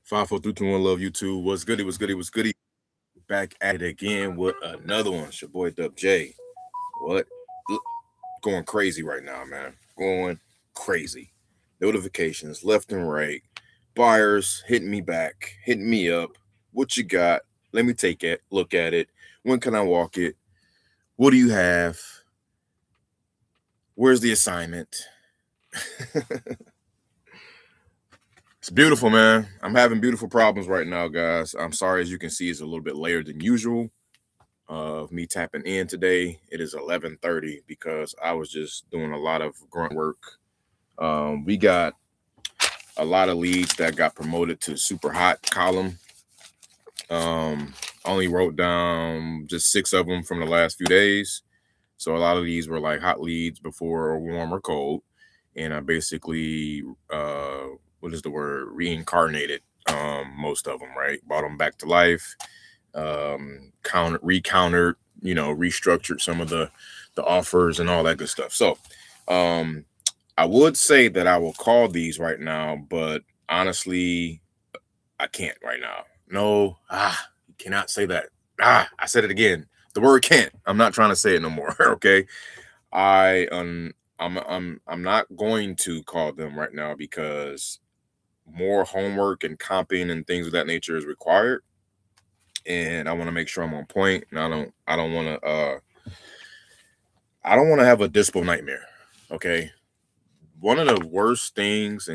54321 love YouTube. What's goody? What's goody? What's goody? Back at it again with another one. It's your boy Dub J. What? Look, going crazy right now, man. Going crazy. Notifications left and right. Buyers hitting me back, hitting me up. What you got? Let me take it. Look at it. When can I walk it? What do you have? Where's the assignment? It's beautiful, man. I'm having beautiful problems right now, guys. I'm sorry, as you can see, it's a little bit later than usual. Of me tapping in today. It is 11:30 because I was just doing a lot of grunt work. We got a lot of leads that got promoted to super hot column. Only wrote down just 6 of them from the last few days. So a lot of these were like hot leads before or warm or cold. And I basically reincarnated most of them, right? Brought them back to life, recountered, restructured some of the offers and all that good stuff. So I would say that I will call these right now, but honestly, I can't right now. No, you cannot say that. I said it again. The word can't. I'm not trying to say it no more. Okay. I'm not going to call them right now because more homework and comping and things of that nature is required, and I want to make sure I'm on point. And I don't want to have a dispo nightmare. Okay, one of the worst things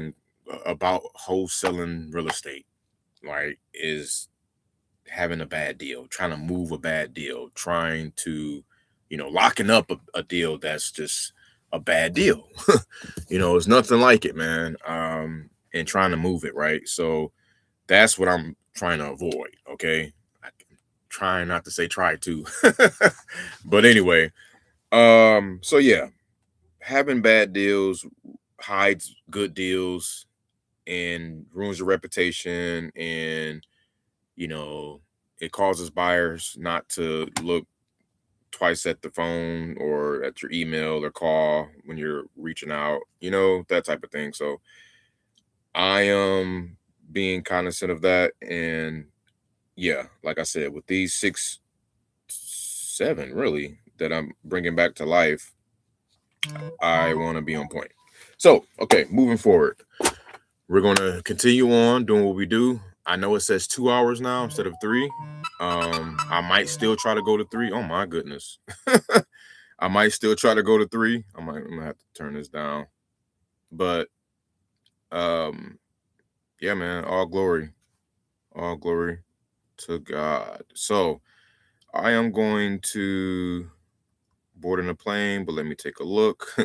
about wholesaling real estate, like, is having a bad deal, trying to move a bad deal, trying to, locking up a deal that's just a bad deal. It's nothing like it, man. And trying to move it, right? So that's what I'm trying to avoid. Okay, I'm trying not to say try to, but anyway. So yeah, having bad deals hides good deals and ruins your reputation, and it causes buyers not to look twice at the phone or at your email or call when you're reaching out, that type of thing. So I am being cognizant of that. And yeah, like I said, with these 7 really that I'm bringing back to life, I want to be on point. So, okay, moving forward, we're going to continue on doing what we do. I know it says 2 hours now instead of 3. I might still try to go to 3. Oh my goodness. I might still try to go to 3. I'm gonna have to turn this down. But yeah, man, all glory to God. So I am going to board in a plane, but let me take a look.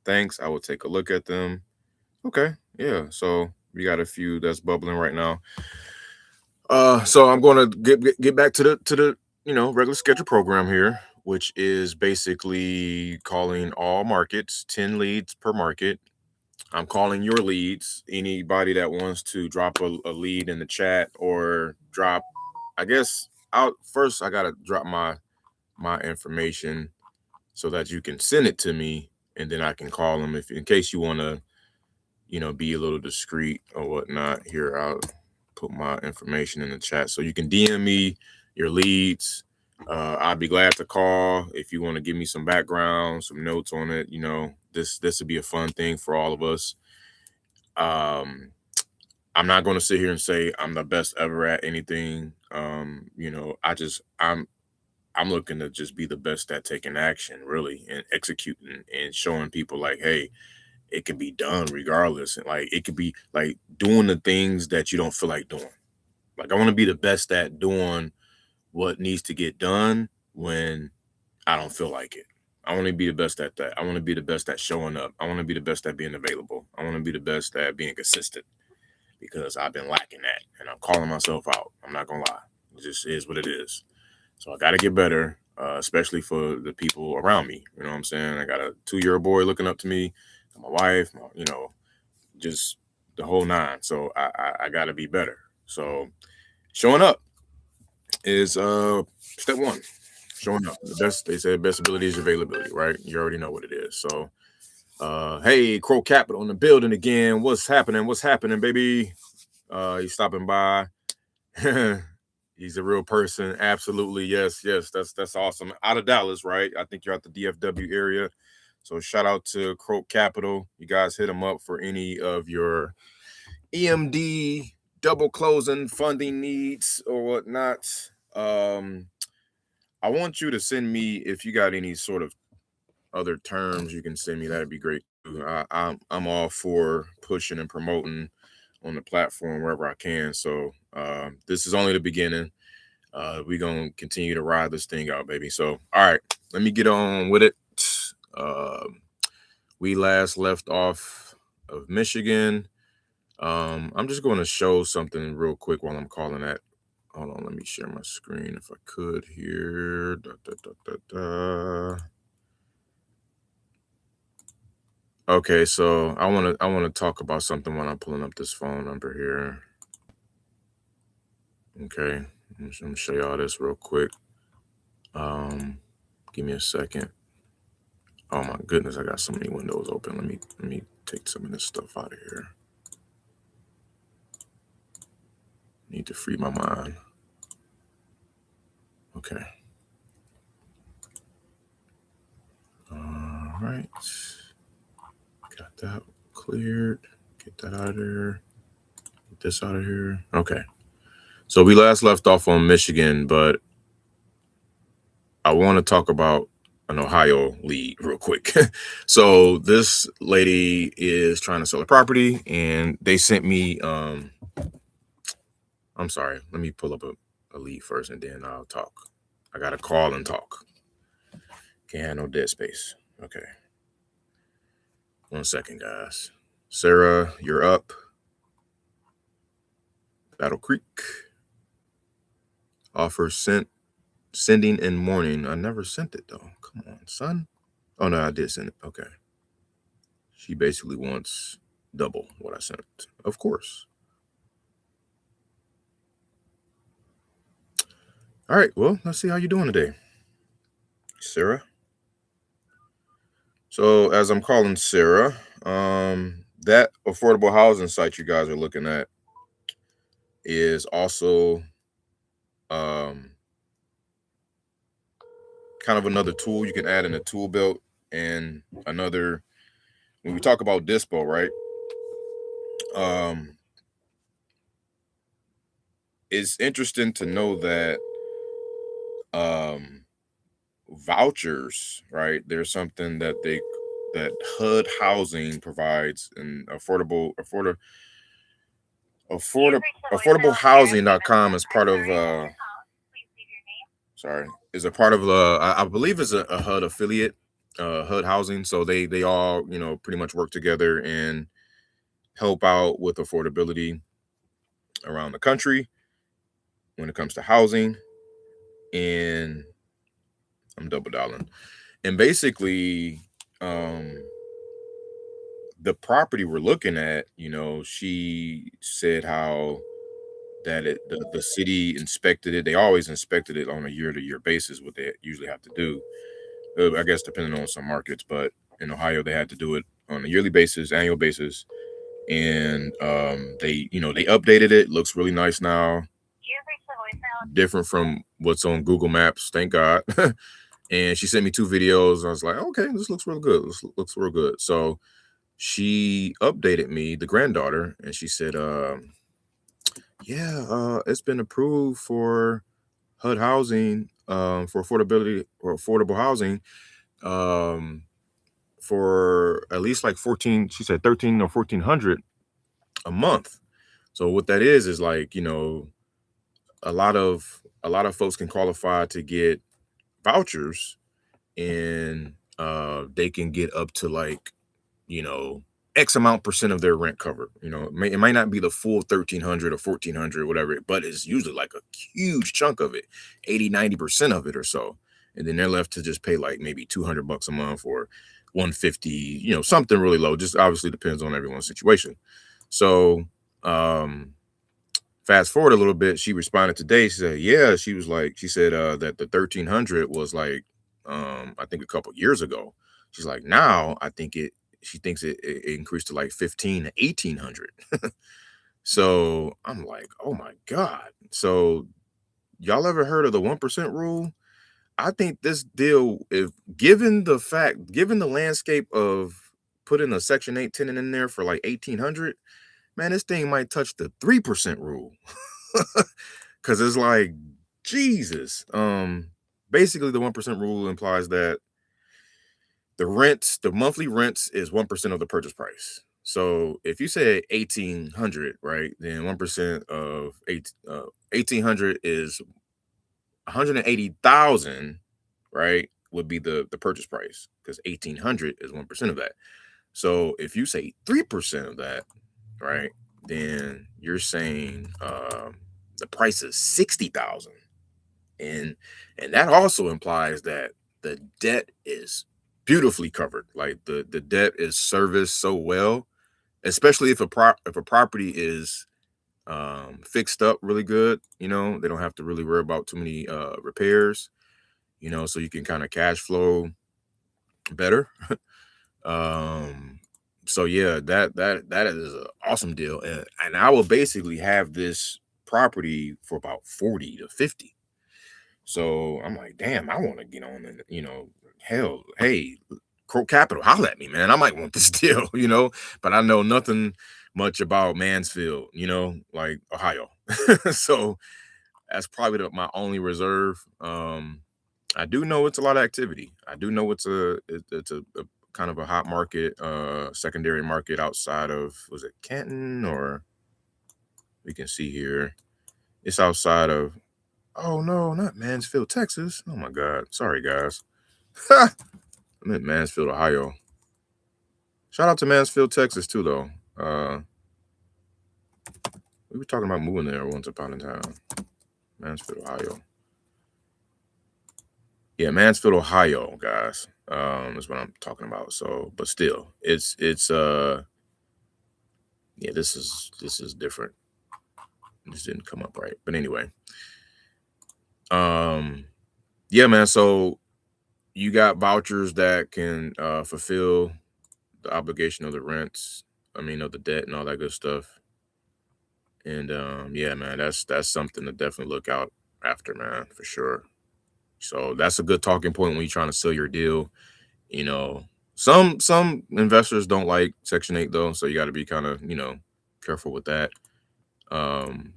Thanks. I will take a look at them. Okay. Yeah. So we got a few that's bubbling right now. So I'm going to get back to the regular schedule program here, which is basically calling all markets, 10 leads per market. I'm calling your leads. Anybody that wants to drop a lead in the chat or drop, I guess I gotta drop my information so that you can send it to me, and then I can call them in case you want to, be a little discreet or whatnot. Here, I'll put my information in the chat so you can DM me your leads. I'd be glad to call if you want to give me some background, some notes on it. This would be a fun thing for all of us. I'm not going to sit here and say I'm the best ever at anything. I'm looking to just be the best at taking action, really, and executing and showing people like, hey, it can be done regardless. And like, it could be like doing the things that you don't feel like doing. Like, I want to be the best at doing what needs to get done when I don't feel like it. I want to be the best at that. I want to be the best at showing up. I want to be the best at being available. I want to be the best at being consistent, because I've been lacking that, and I'm calling myself out. I'm not going to lie. It just is what it is. So I got to get better, especially for the people around me. You know what I'm saying? I got a 2-year-old boy looking up to me, my wife, just the whole 9. So I got to be better. So showing up is step 1. Showing up. They say best ability is availability, right? You already know what it is. So hey, Crow Capital in the building again. What's happening, baby? He's stopping by. He's a real person. Absolutely. Yes. Yes. That's awesome. Out of Dallas, right? I think you're at the DFW area. So shout out to Croak Capital. You guys hit him up for any of your EMD double closing funding needs or whatnot. Um, I want you to send me if you got any sort of other terms you can send me. That'd be great. I'm all for pushing and promoting on the platform wherever I can. So this is only the beginning. We're gonna continue to ride this thing out, baby. So all right, let me get on with it. We last left off of Michigan. I'm just going to show something real quick while I'm calling that. Hold on, let me share my screen if I could here. Okay, so I want to talk about something when I'm pulling up this phone number here. Okay, I'm gonna show y'all this real quick. Give me a second. Oh my goodness, I got so many windows open. Let me take some of this stuff out of here. Need to free my mind. Okay. All right. Got that cleared. Get that out of there. Get this out of here. Okay. So we last left off on Michigan, but I want to talk about an Ohio lead real quick. So this lady is trying to sell a property and they sent me I'm sorry, let me pull up a lead first and then I'll talk. I gotta call and talk. Can't have no dead space. Okay. 1 second, guys. Sarah, you're up. Battle Creek. Offer sending in morning. I never sent it though. Come on, son. Oh no, I did send it. Okay. She basically wants double what I sent. Of course. All right. Well, let's see how you're doing today, Sarah. So as I'm calling Sarah, that affordable housing site you guys are looking at is also um kind of another tool you can add in a tool belt and another when we talk about dispo, right? Um it's interesting to know that um vouchers, right? There's something that HUD housing provides and affordablehousing.com is part of sorry, is a part of I believe is a HUD affiliate, HUD housing. So they all, pretty much work together and help out with affordability around the country when it comes to housing. And I'm double dialing. And basically, the property we're looking at, she said how that the city inspected it. They always inspected it on a year-to-year basis, what they usually have to do. I guess depending on some markets, but in Ohio they had to do it on a yearly basis, annual basis, and they updated it. Looks really nice now, different from what's on Google Maps. Thank God. And she sent me 2 videos. I was like, okay, this looks real good. This looks real good. So she updated me, the granddaughter, and she said, yeah, it's been approved for HUD housing, for affordability or affordable housing, um, for at least like 14, she said 13 or 1400 a month. So what that is like, a lot of folks can qualify to get vouchers and they can get up to like, you know, X amount percent of their rent covered. It might not be the full 1300 or 1400, whatever, but it's usually like a huge chunk of it, 80-90% of it or so. And then they're left to just pay like maybe $200 a month or 150, something really low. Just obviously depends on everyone's situation. So, fast forward a little bit, she responded today. She said, yeah, she said that the 1300 was like, I think a couple years ago. She's like, now I think she thinks it increased to like 15 to 1800. So I'm like, oh my God. So y'all ever heard of the 1% rule? I think this deal, if given the landscape of putting a Section 8 tenant in there for like 1800, man, this thing might touch the 3% rule. Cause it's like, Jesus. Basically the 1% rule implies that the monthly rents is 1% of the purchase price. So if you say 1800, right, then 1% of 1800 is 180,000, right, would be the purchase price, because 1800 is 1% of that. So if you say 3% of that, right, then you're saying the price is 60,000. And that also implies that the debt is beautifully covered. Like the debt is serviced so well, especially if a property is fixed up really good. They don't have to really worry about too many repairs. So you can kind of cash flow better. um, so yeah, that is an awesome deal, and I will basically have this property for about 40 to 50. So I'm like, damn, I want to get on and, hell, hey, Crow Capital, holla at me, man. I might want this deal, but I know nothing much about Mansfield, like Ohio. So that's probably my only reserve. I do know it's a lot of activity. I do know it's a kind of a hot market, secondary market outside of, was it Canton, or we can see here. It's outside of, oh no, not Mansfield, Texas. Oh my God. Sorry, guys. I'm in Mansfield, Ohio. Shout out to Mansfield, Texas, too, though. We were talking about moving there once upon a time. Mansfield, Ohio. Yeah, Mansfield, Ohio, guys. Is what I'm talking about. So, but still, it's yeah, this is different. This didn't come up right. But anyway. Yeah, man. So you got vouchers that can fulfill the obligation of the rents, of the debt and all that good stuff. And yeah, man, that's something to definitely look out after, man, for sure. So that's a good talking point when you're trying to sell your deal. You know, some investors don't like Section 8 though, so you got to be kind of, careful with that. Um,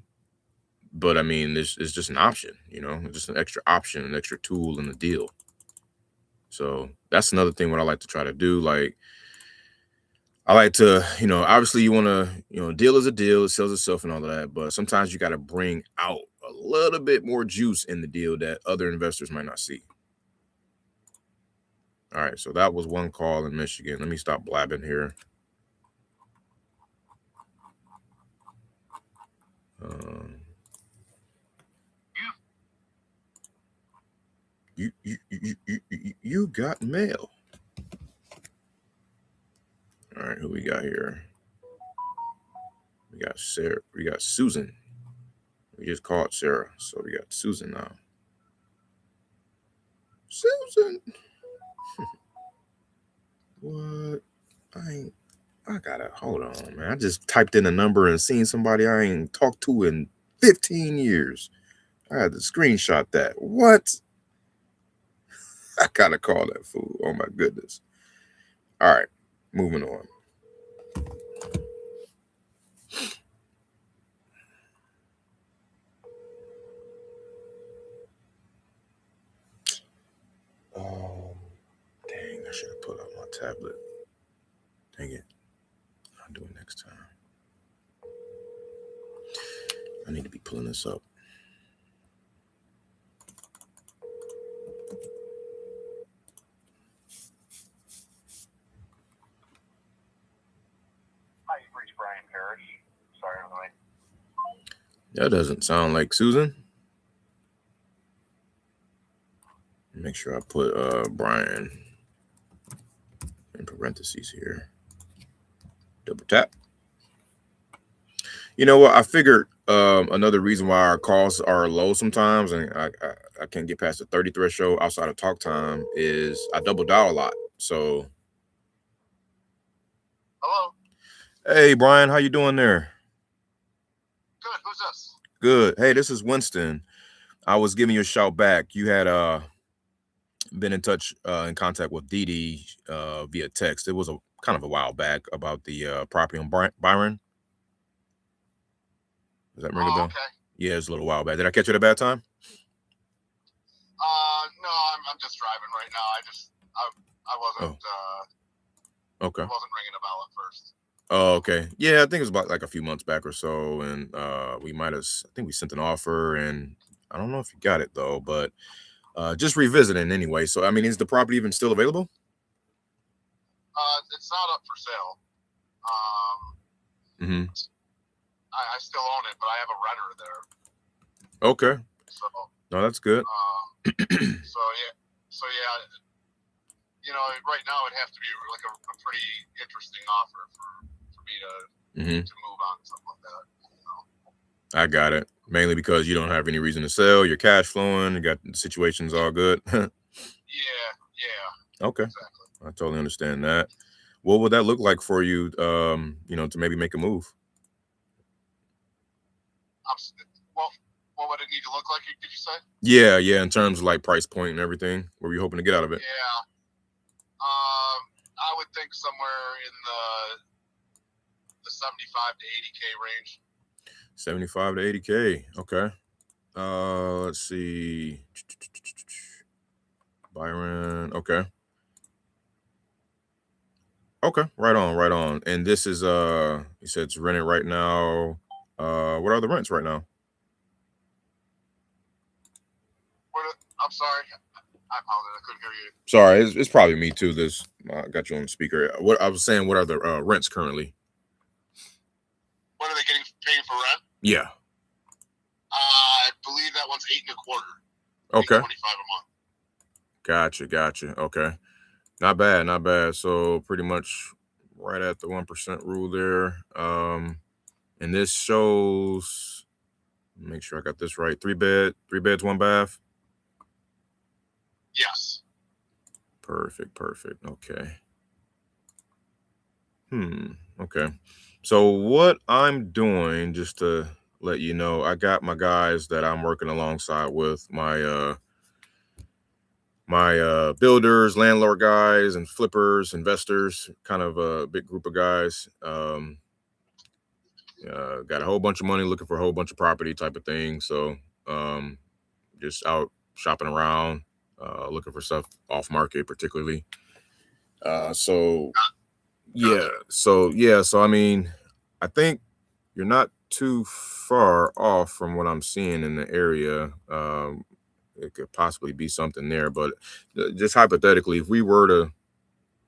but I mean, it's just an option, it's just an extra option, an extra tool in the deal. So that's another thing what I like to try to do. Like, I like to, obviously you want to, deal is a deal, it sells itself and all of that, but sometimes you got to bring out a little bit more juice in the deal that other investors might not see. All right, so that was one call in Michigan. Let me stop blabbing here. You got mail. All right, who we got here? We got Sarah. We got Susan. We just called Sarah, so we got Susan now. Susan. What? I gotta hold on, man. I just typed in a number and seen somebody I ain't talked to in 15 years. I had to screenshot that. What? I gotta call that fool. Oh my goodness. All right, moving on. Dang, I should have put up my tablet. Dang it. I'll do it next time. I need to be pulling this up. Hi, you've reached Brian Parrish. Sorry, Illinois. That doesn't sound like Susan. Make sure I put Brian in parentheses here. Double tap. You know what? I figured another reason why our calls are low sometimes, and I can't get past the 30 threshold outside of talk time, is I double dial a lot. So, Hello. hey Brian, how you doing there? Good. Who's this? Good. Hey, this is Winston. I was giving you a shout back. You had been in contact with Dee Dee via text. It was a kind of a while back about the property on Byron. Does that ring a Oh, bell? okay. Yeah, it's a little while back. Did I catch you at a bad time? No, I'm just driving right now. I wasn't Okay. wasn't ringing a bell at first. Oh, okay. Yeah, I think it was about like a few months back or so, and I think we sent an offer, and I don't know if you got it though, but just revisiting anyway. So, I mean, is the property even still available? It's not up for sale. Mm-hmm. I still own it, but I have a renter there. Okay. So, No, that's good. so yeah, right now it'd have to be like a pretty interesting offer for me to move on, something like that. I got it. Mainly because you don't have any reason to sell. You're cash flowing. You got the situation's all good. Yeah. Okay. Exactly. I totally understand that. What would that look like for you? To maybe make a move. What would it need to look like? Did you say? Yeah. In terms of like price point and everything, what were you hoping to get out of it? Yeah. I would think somewhere in the 75 to 80K range. 75 to 80K. Okay. Let's see. Byron. Okay. Okay. Right on. And this is you said it's rented right now. What are the rents right now? I'm sorry. I apologize. I couldn't hear you. Sorry, it's probably me too. This I got you on speaker. What I was saying, what are the rents currently? What are they paying for rent? Yeah. I believe that one's 8.25. Okay. $8.25 a month. Gotcha. Okay. Not bad. So pretty much right at the 1% rule there. And this shows, make sure I got this right. 3 beds, 1 bath. Yes. Perfect. Okay. Okay. So what I'm doing, just to let you know, I got my guys that I'm working alongside with, my builders, landlord guys, and flippers, investors, kind of a big group of guys. Got a whole bunch of money looking for a whole bunch of property type of thing. So just out shopping around, looking for stuff off market, particularly. So I mean, I think you're not too far off from what I'm seeing in the area. It could possibly be something there, but just hypothetically, if we were to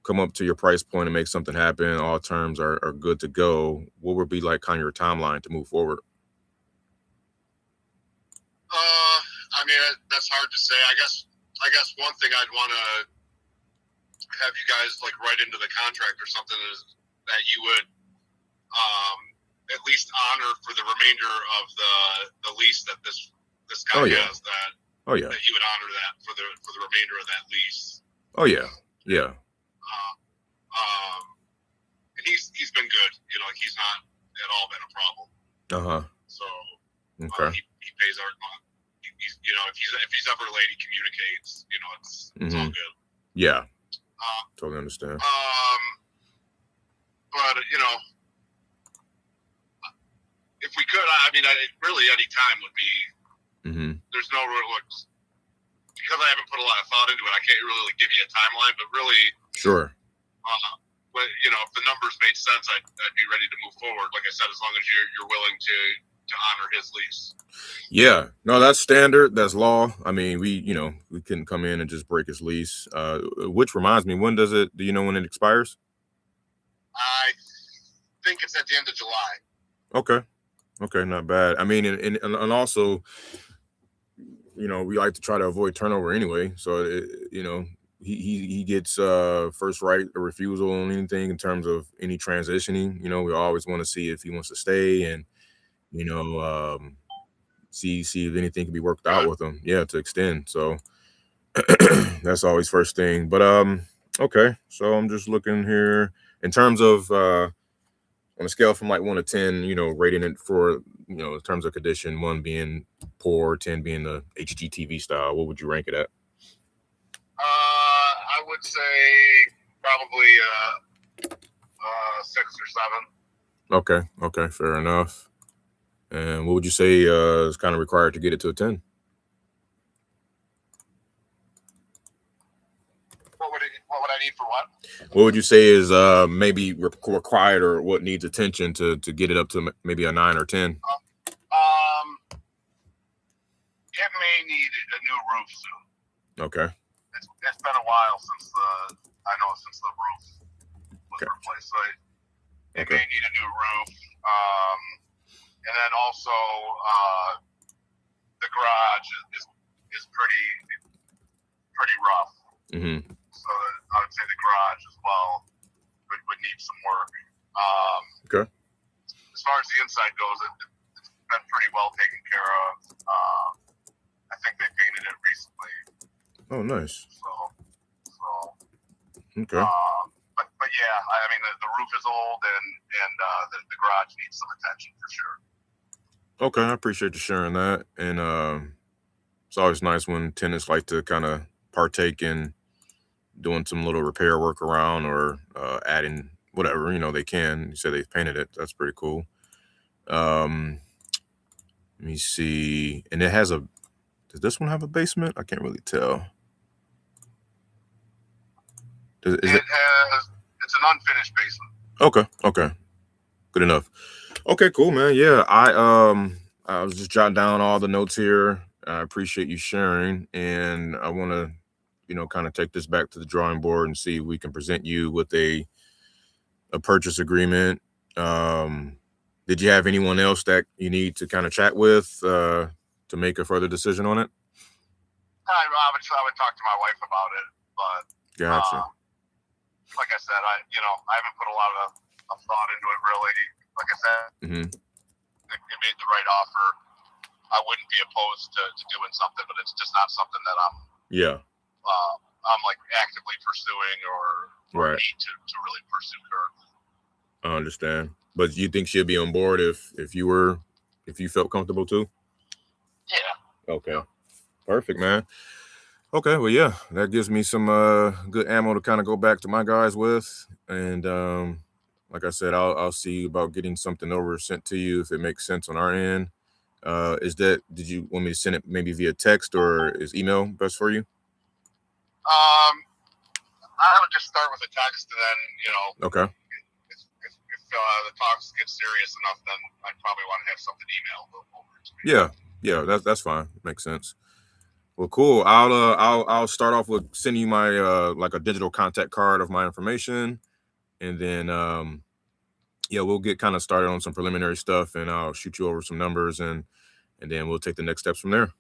come up to your price point and make something happen, all terms are good to go, what would be like kind of your timeline to move forward? I mean, that's hard to say. I guess one thing I'd want to have you guys like write into the contract or something is that you would at least honor for the remainder of the lease that this guy has, that that you would honor that for the remainder of that lease. Yeah. And he's been good. Like he's not at all been a problem. So okay. He pays our. If he's ever late, he communicates. It's all good. Yeah. Totally understand. But if we could, I mean, really any time would be. There's no real because I haven't put a lot of thought into it. I can't really give you a timeline, but really, sure. But if the numbers made sense, I'd be ready to move forward. Like I said, as long as you're willing to honor his lease. Yeah, no, that's standard. That's law. I mean, we couldn't come in and just break his lease. Which reminds me, when do you know when it expires? I think it's at the end of July. Okay, not bad. I mean, and also, we like to try to avoid turnover anyway. So, he gets first right of refusal on anything in terms of any transitioning. We always want to see if he wants to stay and, see if anything can be worked out with him. Yeah, to extend. So that's always first thing. But okay. So I'm just looking here in terms of on a scale from like 1 to 10, rating it for, in terms of condition, 1 being poor, 10 being the HGTV style, what would you rank it at? I would say probably 6 or 7. Okay, fair enough. And what would you say is kind of required to get it to a 10? What would I need for what? What would you say is maybe required, or what needs attention to get it up to maybe a 9 or 10? It may need a new roof soon. Okay. It's been a while since the roof was replaced. So it may need a new roof. And then also the garage is pretty rough. Mm-hmm. So I would say the garage as well would need some work. Okay. As far as the inside goes, it's been pretty well taken care of. I think they painted it recently. Oh, nice. So okay. But yeah, I mean the roof is old and the garage needs some attention for sure. Okay, I appreciate you sharing that. And it's always nice when tenants like to kind of partake in doing some little repair work around, or adding whatever they can. You said they painted it. That's pretty cool. Let me see. And it has does this one have a basement? I can't really tell. It's an unfinished basement. Okay. Good enough. Okay, cool, man. Yeah, I was just jotting down all the notes here. I appreciate you sharing, and I want to, kind of take this back to the drawing board and see if we can present you with a purchase agreement. Did you have anyone else that you need to kind of chat with to make a further decision on it? I would talk to my wife about it, but gotcha. Like I said, I haven't put a lot of thought into it really. Like I said, it made the right offer. I wouldn't be opposed to doing something, but it's just not something that I'm like actively pursuing or need to really pursue currently. I understand, but you think she'd be on board if you felt comfortable too? Yeah. Okay. Perfect, man. Okay, well, yeah, that gives me some good ammo to kind of go back to my guys with, and like I said, I'll see about getting something over sent to you if it makes sense on our end. Did you want me to send it maybe via text, or is email best for you? I would just start with a text, and then Okay. If the talks get serious enough, then I'd probably want to have something emailed over to me. Yeah, that's fine. Makes sense. Well, cool. I'll start off with sending you my like a digital contact card of my information, and then we'll get kind of started on some preliminary stuff, and I'll shoot you over some numbers, and then we'll take the next steps from there. Okay,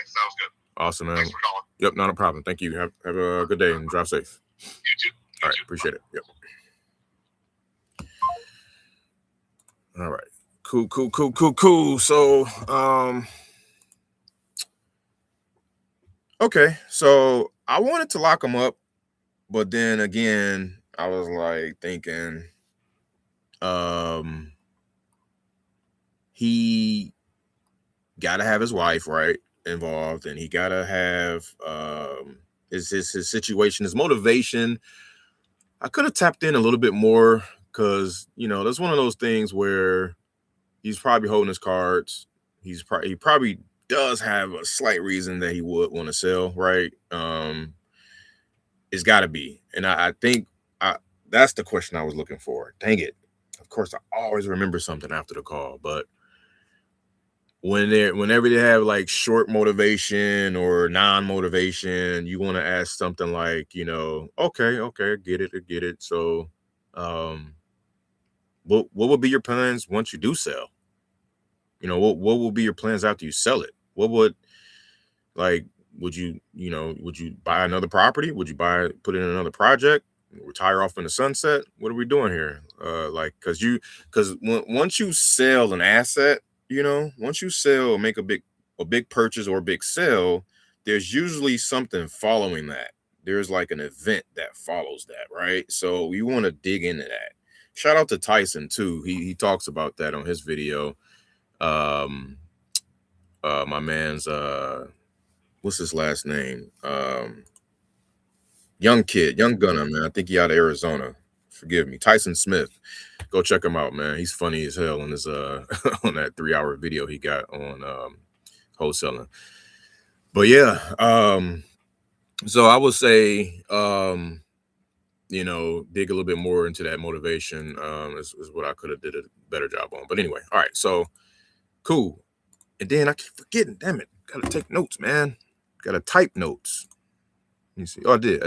sounds good. Awesome, man. Thanks for calling. Yep, not a problem. Thank you. Have a good day and drive safe. You too. All right, appreciate it. Yep. All right. Cool. So, okay. So I wanted to lock him up, but then again, I was like thinking, he got to have his wife involved, and he got to have his situation, his motivation. I could have tapped in a little bit more, because that's one of those things where he's probably holding his cards. He probably does have a slight reason that he would want to sell, right? It's got to be, and I think that's the question I was looking for. Dang it! Of course, I always remember something after the call, but whenever they have like short motivation or non-motivation, you want to ask something like, okay, get it. So, what would be your plans once you do sell? What will be your plans after you sell it? Would you buy another property? Would you put in another project, retire off in the sunset? What are we doing here? Because once you sell an asset, once you sell, make a big purchase or a big sale, there's usually something following that. There's like an event that follows that, right? So we want to dig into that. Shout out to Tyson too. He talks about that on his video. Um, my man's what's his last name? Young kid, young gunner, man. I think he out of Arizona. Forgive me, Tyson Smith. Go check him out, man. He's funny as hell on his on that 3 hour video he got on wholesaling. But yeah, so I would say dig a little bit more into that motivation is what I could have did a better job on. But anyway, all right, so cool. And then I keep forgetting, damn it, gotta take notes, man. Gotta type notes. Let me see. Oh, I did.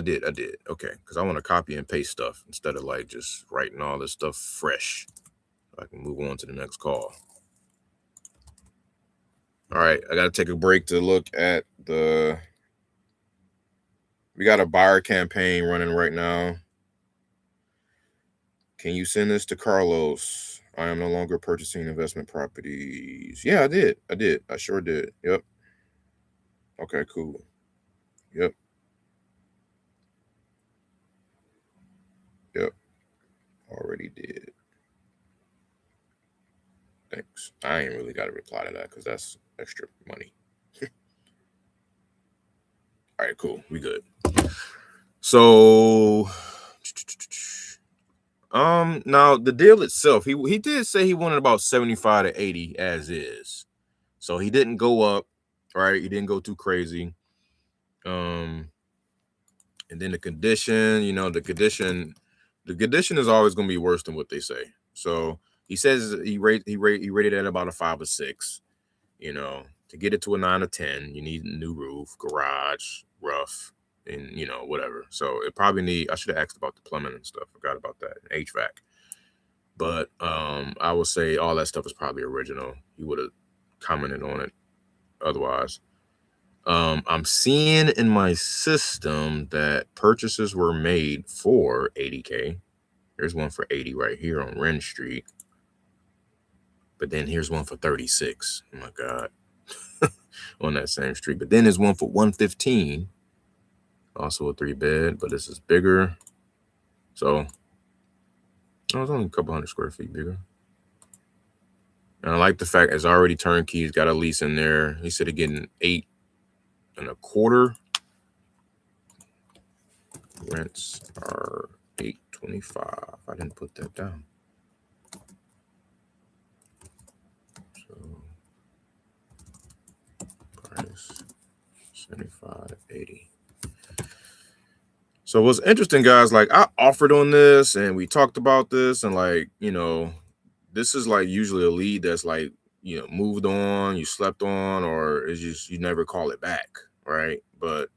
Okay, because I want to copy and paste stuff instead of like just writing all this stuff fresh. I can move on to the next call. All right, I gotta take a break to look at the. We got a buyer campaign running right now. Can you send this to Carlos? I am no longer purchasing investment properties. Yeah, I did. I sure did. Yep. Okay, cool. Yep. Yep. Already did. Thanks. I ain't really got to reply to that because that's extra money. All right, cool. We good. So, now the deal itself, he did say he wanted about 75 to 80 as is. So he didn't go up, right? He didn't go too crazy. And then the condition, the condition is always going to be worse than what they say. So he says he rated at about a 5 or 6. To get it to a 9 or 10, you need a new roof, garage, rough, and whatever. So it probably I should have asked about the plumbing and stuff. Forgot about that, and HVAC. But I would say all that stuff is probably original. He would have commented on it otherwise. I'm seeing in my system that purchases were made for 80K. There's one for 80 right here on Wren Street. But then here's one for 36. Oh my God. On that same street. But then there's one for 115. Also a 3-bed, but this is bigger. So it's only a couple hundred square feet bigger. And I like the fact it's already turnkey. He's got a lease in there. He said getting 8 1/4. Rents are $825. I didn't put that down. So price 75 to 80. So what's interesting, guys, like I offered on this and we talked about this, and this is like usually a lead that's like, moved on, you slept on, or it's just you never call it back, right? But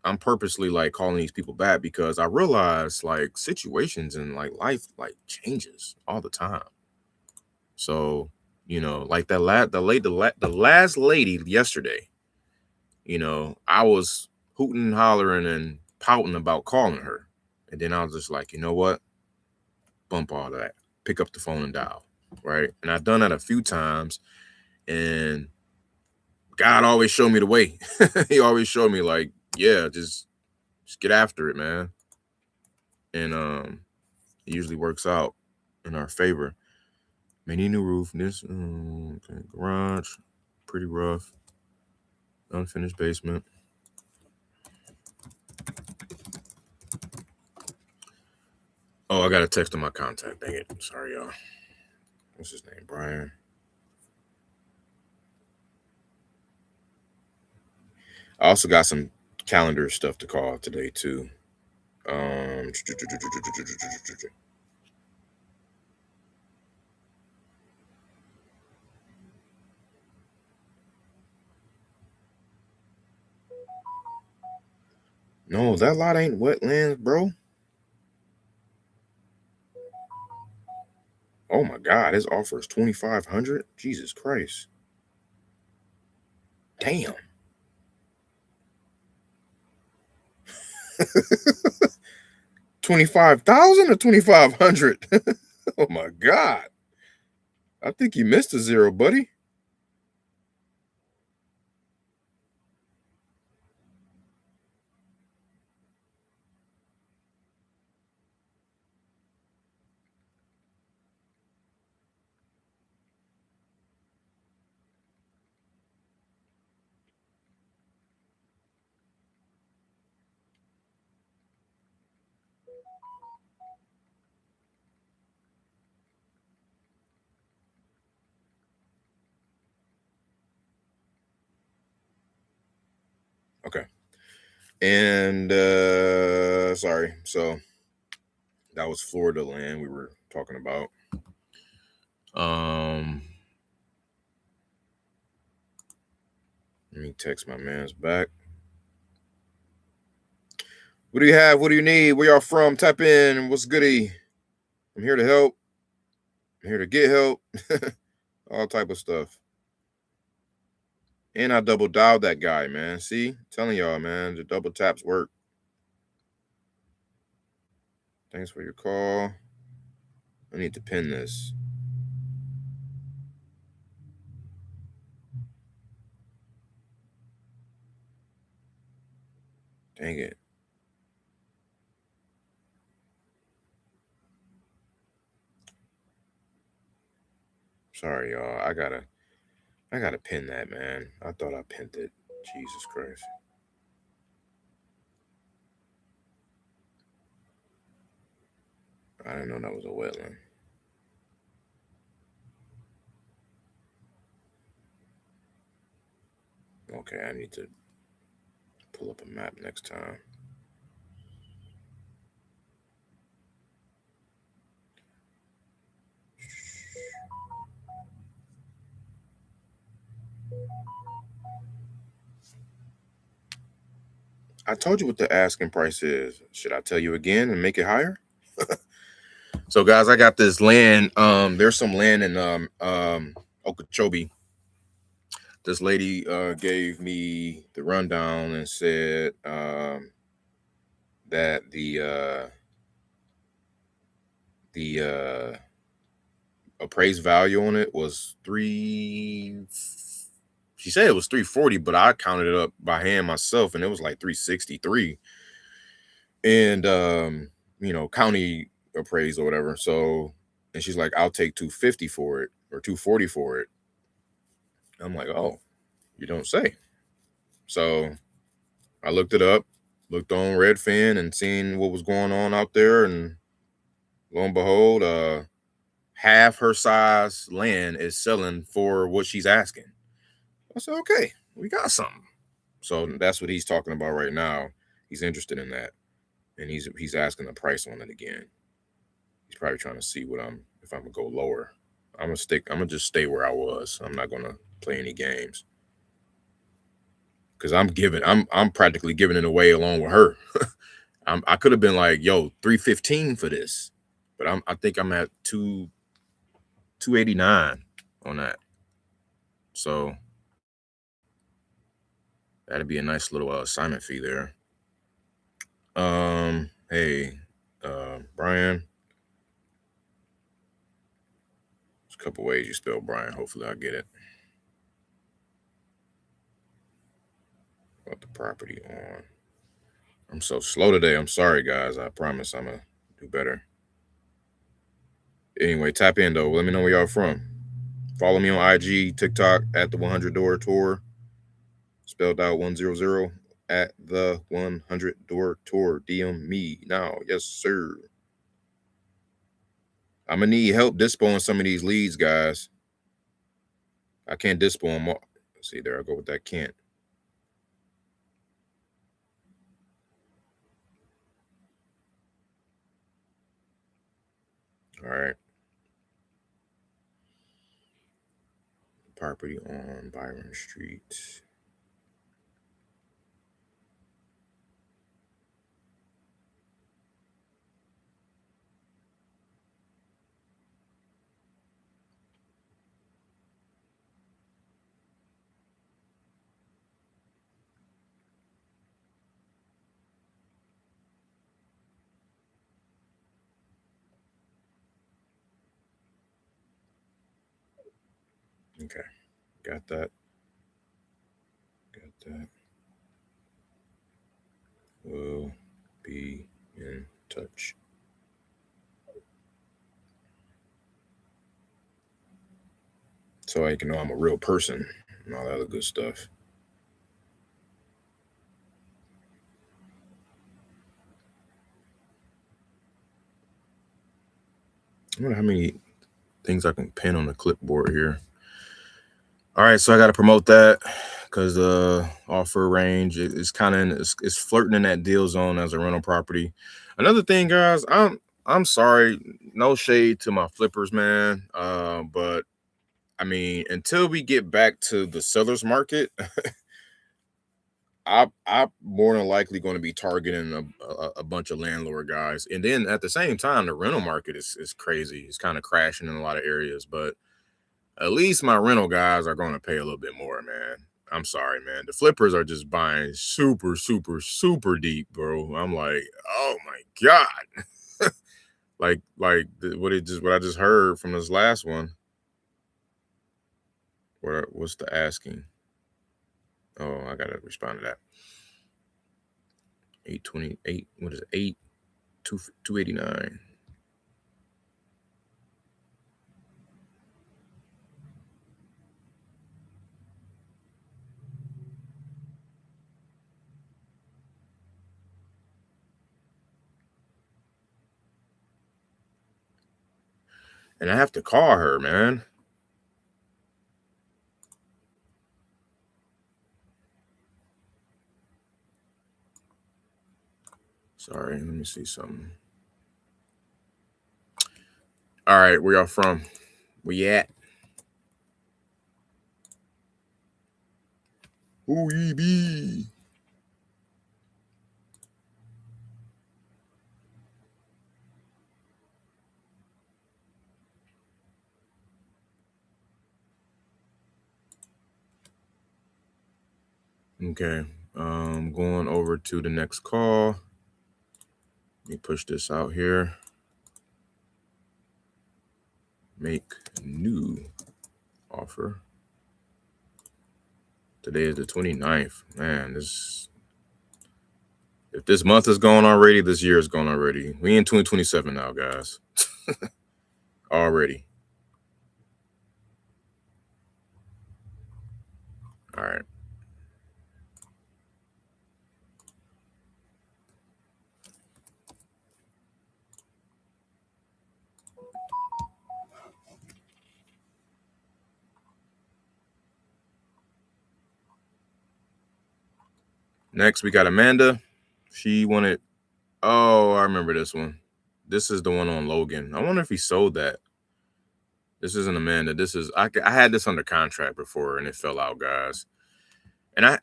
I'm purposely like calling these people back because I realize like situations in like life like changes all the time. So, like the last lady yesterday, I was hooting and hollering and pouting about calling her. And then I was just like, you know what? Bump all that. Pick up the phone and dial. Right. And I've done that a few times. And God always showed me the way. He always showed me like, yeah, just get after it, man. And it usually works out in our favor. Many new roof. This okay, garage, pretty rough. Unfinished basement. Oh, I got a text on my contact. Dang it. Sorry, y'all. What's his name? Brian. I also got some calendar stuff to call today too. No, that lot ain't wetlands, bro. Oh my God, his offer is 2,500. Jesus Christ. Damn. 25,000 or 2,500? Oh my God. I think you missed a zero, buddy. And sorry, so that was Florida land we were talking about. Let me text my man's back. What do you have? What do you need? Where y'all from? Type in. What's goody? I'm here to help. I'm here to get help. All type of stuff. And I double dialed that guy, man. See? Telling y'all, man, the double taps work. Thanks for your call. I need to pin this. Dang it. Sorry, y'all. I gotta pin that, man. I thought I pinned it. Jesus Christ. I didn't know that was a wetland. Okay, I need to pull up a map next time. I told you what the asking price is. Should I tell you again and make it higher? So guys, I got this land. There's some land in Okeechobee. This lady gave me the rundown and said that the appraised value on it was three. She said it was 340, but I counted it up by hand myself, and it was like 363. And county appraised or whatever. So, and she's like, "I'll take 250 for it or 240 for it." I'm like, "Oh, you don't say." So I looked it up, looked on Redfin and seen what was going on out there, and lo and behold, half her size land is selling for what she's asking. I said, "Okay, we got something." So that's what he's talking about right now. He's interested in that, and he's asking the price on it again. He's probably trying to see if I'm gonna go lower. I'm gonna just stay where I was. I'm not gonna play any games because I'm practically giving it away along with her. I could have been like, yo, 315 for this, but I think I'm at 289 on that. So that'd be a nice little assignment fee there. Hey, Brian. There's a couple ways you spell Brian. Hopefully, I get it. About the property on. I'm so slow today. I'm sorry, guys. I promise I'm gonna do better. Anyway, tap in though. Let me know where y'all from. Follow me on IG, TikTok at the 100 Door Tour, spelled out 100 at the 100 Door Tour. DM me now, yes sir. I'm gonna need help dispoing some of these leads, guys. I can't dispo them all. See, there I go with that can't. All right. Property on Byron Street. Okay, got that. Got that. Will be in touch. So I can know I'm a real person and all that other good stuff. I wonder how many things I can pin on the clipboard here. All right, so I got to promote that. because the offer range is kind of it's flirting in that deal zone as a rental property. Another thing, guys, I'm sorry, no shade to my flippers, man. But I mean, until we get back to the seller's market, I'm more than likely going to be targeting a bunch of landlord guys, and then at the same time, the rental market is crazy. It's kind of crashing in a lot of areas, but at least my rental guys are going to pay a little bit more, man. I'm sorry, man. The flippers are just buying super, super, super deep, bro. I'm like, oh my god, what I just heard from this last one. What's the asking? Oh, I gotta respond to that. 828. What is it? 289. And I have to call her, man. Sorry, let me see something. All right, where y'all from? Where you at? Who ye be? Okay, going over to the next call. Let me push this out here. Make new offer. Today is the 29th. Man, if this month is gone already, this year is gone already. We in 2027 now, guys. Already. All right. Next, we got Amanda. She wanted. Oh, I remember this one. This is the one on Logan. I wonder if he sold that. This isn't Amanda. I had this under contract before and it fell out, guys. And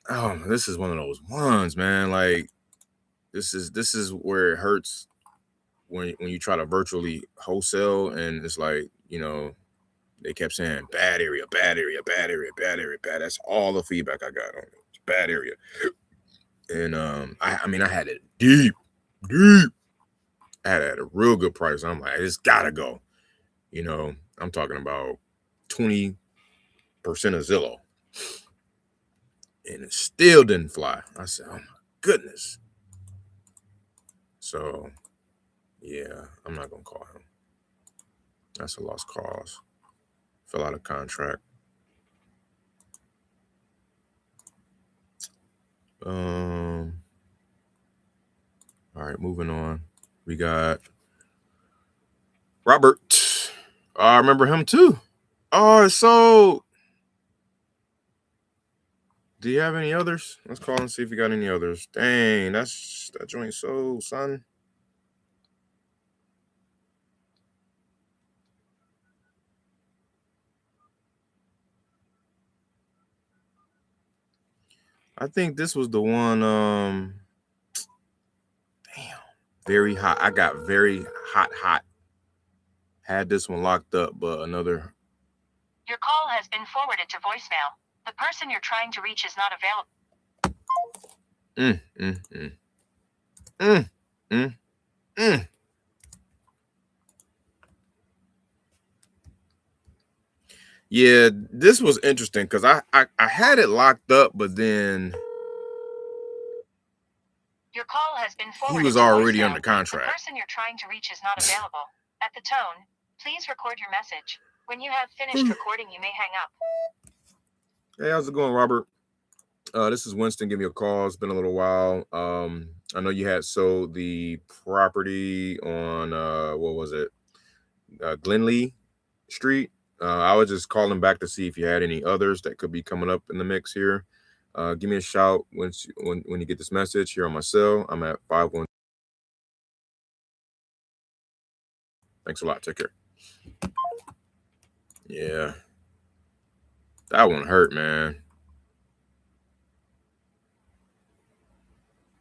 this is one of those ones, man. Like this is where it hurts when you try to virtually wholesale and it's like, they kept saying bad area, bad area, bad area, bad area, bad. That's all the feedback I got on it. Bad area. And I mean I had it deep. I had it at a real good price. I'm like, it's gotta go. I'm talking about 20% of Zillow. And it still didn't fly. I said, oh my goodness. So yeah, I'm not gonna call him. That's a lost cause. Fell out of contract. All right, moving on. We got Robert. I remember him too. Oh, so do you have any others? Let's call and see if you got any others. Dang, that joint so, son. I think this was the one. Damn, very hot. I got very hot. Had this one locked up, but another. Your call has been forwarded to voicemail. The person you're trying to reach is not available. Yeah, this was interesting because I had it locked up, but then your call has been forwarded. He was already under contract. The person you're trying to reach is not available. At the tone, please record your message. When you have finished recording, you may hang up. Hey, how's it going, Robert? This is Winston. Give me a call. It's been a little while. I know you had sold the property on what was it? Glenlee Street. I was just calling back to see if you had any others that could be coming up in the mix here. Give me a shout when you get this message here on my cell. I'm at 51. Thanks a lot. Take care. Yeah, that one hurt, man.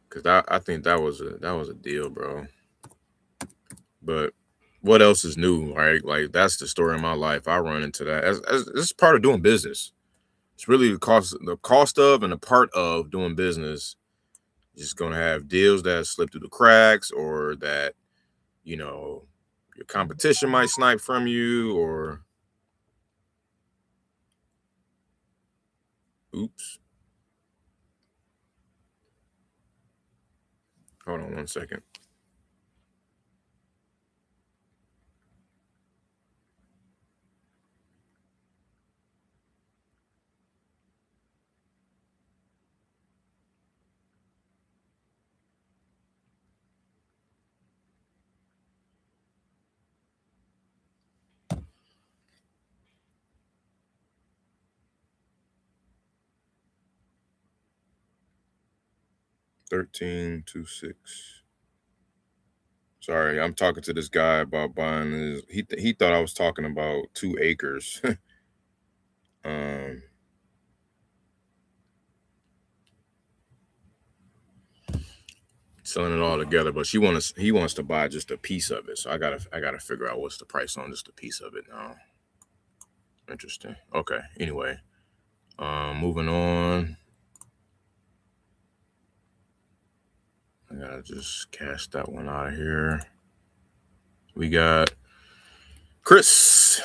Cause I think that was a deal, bro. But what else is new, right? Like that's the story of my life. I run into that. This is part of doing business. It's really the cost of and the part of doing business. Just gonna have deals that slip through the cracks, or that your competition might snipe from you, or oops. Hold on 1 second. $13.26. Sorry, I'm talking to this guy about buying his. He thought I was talking about 2 acres. um, Selling it all together, but he wants to buy just a piece of it. So I gotta figure out what's the price on just a piece of it now. Interesting. Okay. Anyway, moving on. I gotta just cash that one out of here. We got Chris.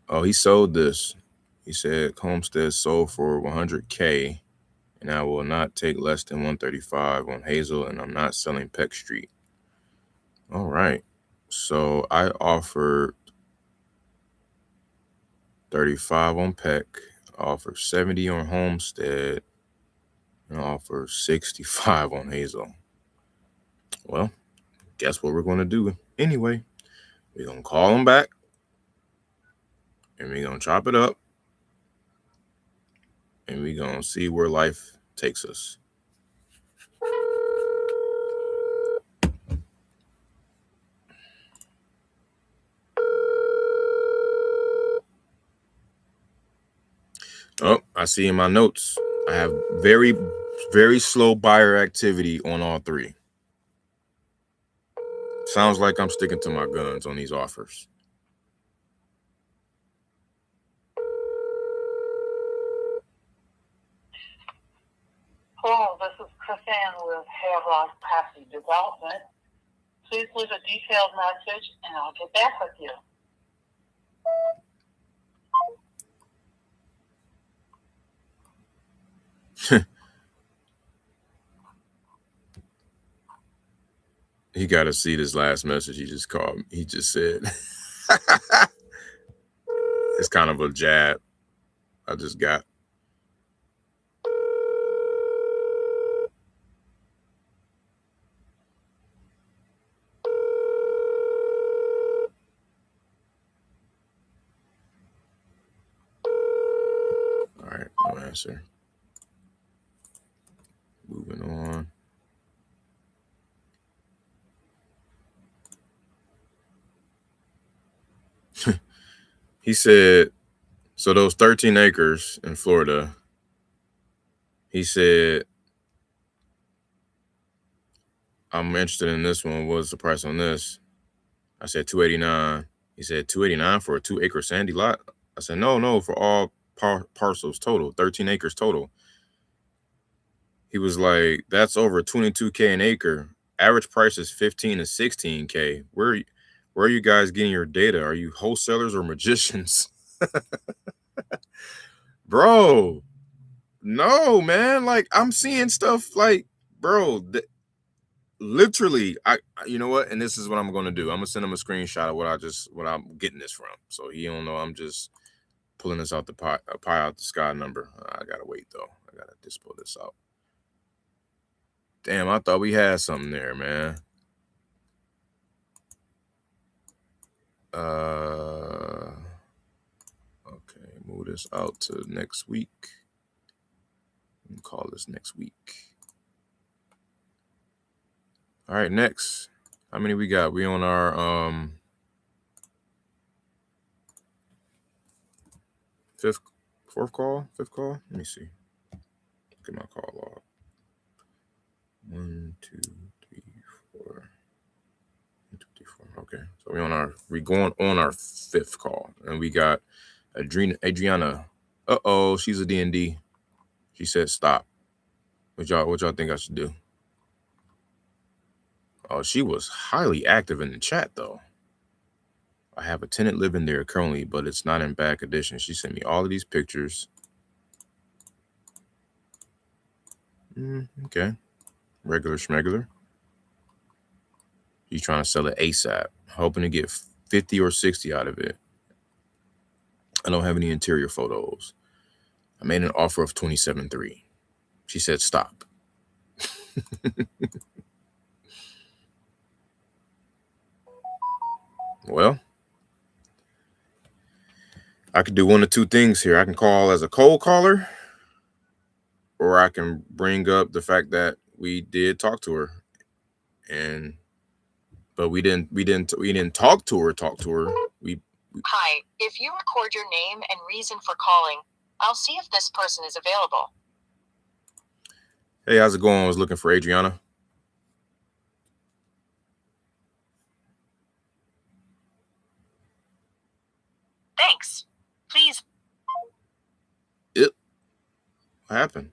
Oh, he sold this. He said Homestead sold for $100K, and I will not take less than 135 on Hazel, and I'm not selling Peck Street. All right. So I offered 35 on Peck, offer 70 on Homestead, and offer 65 on Hazel. Well, guess what we're going to do anyway? We're going to call them back, and we're going to chop it up, and we're going to see where life takes us. Oh, I see in my notes, I have very, very slow buyer activity on all three. Sounds like I'm sticking to my guns on these offers. Hello, this is Chrisanne with Havelock Passive Development. Please leave a detailed message and I'll get back with you. He got to see this last message he just called. He just said, it's kind of a jab I just got. All right, no answer. Moving on. He said, so those 13 acres in Florida, he said, I'm interested in this one. What's the price on this? I said $289. He said $289 for a 2-acre sandy lot. I said, no, for all parcels total, 13 acres total. He was like, that's over $22K an acre. Average price is $15 to $16K. Where are you guys getting your data? Are you wholesalers or magicians? Bro, no, man. Like, I'm seeing stuff like, bro, literally, you know what? And this is what I'm gonna do. I'm gonna send him a screenshot of what I'm getting this from. So he don't know I'm just pulling this out the pie out the sky number. I gotta wait though. I gotta just pull this out. Damn, I thought we had something there, man. Okay, move this out to next week. And call this next week. All right, next. How many we got? We on our fifth call? Let me see. Look at my call log. 1, 2, 3, 4. 1, 2, 3, 4. Okay. So we're going on our fifth call. And we got Adriana. Uh-oh, she's a D&D. She said stop. What y'all think I should do? Oh, she was highly active in the chat though. I have a tenant living there currently, but it's not in bad condition. She sent me all of these pictures. Okay. Regular schmegular. She's trying to sell it ASAP, hoping to get 50 or 60 out of it. I don't have any interior photos. I made an offer of $27,300. She said stop. Well, I could do one of two things here. I can call as a cold caller, or I can bring up the fact that we did talk to her, but we didn't talk to her. Hi, if you record your name and reason for calling, I'll see if this person is available. Hey, how's it going? I was looking for Adriana. Thanks. Please. What happened?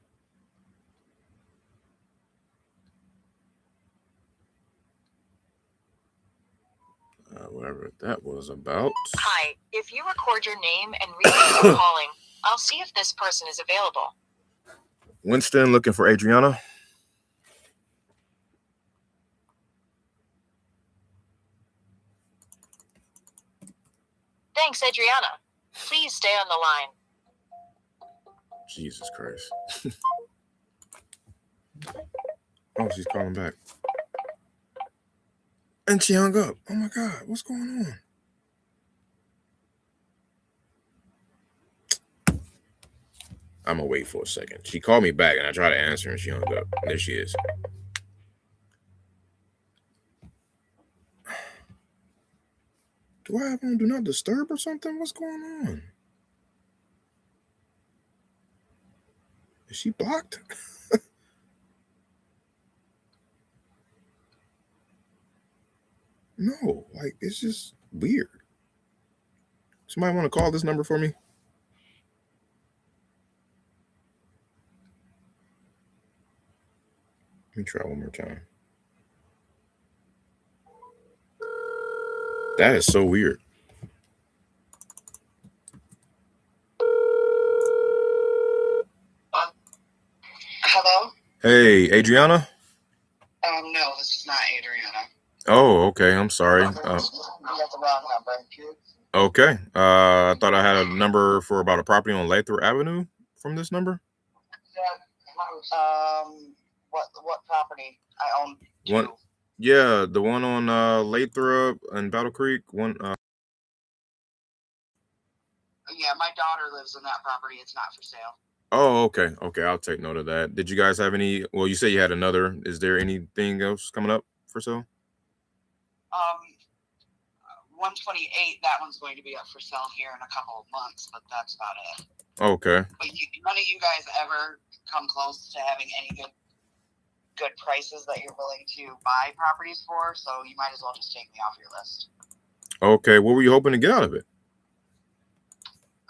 Whatever that was about. Hi, if you record your name and reason for calling, I'll see if this person is available. Winston looking for Adriana. Thanks, Adriana. Please stay on the line. Jesus Christ. Oh, she's calling back. And she hung up. Oh my God, what's going on? I'm gonna wait for a second. She called me back and I tried to answer and she hung up. There she is. Do I have on do not disturb or something? What's going on? Is she blocked? No, like it's just weird. Somebody want to call this number for me? Let me try one more time. That is so weird. Hello? Hey, Adriana? No, this is not Adriana. Oh, okay. I'm sorry. You got the wrong number. Okay. I thought I had a number for about a property on Lathrop Avenue from this number. What property? I own two. One, yeah, the one on Lathrop and Battle Creek. One. Yeah, my daughter lives in that property. It's not for sale. Oh, okay. Okay, I'll take note of that. Did you guys have any? Well, you said you had another. Is there anything else coming up for sale? 128. That one's going to be up for sale here in a couple of months, but that's about it. Okay. But none of you guys ever come close to having any good prices that you're willing to buy properties for, so you might as well just take me off your list. Okay. What were you hoping to get out of it?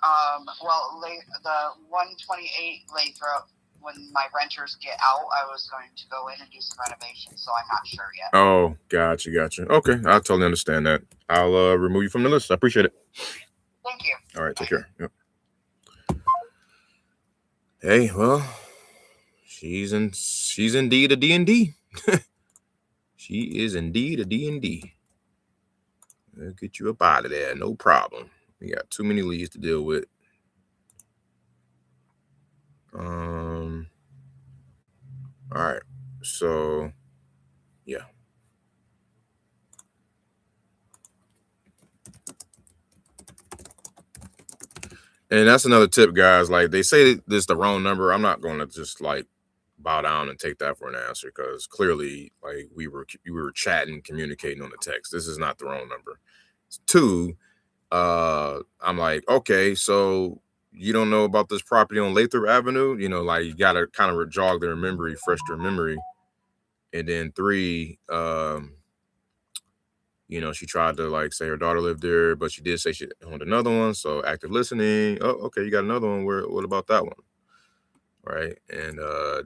Well, the 128 Lathrop, when my renters get out, I was going to go in and do some renovations, so I'm not sure yet. Oh, gotcha. Okay, I totally understand that. I'll remove you from the list. I appreciate it. Thank you. All right, take care. Yep. Hey, well, she's indeed a D&D. She is indeed a D&D. I'll get you up out of there, no problem. We got too many leads to deal with. All right, so yeah. And that's another tip, guys. Like, they say this is the wrong number. I'm not going to just like bow down and take that for an answer, because clearly, like, we were chatting, communicating on the text. This is not the wrong number. 2, I'm like, okay, so you don't know about this property on Lathrop Avenue? You know, like, you gotta kind of jog their memory, refresh their memory. And then 3, you know, she tried to like say her daughter lived there, but she did say she owned another one. So active listening. Oh, okay, you got another one. What about that one? Right. And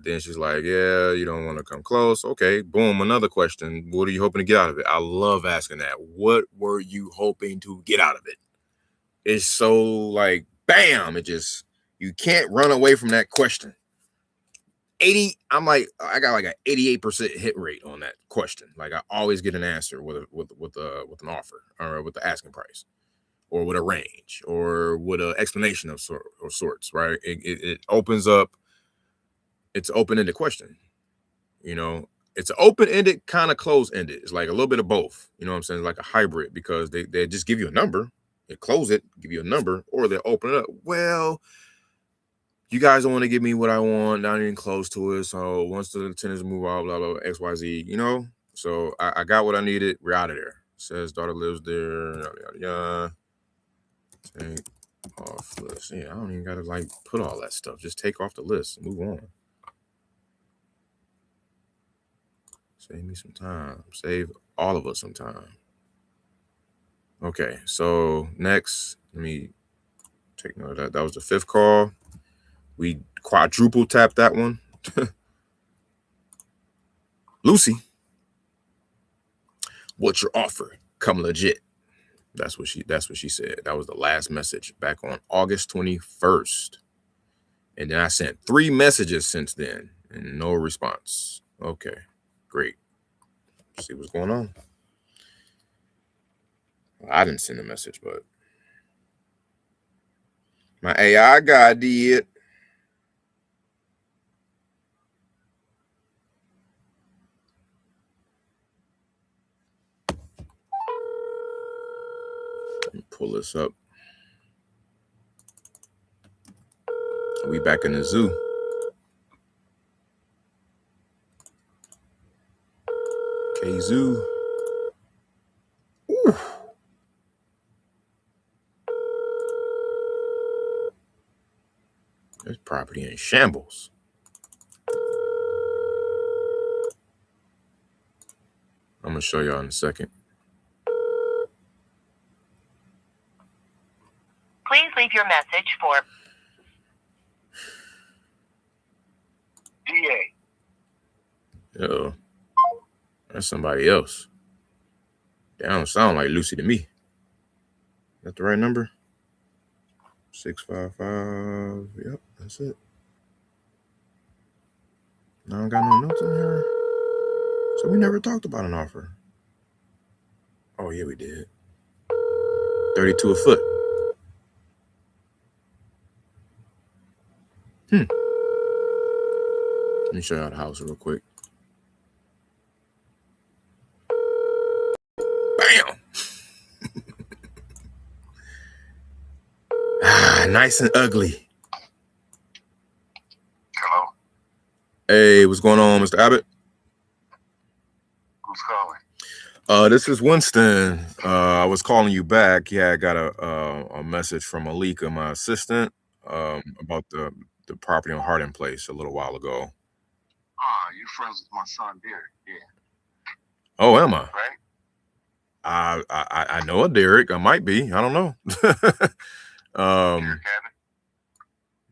then she's like, yeah, you don't want to come close. Okay, boom, another question. What are you hoping to get out of it? I love asking that. What were you hoping to get out of it? It's so like, bam, it just, you can't run away from that question. 80, I'm like, I got like an 88% hit rate on that question. Like, I always get an answer with an offer, or with the asking price, or with a range, or with an explanation of sorts, right? It opens up, it's an open-ended question, you know. It's an open-ended, kind of closed-ended. It's like a little bit of both, you know what I'm saying? It's like a hybrid, because they just give you a number, they close it, give you a number, or they open it up. Well, you guys don't want to give me what I want, not even close to it. So once the tenants move out, blah, blah, blah, XYZ, you know? So I got what I needed. We're out of there. Says daughter lives there, yada, yada, yada. Take off list. Yeah, I don't even got to like put all that stuff. Just take off the list. Move on. Save me some time. Save all of us some time. Okay, so next, let me take note of that. That was the 5th call. We quadruple tapped that one. Lucy, what's your offer? Come legit. That's what she said. That was the last message back on August 21st. And then I sent 3 messages since then and no response. Okay, great. See what's going on. I didn't send a message, but my AI guy did. Let me pull this up. We back in the zoo. K-Zoo. Ooh. This property in shambles. I'm gonna show y'all in a second. Please leave your message for DA. Uh-oh. That's somebody else. That don't sound like Lucy to me. Is that the right number? 655. Yep, that's it. I don't got no notes in here. So we never talked about an offer. Oh, yeah, we did. 32 a foot. Let me show y'all the house real quick. Bam! Nice and ugly. Hello. Hey, what's going on, Mr. Abbott? Who's calling? This is Winston. I was calling you back. Yeah, I got a message from Malika, my assistant, about the property on Hardin Place a little while ago. You friends with my son Derek? Yeah. Oh, am I? Right? I know a Derek. I might be. I don't know.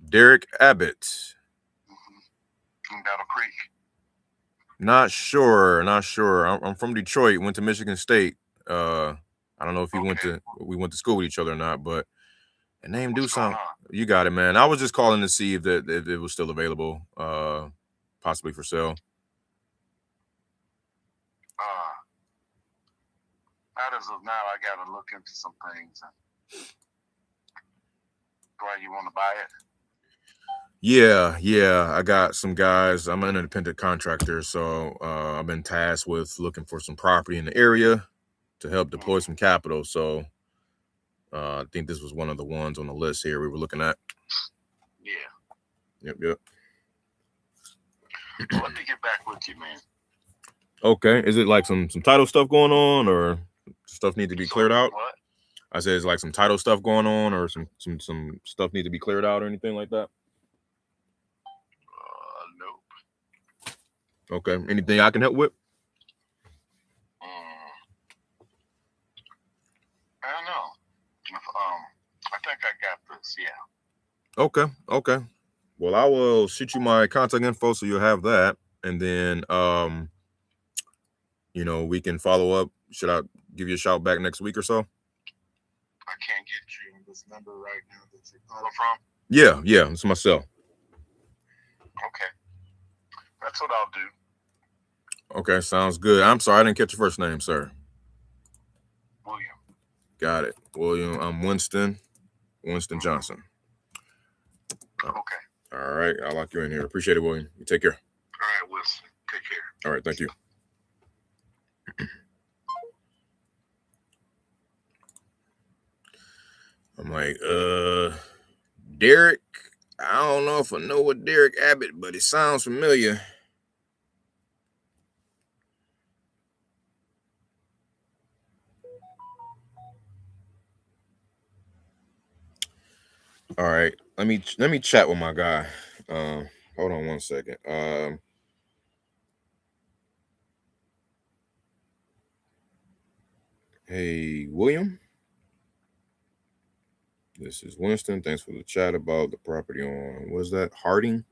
Derek Abbott. From Battle Creek. Not sure. I'm from Detroit. Went to Michigan State. I don't know if we went to school with each other or not, but the name do sound. You got it, man. I was just calling to see if it was still available, possibly for sale. Not as of now. I gotta look into some things. Why you want to buy it? Yeah. I got some guys. I'm an independent contractor, so I've been tasked with looking for some property in the area to help deploy some capital. So I think this was one of the ones on the list here we were looking at. Yeah. Yep. Well, let me get back with you, man. Okay. Is it like some title stuff going on, or stuff need to be cleared out? What? I said it's like some title stuff going on, or some stuff need to be cleared out, or anything like that. Nope. Okay. Anything I can help with? I don't know. I think I got this. Yeah. Okay. Well, I will shoot you my contact info so you'll have that, and then we can follow up. Should I give you a shout back next week or so? I can't get you this number right now that you're calling from. Yeah, it's my cell. Okay. That's what I'll do. Okay, sounds good. I'm sorry, I didn't catch your first name, sir. William. Got it. William, I'm Winston Johnson. Okay. All right, I'll lock you in here. Appreciate it, William. You take care. All right, Wilson. Take care. All right, thank you. I'm like, Derek. I don't know if I know what Derek Abbott, but it sounds familiar. All right, let me chat with my guy. Hold on one second. Hey, William. This is Winston. Thanks for the chat about the property on, what is that, Harding?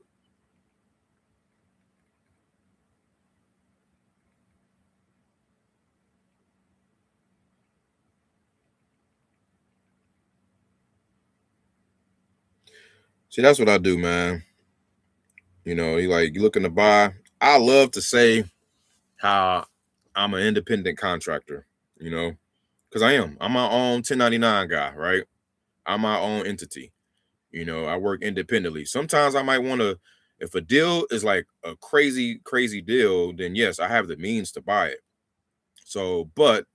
See, that's what I do, man. You looking to buy. I love to say how I'm an independent contractor, because I am. I'm my own 1099 guy, right? I'm my own entity. I work independently. Sometimes I might want to, if a deal is like a crazy, crazy deal, then yes, I have the means to buy it. So, but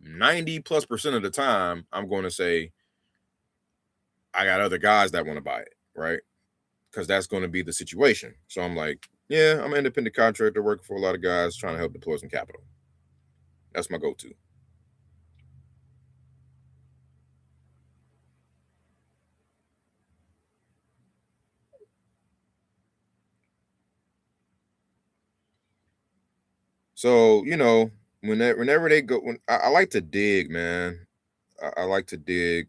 90+% of the time, I'm going to say, I got other guys that want to buy it, right? Because that's going to be the situation. So I'm like, yeah, I'm an independent contractor working for a lot of guys trying to help deploy some capital. That's my go-to. So, whenever they go, I like to dig, man. I like to dig,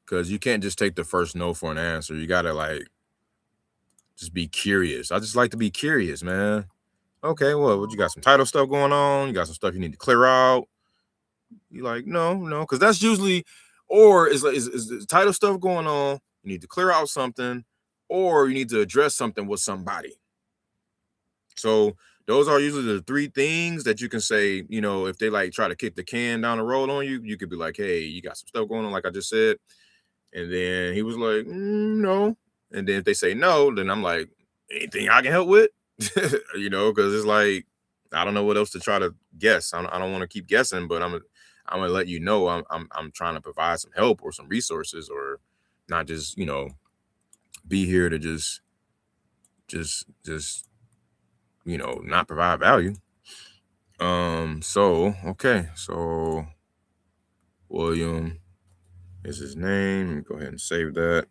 because you can't just take the first no for an answer. You got to just be curious. I just like to be curious, man. Okay, well, what you got, some title stuff going on? You got some stuff you need to clear out? You like, no, because that's usually, or is title stuff going on? You need to clear out something, or you need to address something with somebody. So those are usually the three things that you can say, if they try to kick the can down the road on you, you could be like, hey, you got some stuff going on, like I just said. And then he was like, no. And then if they say no, then I'm like, anything I can help with? Because it's like, I don't know what else to try to guess. I don't want to keep guessing, but I'm gonna let you know I'm trying to provide some help or some resources, or not just be here to just not provide value. So okay, so William is his name. Let me go ahead and save that.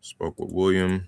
Spoke with William.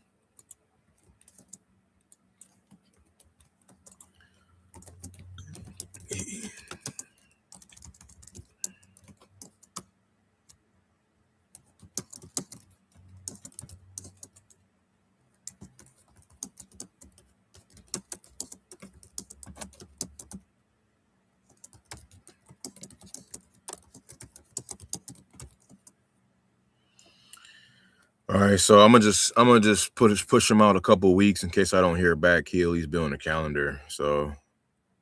All right, so I'm gonna just push him out a couple of weeks in case I don't hear back. He'll at least be on the calendar, so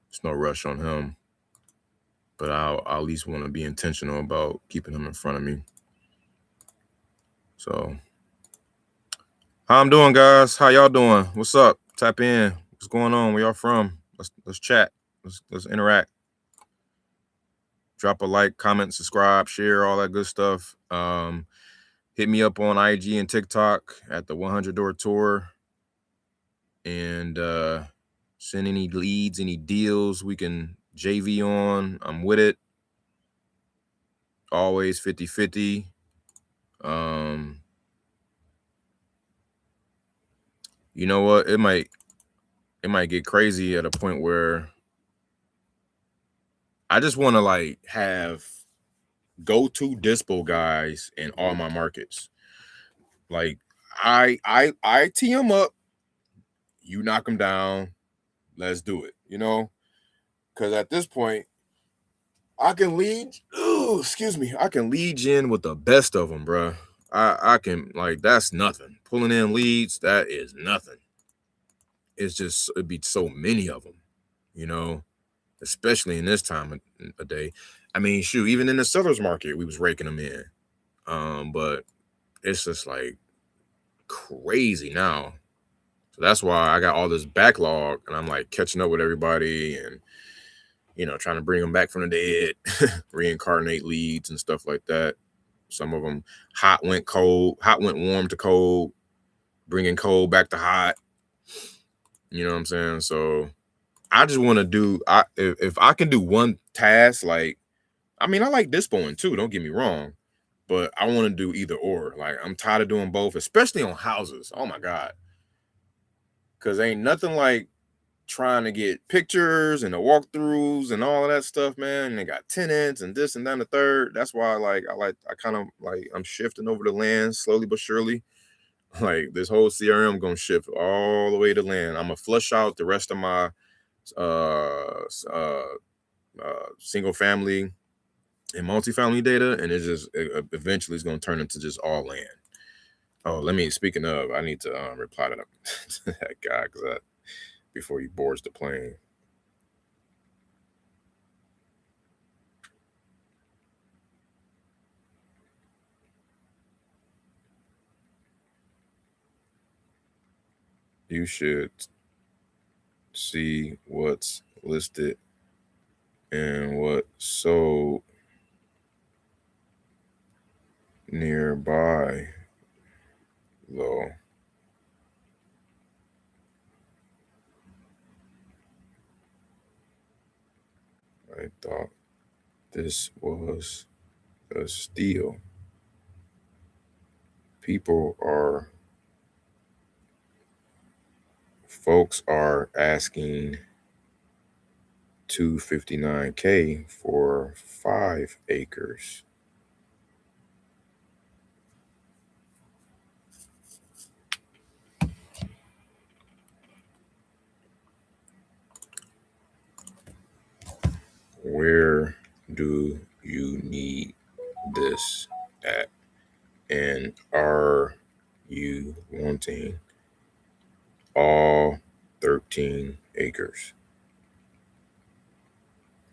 it's no rush on him. But I'll at least want to be intentional about keeping him in front of me. So How I'm doing, guys? How y'all doing? What's up? Tap in. What's going on? Where y'all from? Let's chat. Let's interact. Drop a like, comment, subscribe, share, all that good stuff. Hit me up on IG and TikTok at the 100 Door Tour, and send any leads, any deals we can JV on. I'm with it. Always 50-50. You know what? It might get crazy at a point where I just want to like have go-to dispo guys in all my markets. Like I tee them up, you knock them down, let's do it. Because at this point, I can lead. Excuse me. I can lead in with the best of them, bro. I can, like, that's nothing. Pulling in leads, that is nothing. It's just, it'd be so many of them, especially in this time of day. I mean, shoot, even in the seller's market, we was raking them in. But it's just like crazy now. So that's why I got all this backlog, and I'm like catching up with everybody and trying to bring them back from the dead, reincarnate leads and stuff like that. Some of them hot went warm to cold, bringing cold back to hot. You know what I'm saying? So I just want to do, if I can do one task, like, I mean, I like dispoing too, don't get me wrong, but I want to do either or. Like, I'm tired of doing both, especially on houses. Oh my God. Because ain't nothing like trying to get pictures and the walkthroughs and all of that stuff, man. And they got tenants and this and that and the third. That's why I kind of like, I'm shifting over to land slowly but surely. Like, this whole CRM gonna shift all the way to land. I'm gonna flush out the rest of my single family and multifamily data, and it eventually is gonna turn into just all land. Oh, speaking of, I need to reply to that guy before he boards the plane. You should see what's listed and what's sold nearby, though. I thought this was a steal. Folks are asking $259K for 5 acres. Where do you need this at? And are you wanting all 13 acres?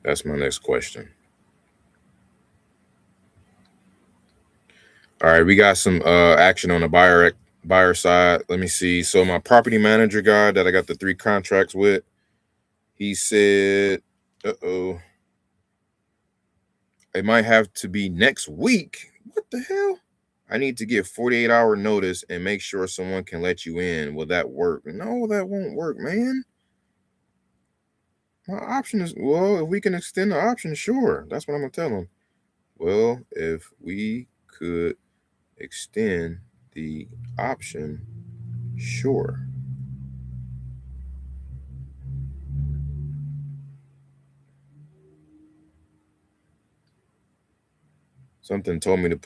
That's my next question. All right, we got some action on the buyer side. Let me see. So my property manager guy that I got the 3 contracts with, he said, it might have to be next week. What the hell? I need to give 48-hour notice and make sure someone can let you in. Will that work? No, that won't work, man. My option is, well, if we can extend the option, sure. That's what I'm going to tell them. Well, if we could extend the option, sure. Something told me to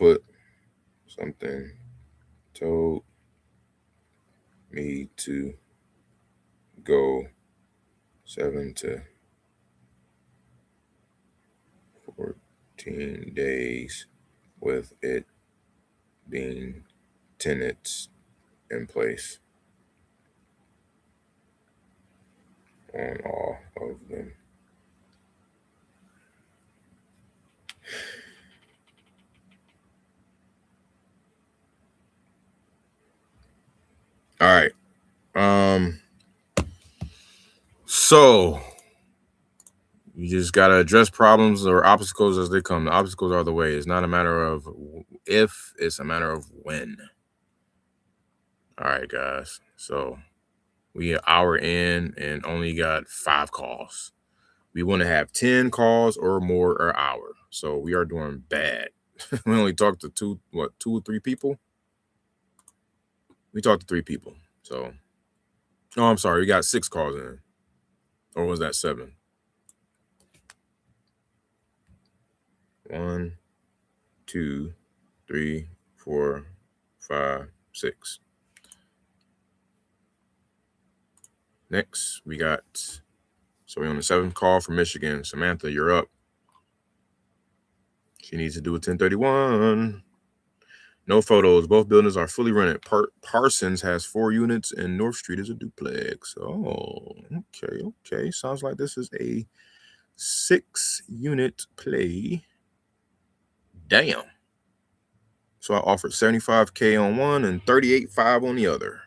go 7 to 14 days with it being tenants in place on all of them. All right. So you just gotta address problems or obstacles as they come. The obstacles are the way. It's not a matter of if, it's a matter of when. All right, guys. So we an hour in and only got 5 calls. We want to have 10 calls or more per hour. So we are doing bad. We only talked to 2 or 3 people. We talked to 3 people. So, oh, I'm sorry. We got 6 calls in. Or was that 7? 1, 2, 3, 4, 5, 6. Next, we got, so we're on the 7th call from Michigan. Samantha, you're up. She needs to do a 1031. No photos. Both buildings are fully rented. Parsons has 4 units and North Street is a duplex. Oh, okay. Sounds like this is a 6-unit play. Damn. So I offered $75K on one and $38,500 on the other.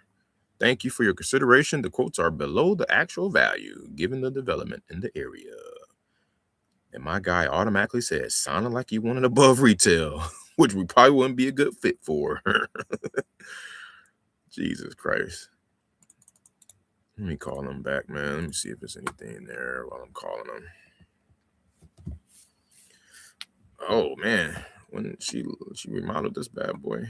Thank you for your consideration. The quotes are below the actual value, given the development in the area. And my guy automatically says, sounded like you wanted above retail, which we probably wouldn't be a good fit for. Jesus Christ. Let me call him back, man. Let me see if there's anything there while I'm calling him. Oh, man. When she remodeled this bad boy.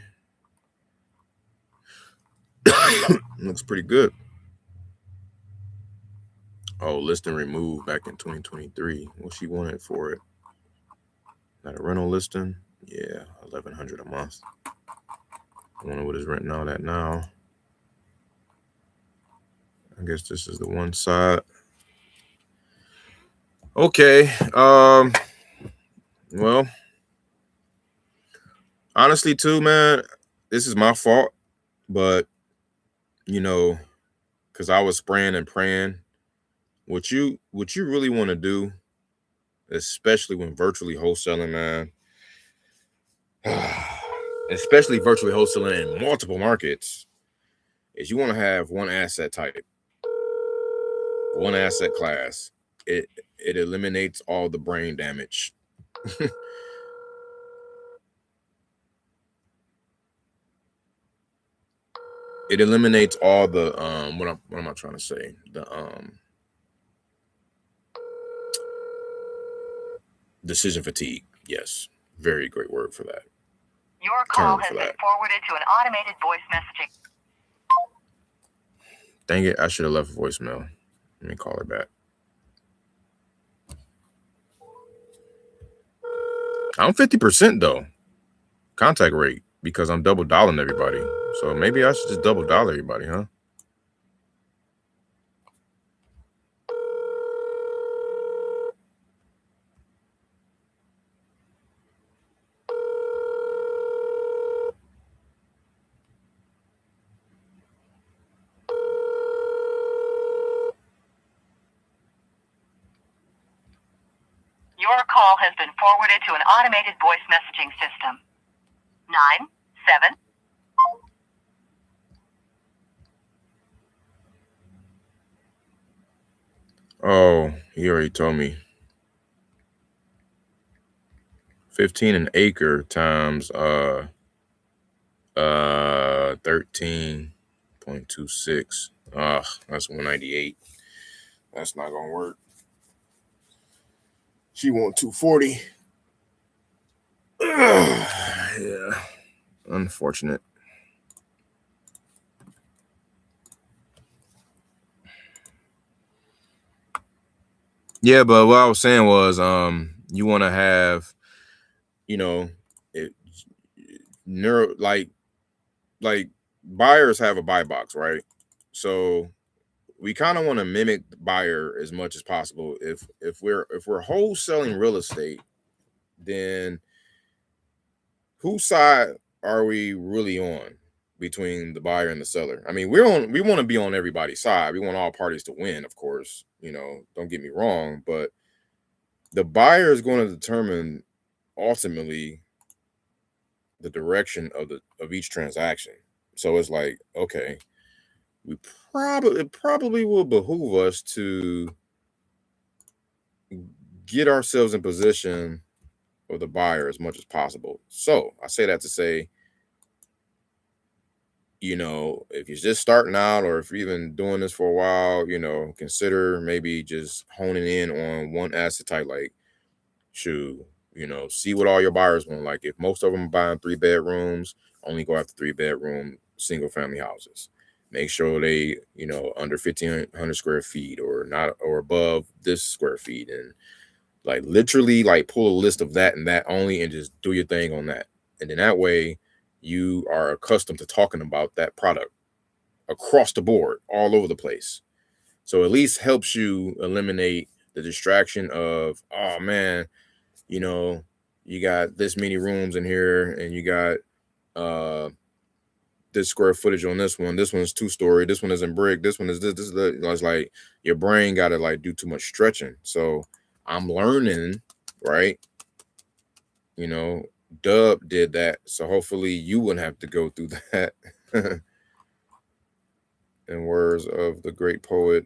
Looks pretty good. Oh, listing removed back in 2023. What she wanted for it? Not a rental listing? Yeah, $1,100 a month. I wonder what is renting out at now. I guess this is the one side. Okay. Well, honestly, too, man, this is my fault. But because I was spraying and praying. What you really want to do, especially when virtually wholesaling, man, especially virtually wholesaling in multiple markets, is you want to have one asset type, one asset class. It eliminates all the brain damage. It eliminates all the what am I trying to say? The decision fatigue. Yes, very great word for that. Your call has been forwarded to an automated voice messaging. Dang it, I should have left a voicemail. Let me call her back. I'm 50% though, contact rate, because I'm double dialing everybody. So maybe I should just double dial everybody, huh? Your call has been forwarded to an automated voice messaging system. 97. Oh, he already told me. 15 an acre times 13.26. That's 198. That's not gonna work. She want 240. Yeah, unfortunate. Yeah, but what I was saying was, you want to have, like buyers have a buy box, right? So we kind of want to mimic the buyer as much as possible. If we're wholesaling real estate, then whose side are we really on between the buyer and the seller? I mean, we want to be on everybody's side. We want all parties to win, of course. Don't get me wrong, but the buyer is going to determine ultimately the direction of each transaction. So it's like, okay, it probably will behoove us to get ourselves in position of the buyer as much as possible. So I say that to say, if you're just starting out or if you're even doing this for a while, consider maybe just honing in on one asset type, like see what all your buyers want. Like if most of them are buying 3 bedrooms, only go after 3 bedroom single family houses. Make sure they, under 1,500 square feet or not, or above this square feet. And like literally like pull a list of that and that only and just do your thing on that. And then that way you are accustomed to talking about that product across the board, all over the place. So at least helps you eliminate the distraction of, oh man, you got this many rooms in here and you got this square footage on this one. This one's 2-story. This one is in brick. This one is this is the. It's like your brain got to like do too much stretching. So I'm learning, right? Dub did that. So hopefully you wouldn't have to go through that. In words of the great poet,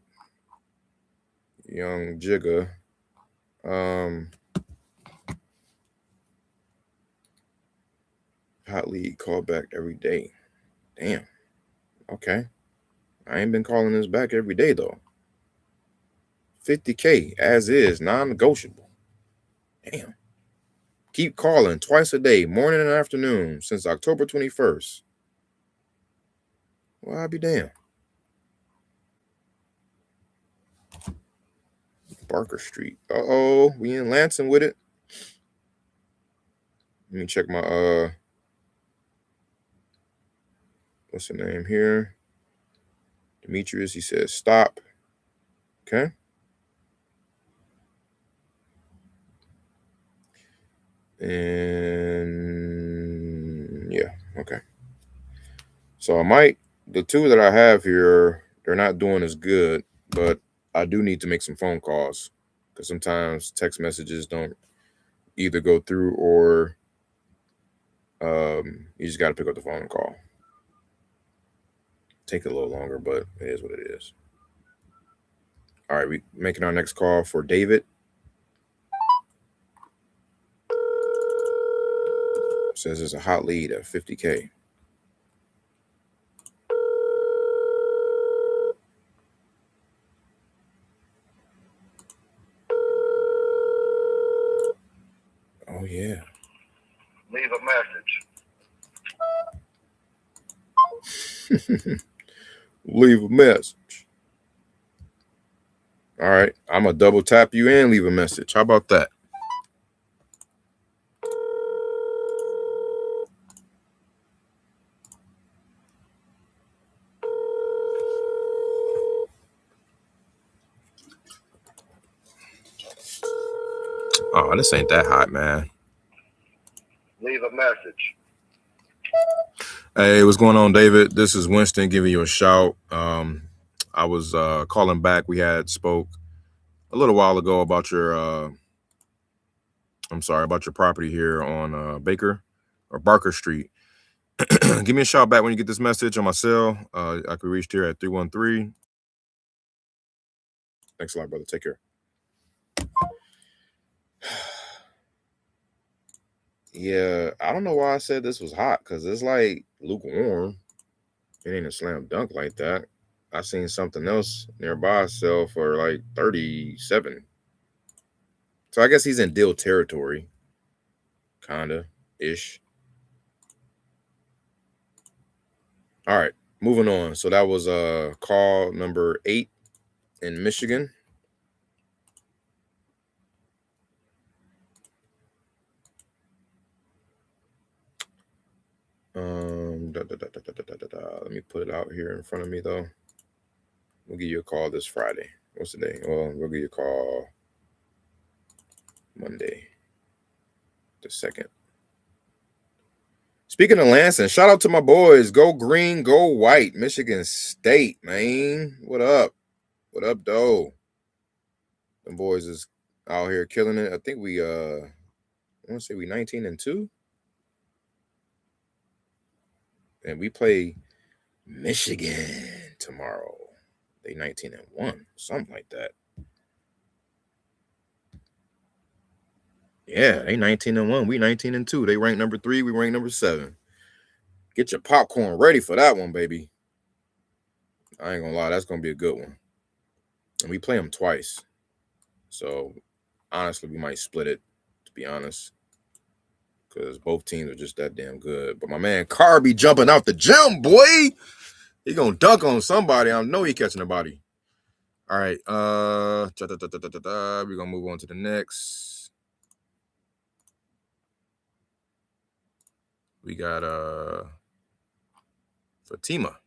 Young Jigga. Hot lead call back every day. Damn. Okay. I ain't been calling this back every day though. 50K as is, non-negotiable. Damn. Keep calling twice a day, morning and afternoon, since October 21st. Well, I'll be damned. Barker Street. Uh-oh, we in Lansing with it. Let me check my what's the name here? Demetrius, he says stop. Okay. And yeah, okay. So the two that I have here, they're not doing as good, but I do need to make some phone calls because sometimes text messages don't either go through or you just got to pick up the phone and call. Take a little longer, but it is what it is. All right, we making our next call for David. Says it's a hot lead at 50K. Oh yeah. Leave a message. Leave a message. All right, I'm gonna double tap you and leave a message. How about that? Oh, this ain't that hot, man. Leave a message. Hey, what's going on, David? This is Winston giving you a shout. I was calling back. We had spoke a little while ago about your about your property here on Barker Street. Give me a shout back when you get this message on my cell. I could be reached here at 313. Thanks a lot, brother. Take care. Yeah, I don't know why I said this was hot because it's like lukewarm. It ain't a slam dunk like that. I seen something else nearby sell for like 37. So I guess he's in deal territory. Kinda ish. All right, moving on. So that was call number 8 in Michigan. Let me put it out here in front of me though. We'll give you a call this Friday. What's the day? Well, we'll give you a call Monday, the 2nd. Speaking of Lansing, shout out to my boys. Go green, go white. Michigan State, man. What up? What up, though? Them boys is out here killing it. I think we I want to say we 19-2. And we play Michigan. tomorrow. They 19-1, something like that. Yeah, they 19-1. We 19-2. They rank number 3. We rank number 7. Get your popcorn ready for that one, baby. I ain't gonna lie, that's gonna be a good one. And we play them twice, so honestly, we might split it. To be honest, because both teams are just that damn good. But my man Carr be jumping out the gym, boy. He gonna dunk on somebody. I know he catching a body. All right. We're gonna move on to the next. We got Fatima.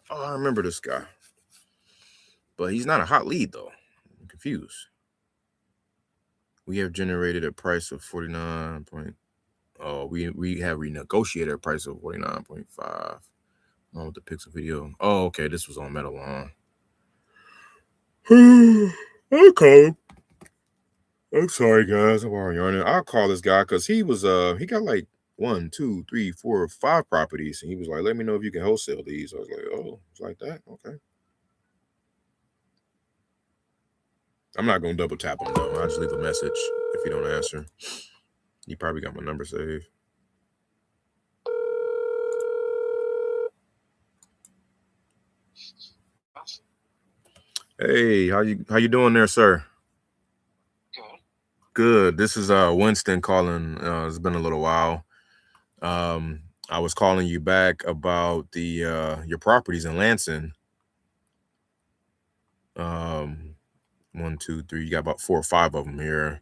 Oh, I remember this guy. But he's not a hot lead though. I'm confused. We have generated a price of 49. Oh, we have renegotiated a price of 49.5. On with the pixel video. Oh, okay. This was on Metalon. Okay. I'm sorry, guys. I'm already on it. I'll call this guy because he was he got like 1, 2, 3, 4, 5 properties, and he was like, "Let me know if you can wholesale these." I was like, "Oh, it's like that? Okay." I'm not gonna double tap him though. I'll just leave a message if he don't answer. He probably got my number saved. Hey, how you doing there, sir? Good. This is Winston calling. It's been a little while. I was calling you back about the your properties in Lansing. 1, 2, 3. You got about 4 or 5 of them here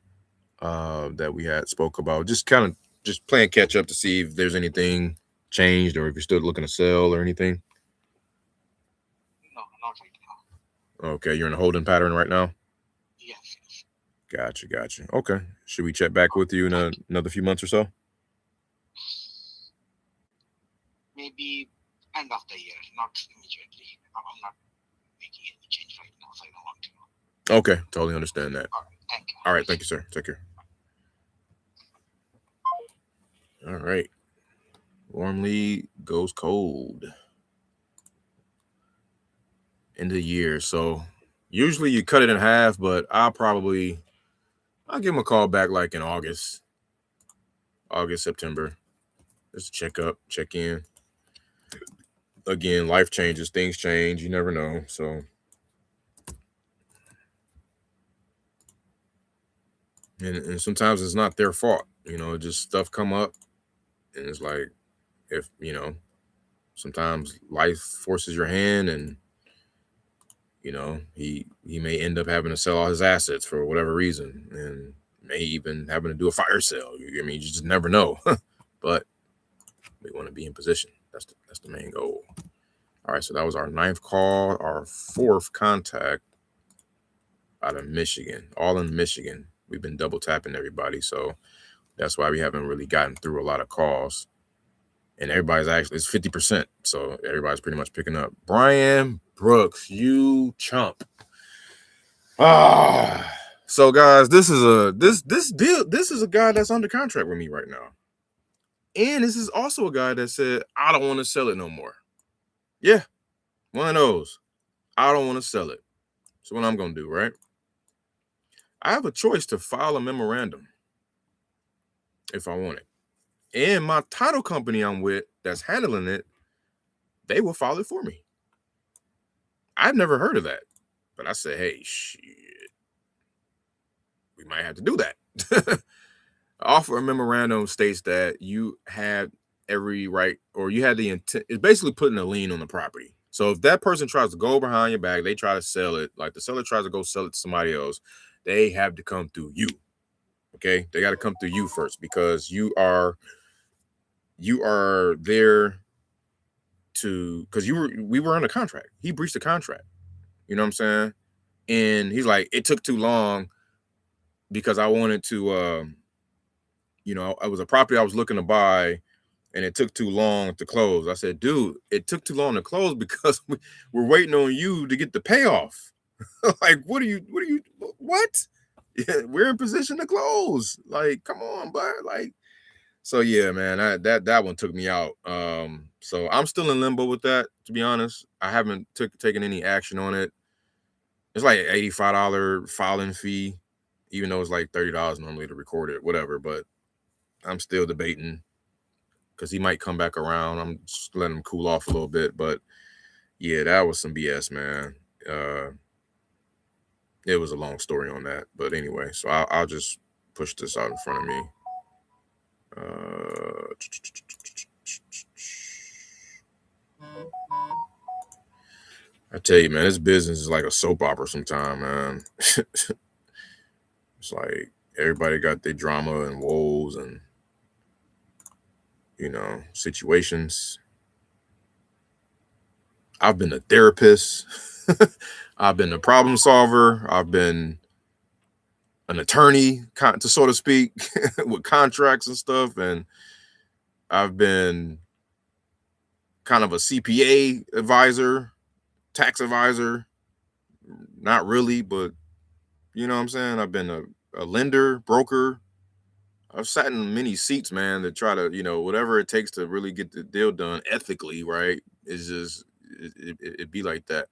that we had spoke about. Just kind of just playing catch up to see if there's anything changed or if you're still looking to sell or anything. No, not right now. Okay, you're in a holding pattern right now. Yes. Gotcha. Okay, should we check back with you in another few months or so? Maybe end of the year, not immediately. I'm not making any change right now, so I don't want to. Okay, totally understand that. All right, thank you. All right, thank you, sir. Take care. All right. Warm lead goes cold. End of the year. So usually you cut it in half, but I'll give him a call back like in August, September. Just check up, check in. Again, life changes, things change. You never know. So and sometimes it's not their fault. Just stuff come up and it's like if sometimes life forces your hand and he may end up having to sell all his assets for whatever reason and may even having to do a fire sale. You just never know. But we want to be in position. That's the main goal. All right, so that was our 9th call, our 4th contact out of Michigan, all in Michigan. We've been double tapping everybody, so that's why we haven't really gotten through a lot of calls. And everybody's actually, it's 50%, so everybody's pretty much picking up. Brian Brooks, you chump. So guys, this is a guy that's under contract with me right now. And this is also a guy that said, I don't want to sell it no more. Yeah, one of those. I don't want to sell it. So what I'm going to do, right? I have a choice to file a memorandum if I want it. And my title company I'm with that's handling it, they will file it for me. I've never heard of that. But I said, hey, shit, we might have to do that. Offer a memorandum states that you have every right, or you had the intent. It's basically putting a lien on the property. So if that person tries to go behind your back, they try to sell it, like the seller tries to go sell it to somebody else, they have to come through you. Okay, they got to come through you first because you are there to, because we were on a contract. He breached the contract. You know what I'm saying? And he's like, it took too long because I wanted to, it was a property I was looking to buy and it took too long to close. I said, dude, it took too long to close because we're waiting on you to get the payoff. Like, what? Yeah, we're in position to close. Like, come on, bud. Like, So yeah, man, that one took me out. So I'm still in limbo with that, to be honest. I haven't taken any action on it. It's like $85 filing fee, even though it's like $30 normally to record it, whatever. But I'm still debating because he might come back around. I'm just letting him cool off a little bit. But yeah, that was some BS, man. It was a long story on that. But anyway, so I'll just push this out in front of me. I tell you, man, this business is like a soap opera sometime, man. It's like everybody got their drama and woes and, situations. I've been a therapist. I've been a problem solver. I've been an attorney, to so to speak, with contracts and stuff. And I've been kind of a CPA advisor, tax advisor. Not really, but you know what I'm saying? I've been a lender, broker. I've sat in many seats, man, to try to, whatever it takes to really get the deal done ethically, right? It's just, it be like that.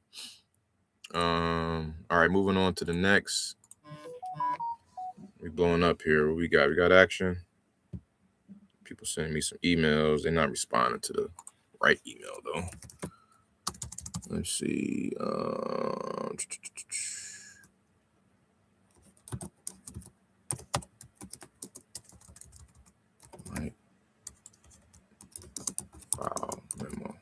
All right, moving on to the next. We blowing up here. What we got? We got action. People sending me some emails. They're not responding to the right email, though. Let's see. Right. File memo.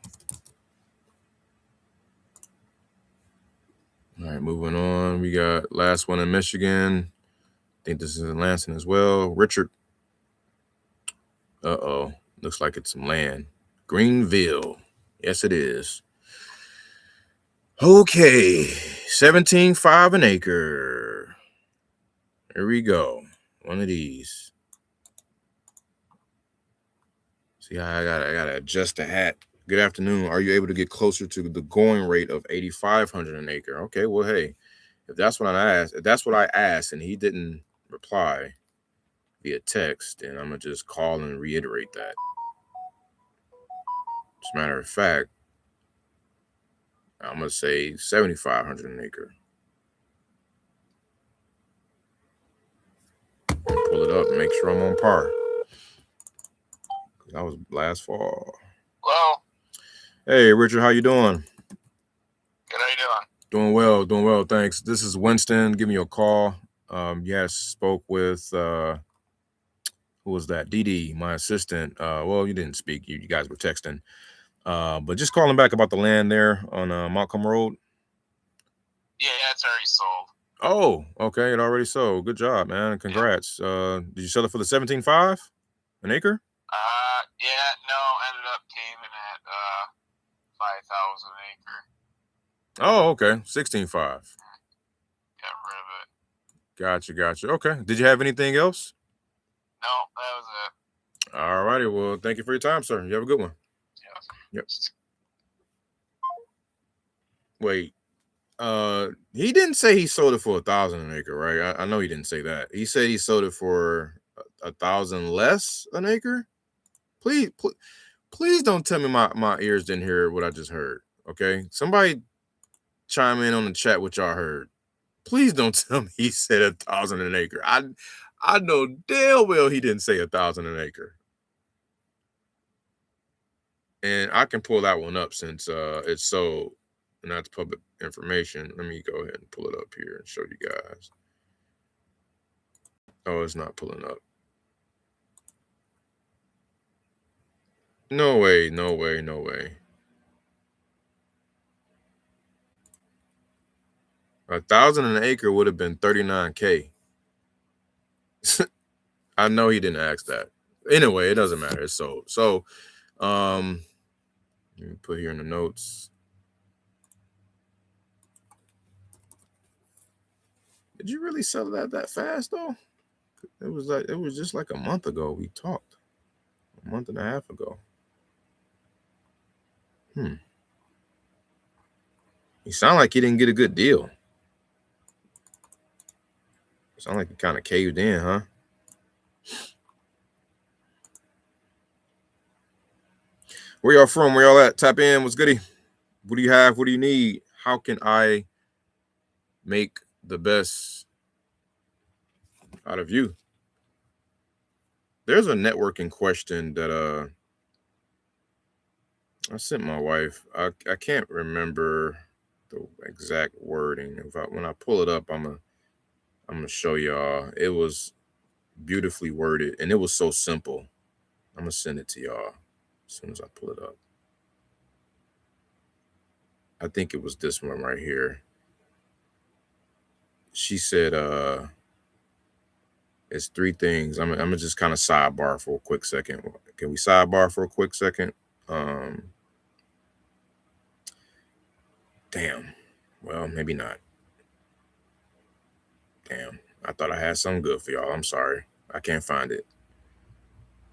All right, moving on. We got last one in Michigan. I think this is in Lansing as well. Richard. Uh-oh. Looks like it's some land. Greenville. Yes, it is. Okay. 17.5 an acre. Here we go. One of these. See how I gotta adjust the hat. Good afternoon. Are you able to get closer to the going rate of 8,500 an acre? Okay, well, hey, if that's what I asked, and he didn't reply via text, then I'm gonna just call and reiterate that. As a matter of fact, I'm gonna say 7,500 an acre. Pull it up and make sure I'm on par. That was last fall. Well, Hey, Richard, how you doing? good. How you doing? Doing well, thanks. This is Winston giving you a call. Yes, spoke with who was that? Dee, my assistant. Well, you didn't speak. You guys were texting. But just calling back about the land there on Montcalm Road. Yeah, it's already sold. Oh, okay, it already sold. Good job, man. Congrats. Did you sell it for the 17.5 an acre? Yeah, no, ended up caving at 5,000 an acre. Oh, okay, 16.5. Got rid of it. Gotcha. Okay. Did you have anything else? No, that was it. All righty. Well, thank you for your time, sir. You have a good one. Yeah. Yep. Wait. He didn't say he sold it for 1,000 an acre, right? I know he didn't say that. He said he sold it for 1,000 less an acre. Please don't tell me my ears didn't hear what I just heard. Okay, somebody chime in on the chat what y'all heard. Please don't tell me he said 1,000 an acre. I know damn well he didn't say 1,000 an acre. And I can pull that one up since it's sold and that's public information. Let me go ahead and pull it up here and show you guys. Oh, it's not pulling up. No way. 1,000 an acre would have been 39K. I know he didn't ask that. Anyway, it doesn't matter. It's sold. So, let me put here in the notes. Did you really sell that fast though? It was just like a month ago we talked. A month and a half ago. You sound like you didn't get a good deal. Sound like you kind of caved in, huh? Where y'all from? Where y'all at? Tap in. What's goody? What do you have? What do you need? How can I make the best out of you? There's a networking question that I sent my wife. I can't remember the exact wording. When I pull it up, I'm gonna show y'all. It was beautifully worded and it was so simple. I'm gonna send it to y'all as soon as I pull it up. I think it was this one right here. She said, it's three things. I'm gonna just kind of sidebar for a quick second. Can we sidebar for a quick second? Damn. Well, maybe not. Damn. I thought I had something good for y'all. I'm sorry. I can't find it.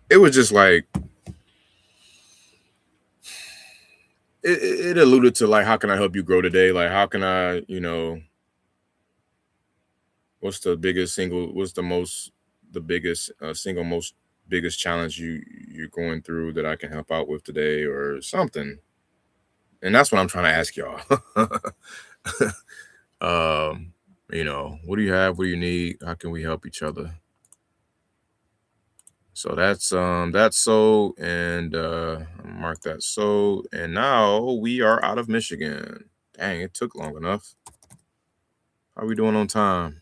It was just like it alluded to like, how can I help you grow today? Like, how can I, what's the biggest single most biggest challenge you're going through that I can help out with today or something. And that's what I'm trying to ask y'all. What do you have? What do you need? How can we help each other? So that's so, and mark that so, and now we are out of Michigan. Dang, it took long enough. How are we doing on time?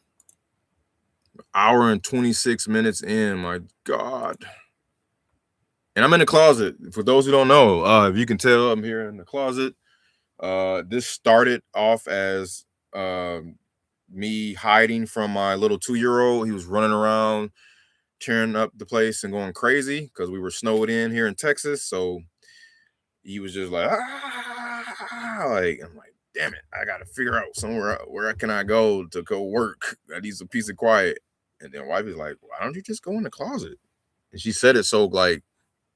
Hour and 26 minutes in. My God. And I'm in the closet. For those who don't know, if you can tell, I'm here in the closet. This started off as me hiding from my little 2-year-old. He was running around, tearing up the place and going crazy because we were snowed in here in Texas. So he was just like, like, I'm like, damn it, I gotta figure out somewhere where can I go to go work. I need some peace and quiet. And then wife is like, why don't you just go in the closet? And she said it so like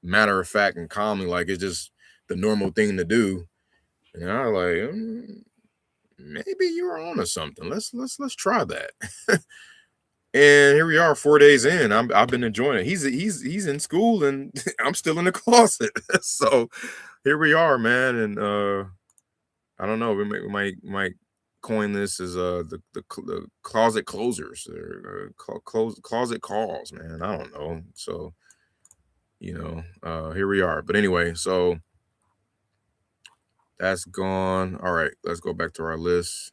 matter of fact and calmly, like it's just the normal thing to do. And I was like, maybe you're on to something. Let's try that. And here we are, 4 days in. I've been enjoying it. He's in school and I'm still in the closet. So here we are, man. And I don't know. We might coin this as the closet closers or closet calls, man. I don't know. So here we are. But anyway, so that's gone. All right, let's go back to our list.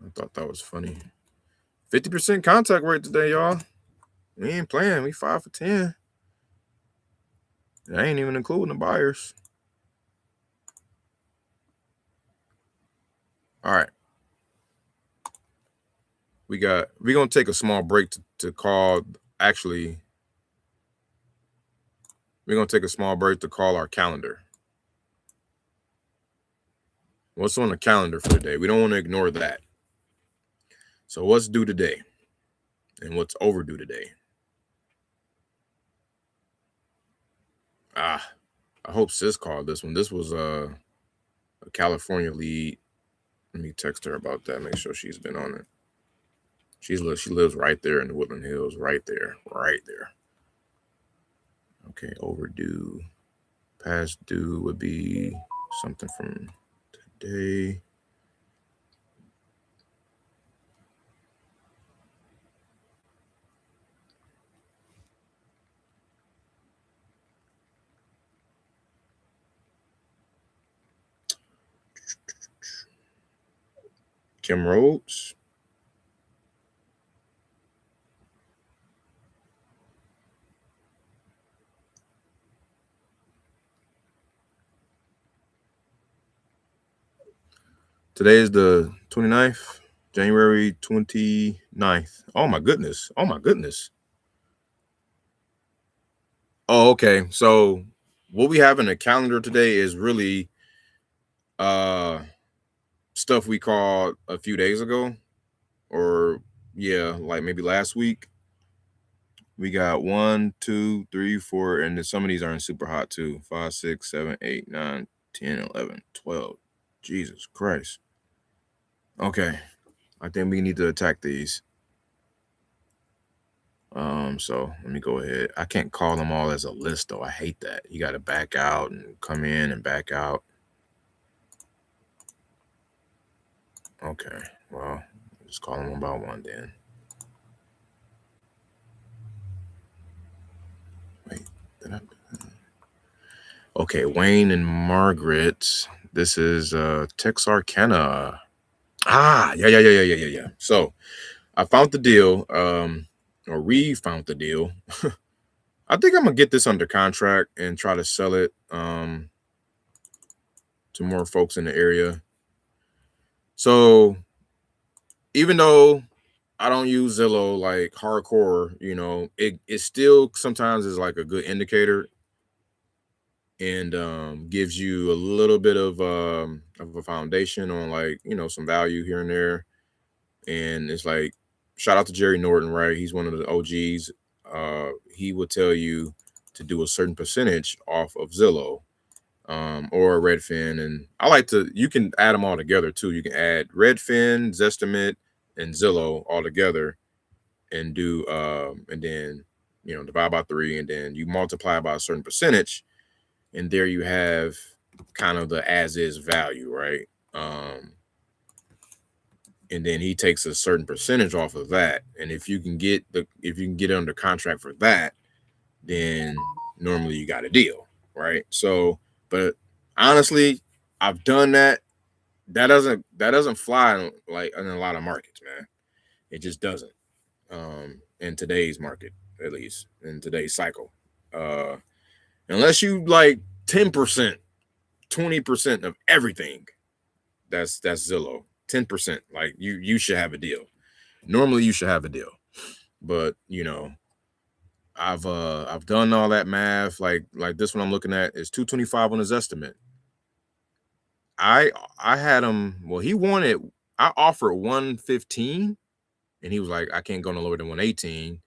I thought that was funny. 50% contact rate today, y'all. We ain't playing. We 5 for 10. I ain't even including the buyers. All right. We're gonna take a small break to call. Actually, we're gonna take a small break to call our calendar. What's on the calendar for today? We don't want to ignore that. So what's due today? And what's overdue today? I hope sis called this one. This was a California lead. Let me text her about that. Make sure she's been on it. She lives right there in the Woodland Hills, right there. Okay, overdue. Past due would be something from today. Kim Rhodes. Today is the 29th, January 29th. Oh my goodness. Oh, okay. So what we have in the calendar today is really stuff we called a few days ago, or like maybe last week. We got 1, 2, 3, 4, and then some of these are in super hot too. 5, 6, 7, 8, 9, 10, 11, 12. Jesus Christ. Okay. I think we need to attack these. So let me go ahead. I can't call them all as a list though. I hate that. You got to back out and come in and back out. Okay, well, just call them one by one then. Wait, did I? Okay, Wayne and Margaret. This is Texarkana. Yeah. So I found the deal. Or we found the deal. I think I'm gonna get this under contract and try to sell it to more folks in the area. So even though I don't use Zillow like hardcore, you know, it still sometimes is like a good indicator and gives you a little bit of a foundation on like, you know, some value here and there. And it's like, shout out to Jerry Norton, right? He's one of the OGs. He would tell you to do a certain percentage off of Zillow or Redfin. And I like to, you can add them all together too. You can add Redfin, Zestimate, and Zillow all together and do, and then, you know, divide by 3 and then you multiply by a certain percentage. And there you have kind of the as is value, right? And then he takes a certain percentage off of that. And if you can get it under contract for that, then normally you got a deal, right? So, but honestly, I've done that. That doesn't fly like in a lot of markets, man. It just doesn't. In today's market, at least in today's cycle. Unless you like 10%, 20% of everything, that's Zillow. 10%. Like you should have a deal. Normally you should have a deal. But you know, I've done all that math. Like this one I'm looking at is 225 on his estimate. I had him, well, he wanted, I offered 115 and he was like, I can't go no lower than 118.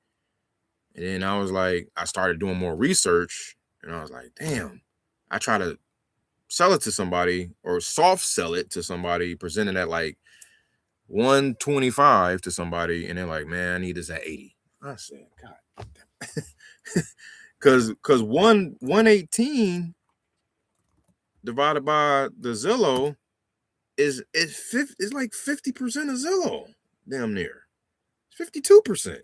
And then I was like, I started doing more research and I was like, damn, I try to sell it to somebody or soft sell it to somebody, present it at like 125 to somebody, and they're like, man, I need this at 80. I said, God, because 118 divided by the Zillow is like 50% of Zillow, damn near. 52%.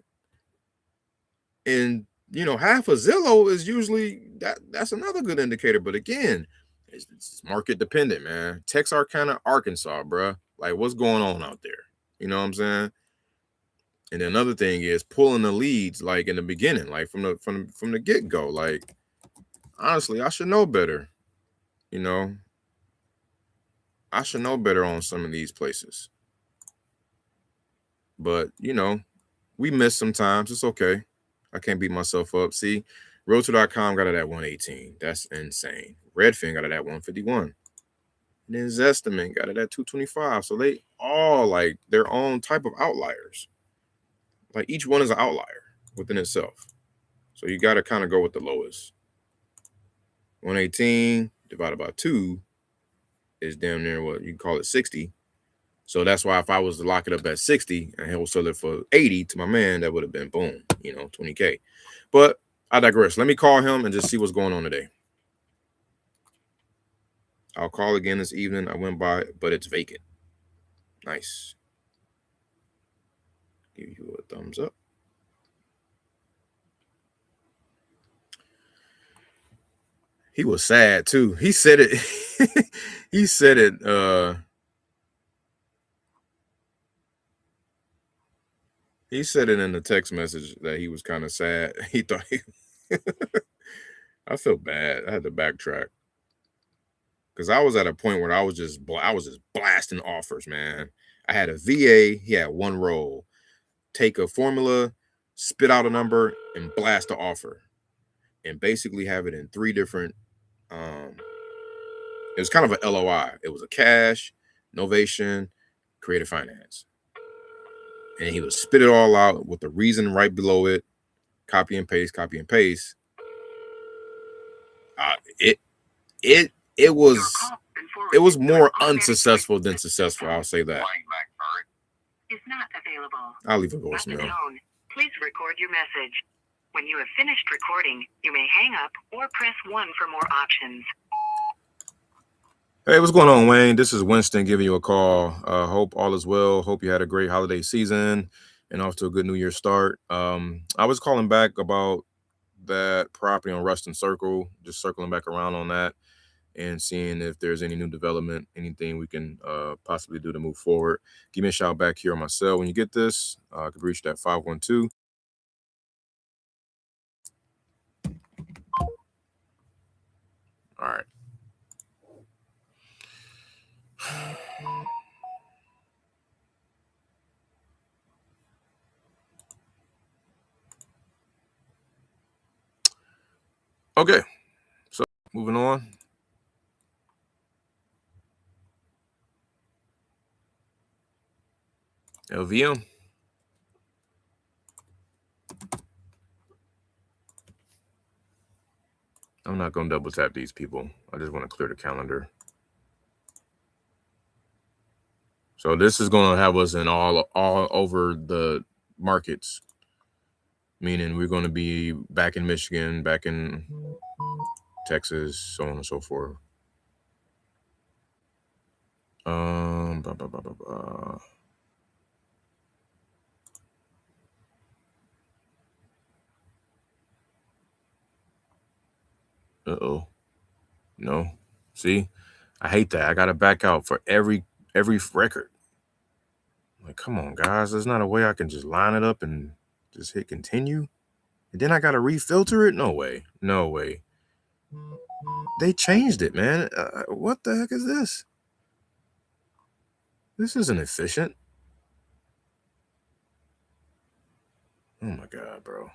And you know, half of Zillow is usually that's another good indicator. But again, it's market dependent, man. Texarkana, Arkansas, bruh. Like, what's going on out there? You know what I'm saying? And then another thing is pulling the leads, like in the beginning, like from the get-go. Like, honestly, I should know better. You know, I should know better on some of these places. But you know, we miss sometimes. It's okay. I can't beat myself up. See, Realtor.com got it at 118. That's insane. Redfin got it at 151. And then Zestimate got it at 225. So they all like their own type of outliers. Like each one is an outlier within itself. So you got to kind of go with the lowest. 118 divided by 2 is damn near what you can call it 60. So that's why if I was to lock it up at 60 and he'll sell it for 80 to my man, that would have been boom, you know, 20K. But I digress. Let me call him and just see what's going on today. I'll call again this evening. I went by, but it's vacant. Nice. Give you a thumbs up. He was sad too. He said it. He said it. He said it in the text message that he was kind of sad. He thought I felt bad. I had to backtrack because I was at a point where I was just blasting offers, man. I had a VA. He had one role: take a formula, spit out a number, and blast the offer, and basically have it in 3 different. It was kind of an LOI. It was a cash, novation, creative finance. And he would spit it all out with the reason right below it, copy and paste. It was more unsuccessful than successful. I'll say that. Is not available. I'll leave a At the voicemail. tone, please record your message. When you have finished recording, you may hang up or press 1 for more options. Hey, what's going on, Wayne? This is Winston giving you a call. Hope all is well. Hope you had a great holiday season and off to a good New Year start. I was calling back about that property on Ruston Circle, just circling back around on that and seeing if there's any new development, anything we can possibly do to move forward. Give me a shout back here on my cell when you get this. I could reach that 512. All right. Okay, so moving on. LVM. I'm not going to double tap these people. I just want to clear the calendar. So this is going to have us in all over the markets, meaning we're going to be back in Michigan, back in Texas, so on and so forth. Uh-oh. No. See? I hate that. I got to back out for every record. Like, come on, guys. There's not a way I can just line it up and just hit continue. And then I got to refilter it? No way. No way. They changed it, man. What the heck is this? This isn't efficient. Oh my God, bro.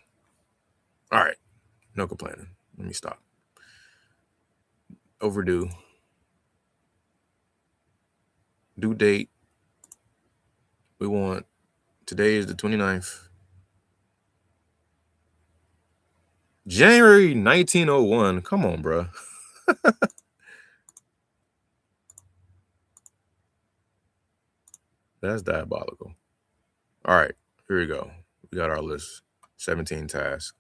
All right. No complaining. Let me stop. Overdue. Due date. We want, today is the 29th. January 1901. Come on, bro. That's diabolical. All right, here we go. We got our list. 17 tasks.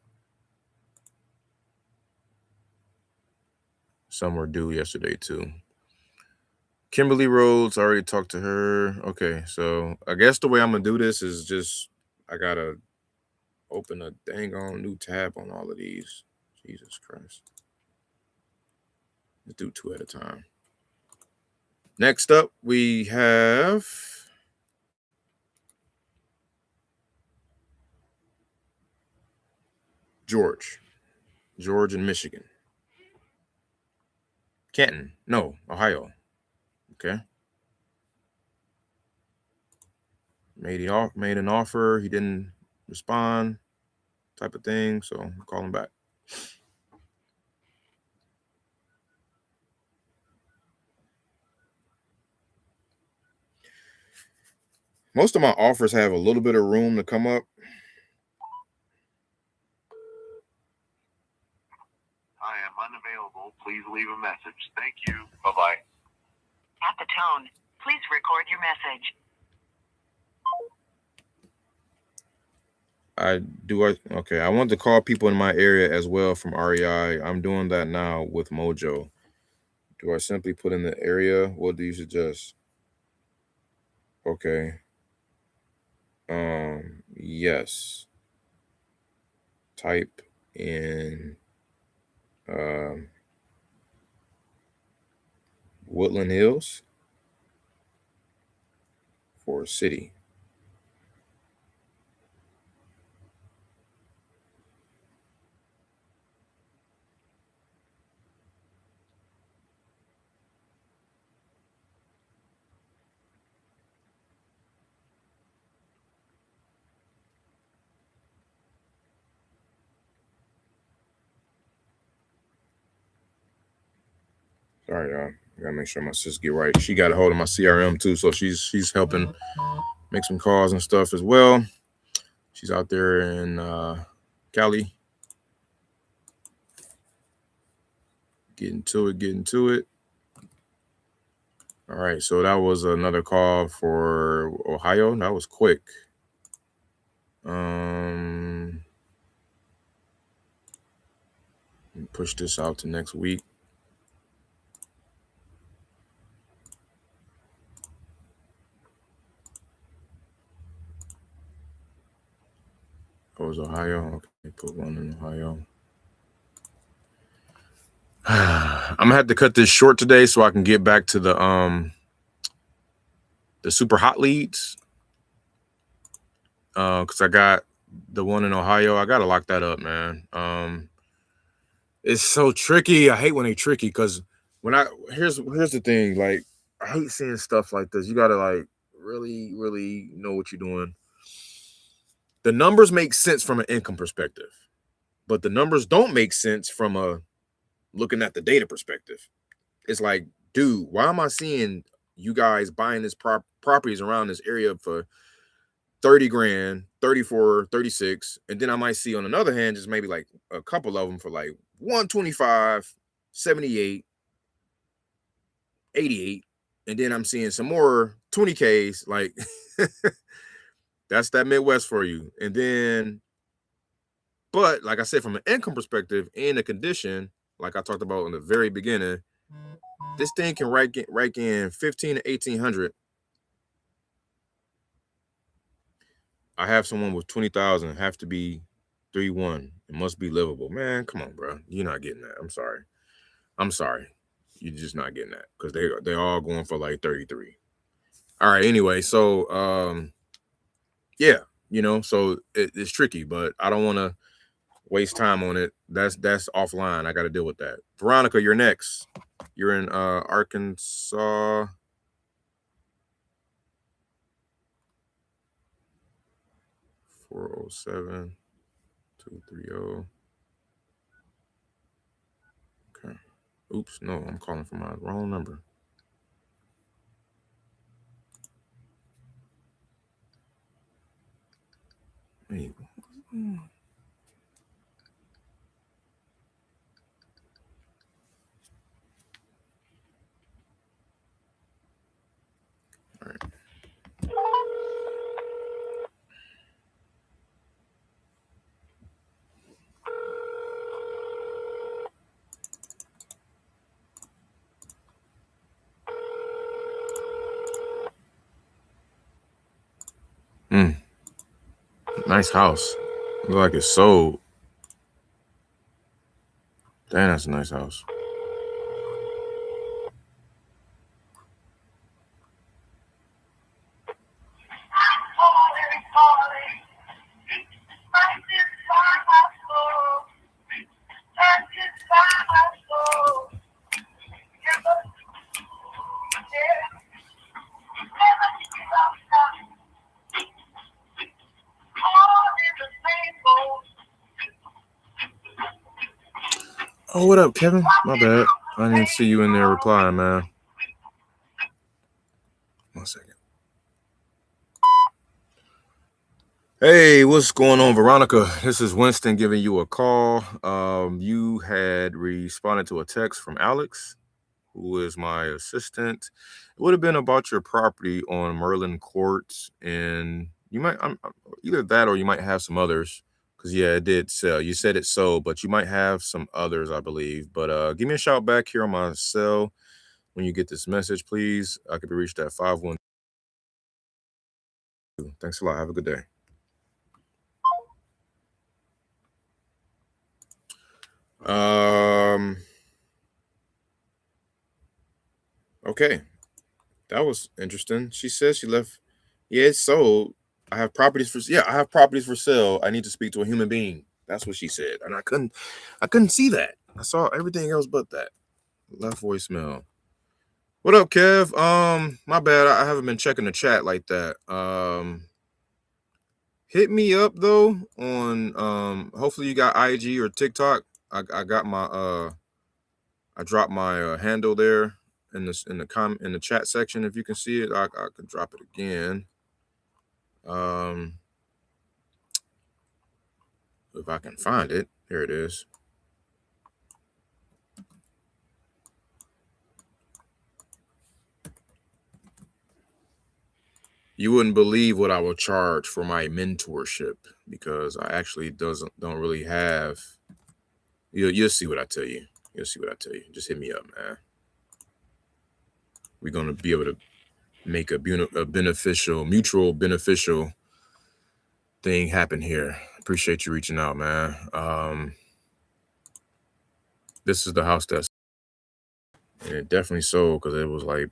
Some were due yesterday too. Kimberly Rhodes, I already talked to her. Okay, so I guess the way I'm gonna do this is just I gotta open a dang on new tab on all of these. Jesus Christ. Let's do 2 at a time. Next up, we have George in Michigan. Canton, no, Ohio. Okay. Made an offer. He didn't respond, type of thing. So I'm calling back. Most of my offers have a little bit of room to come up. I am unavailable. Please leave a message. Thank you. Bye-bye. At the tone, please record your message. Okay, I want to call people in my area as well from REI. I'm doing that now with Mojo. Do I simply put in the area? What do you suggest? Okay. Yes. Type in Woodland Hills for city. Sorry, y'all. I gotta make sure my sis get right. She got a hold of my CRM too, so she's helping make some calls and stuff as well. She's out there in Cali. Getting to it. All right, so that was another call for Ohio. That was quick. push this out to next week. Oh, it's Ohio. Okay, put one in Ohio. I'm gonna have to cut this short today so I can get back to the super hot leads. Because I got the one in Ohio. I gotta lock that up, man. It's so tricky. I hate when they tricky because here's the thing. Like, I hate seeing stuff like this. You gotta like really, really know what you're doing. The numbers make sense from an income perspective, but the numbers don't make sense from a looking at the data perspective. It's like, dude, why am I seeing you guys buying this properties around this area for 30 grand, 34, 36, and then I might see on another hand just maybe like a couple of them for like 125, 78, 88, and then I'm seeing some more 20Ks. Like, that's that Midwest for you. And then, but like I said, from an income perspective and the condition, like I talked about in the very beginning, this thing can rake in 15 to 1800. I have someone with 20,000, have to be 3-1. It must be livable. Man, come on, bro. You're not getting that. I'm sorry. You're just not getting that because they're all going for like 33. All right. Anyway, so yeah, so it's tricky, but I don't want to waste time on it. That's offline. I got to deal with that. Veronica, you're next. You're in Arkansas. 407 230. Okay. Oops, no, I'm calling from my wrong number. Hey. All right. Nice house. Look like it's sold. Damn, that's a nice house. Oh, what up, Kevin? My bad. I didn't see you in there replying, man. 1 second. Hey, what's going on, Veronica? This is Winston giving you a call. You had responded to a text from Alex, who is my assistant. It would have been about your property on Merlin Court, and you might either that or you might have some others. Because yeah, it did sell. You said it sold, but you might have some others, I believe. But give me a shout back here on my cell when you get this message, please. I could be reached at 512. Thanks a lot. Have a good day. Okay, that was interesting. She says she left. Yeah, it's sold. I have properties for sale. I need to speak to a human being. That's what she said, and I couldn't see that. I saw everything else but that. Left voicemail. What up, Kev? My bad. I haven't been checking the chat like that. Hit me up though on hopefully you got IG or TikTok. I got my I dropped my handle there in the chat section. If you can see it, I could drop it again. If I can find it, here it is. You wouldn't believe what I will charge for my mentorship because I actually don't really have You'll see what I tell you. You'll see what I tell you. Just hit me up, man. We're gonna be able to make a beneficial, mutual beneficial thing happen here. Appreciate you reaching out, man. This is the house and it definitely sold because it was like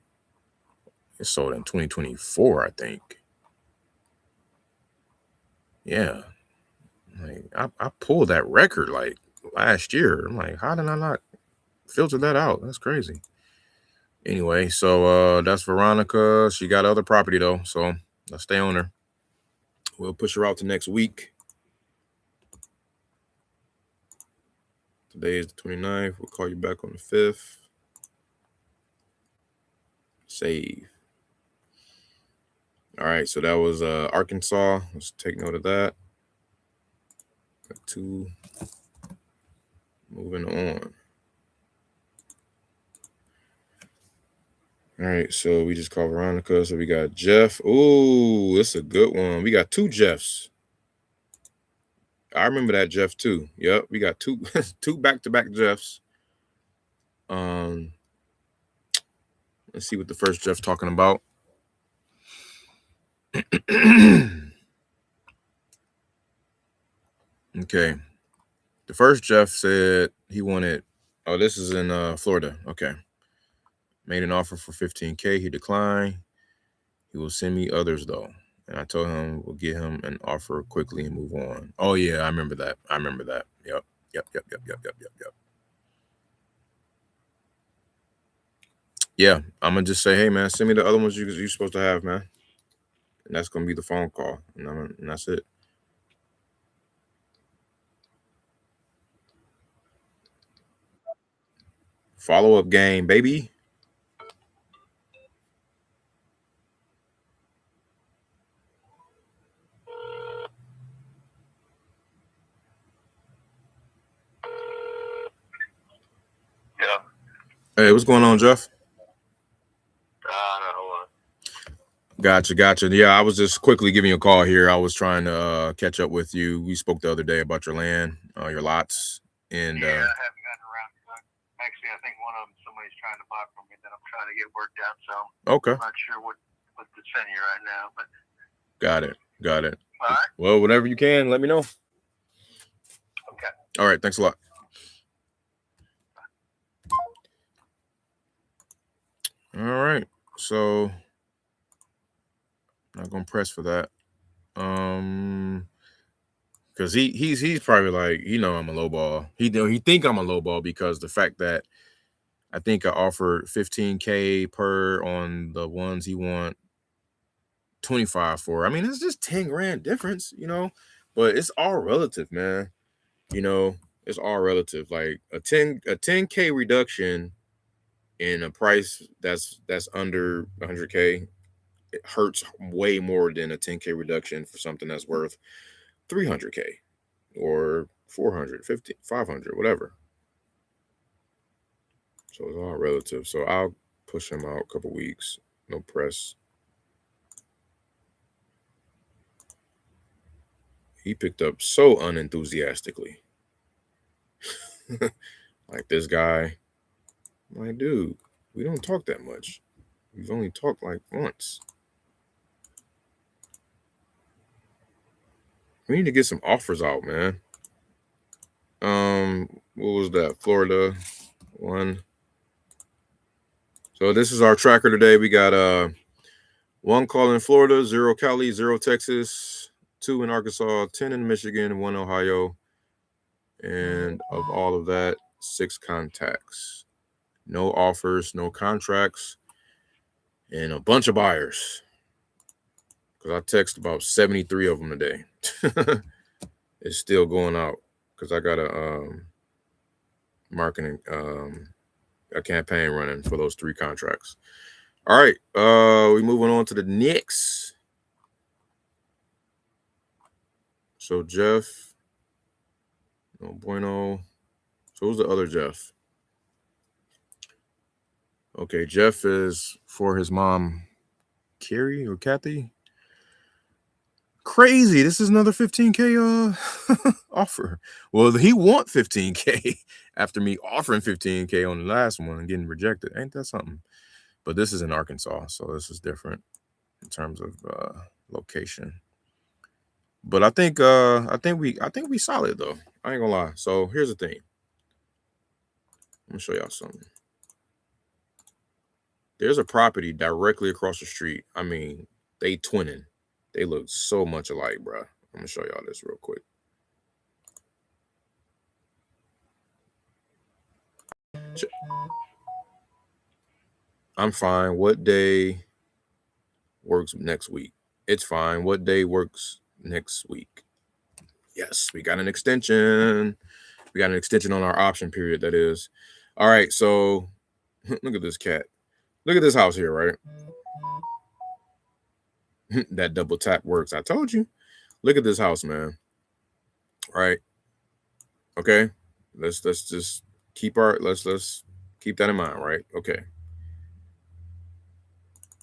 it sold in 2024, I think. Yeah, like I pulled that record like last year. I'm like, how did I not filter that out? That's crazy. Anyway, so that's Veronica. She got other property though, so let's stay on her. We'll push her out to next week. Today is the 29th. We'll call you back on the 5th. Save. All right, so that was Arkansas. Let's take note of that. Got 2. Moving on. All right, so we just called Veronica. So we got Jeff. Ooh, this is a good one. We got 2 Jeffs. I remember that Jeff too. Yep, we got 2 back-to-back Jeffs. Let's see what the first Jeff's talking about. Okay. The first Jeff said he wanted, oh, this is in Florida. Okay. Made an offer for $15K. He declined. He will send me others though. And I told him we'll get him an offer quickly and move on. Oh yeah, I remember that. Yep. Yeah, I'm gonna just say, hey man, send me the other ones you're supposed to have, man. And that's gonna be the phone call. And that's it. Follow-up game, baby. Yeah. Hey, what's going on, Jeff? No. Gotcha. Yeah, I was just quickly giving you a call here. I was trying to catch up with you. We spoke the other day about your land, your lots, and Yeah, I haven't gotten around to it. Actually, I think one of them somebody's trying to buy from me that I'm trying to get worked out. So okay. I'm not sure what to send you right now, but Got it. All right. Well, whenever you can, let me know. Okay. All right. Thanks a lot. All right. So I'm not gonna press for that. Because he's probably like, I'm a lowball. He think I'm a lowball because the fact that I think I offered $15K per on the ones he want 25 for. I mean, it's just 10 grand difference, but it's all relative, man. It's all relative. Like a 10K reduction in a price that's under 100K, it hurts way more than a 10K reduction for something that's worth 300K or 450, 500, whatever. So it's all relative. So I'll push him out a couple weeks. No press. He picked up so unenthusiastically. Like this guy. I'm like, dude, we don't talk that much. We've only talked like once. We need to get some offers out, man. What was that? Florida one. So this is our tracker today. We got 1 call in Florida, 0 Cali, 0 Texas, 2 in Arkansas, 10 in Michigan, 1 Ohio. And of all of that, 6 contacts. No offers, no contracts, and a bunch of buyers. Because I text about 73 of them today. It's still going out because I got a marketing a campaign running for those 3 contracts. All right, we moving on to the next. So Jeff, no bueno. So who's the other Jeff? Okay, Jeff is for his mom, Carrie or Kathy. Crazy. This is another 15K offer. Well, he want 15K after me offering 15K on the last one and getting rejected. Ain't that something? But this is in Arkansas, so this is different in terms of location. But I think we solid though. I ain't gonna lie. So here's the thing. Let me show y'all something. There's a property directly across the street. I mean, they twinning. They look so much alike, bro. I'm gonna show y'all this real quick. I'm fine. What day works next week? It's fine. What day works next week? Yes, we got an extension. We got an extension on our option period, that is. All right, so look at this cat. Look at this house here, right? That double tap works. I told you. Look at this house, man. Right? Okay. Let's just keep let's keep that in mind, right? Okay.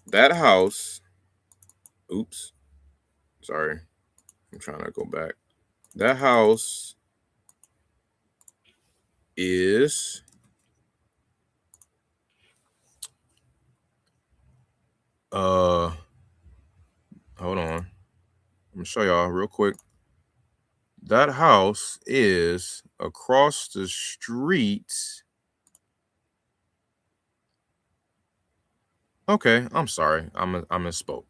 That house. Oops. Sorry. I'm trying to go back. That house is hold on. I'm gonna show y'all real quick. That house is across the street. Okay, I'm sorry. I misspoke.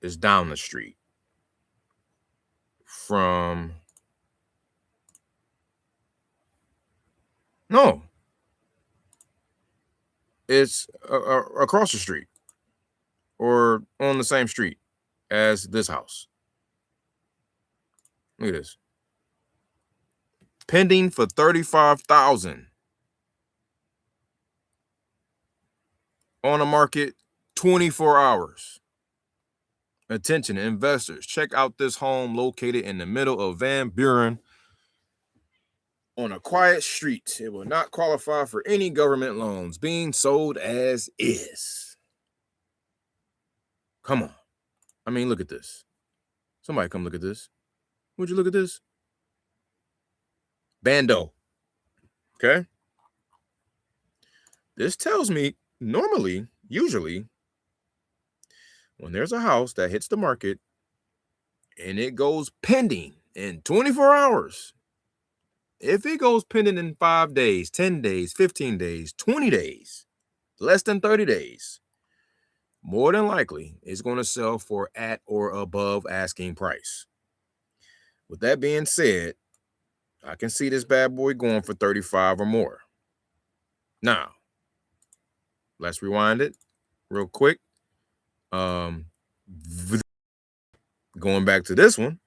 It's down the street from. No. It's across the street or on the same street as this house. Look at this. Pending for $35,000. On the market 24 hours. Attention, investors. Check out this home located in the middle of Van Buren on a quiet street. It will not qualify for any government loans. Being sold as is. Come on. I mean, look at this. Somebody come look at this. Would you look at this? Bando. Okay. This tells me usually, when there's a house that hits the market and it goes pending in 24 hours, if it goes pending in 5 days, 10 days, 15 days, 20 days, less than 30 days, more than likely it's going to sell for at or above asking price. With that being said, I can see this bad boy going for 35 or more. Now, let's rewind it real quick. Going back to this one.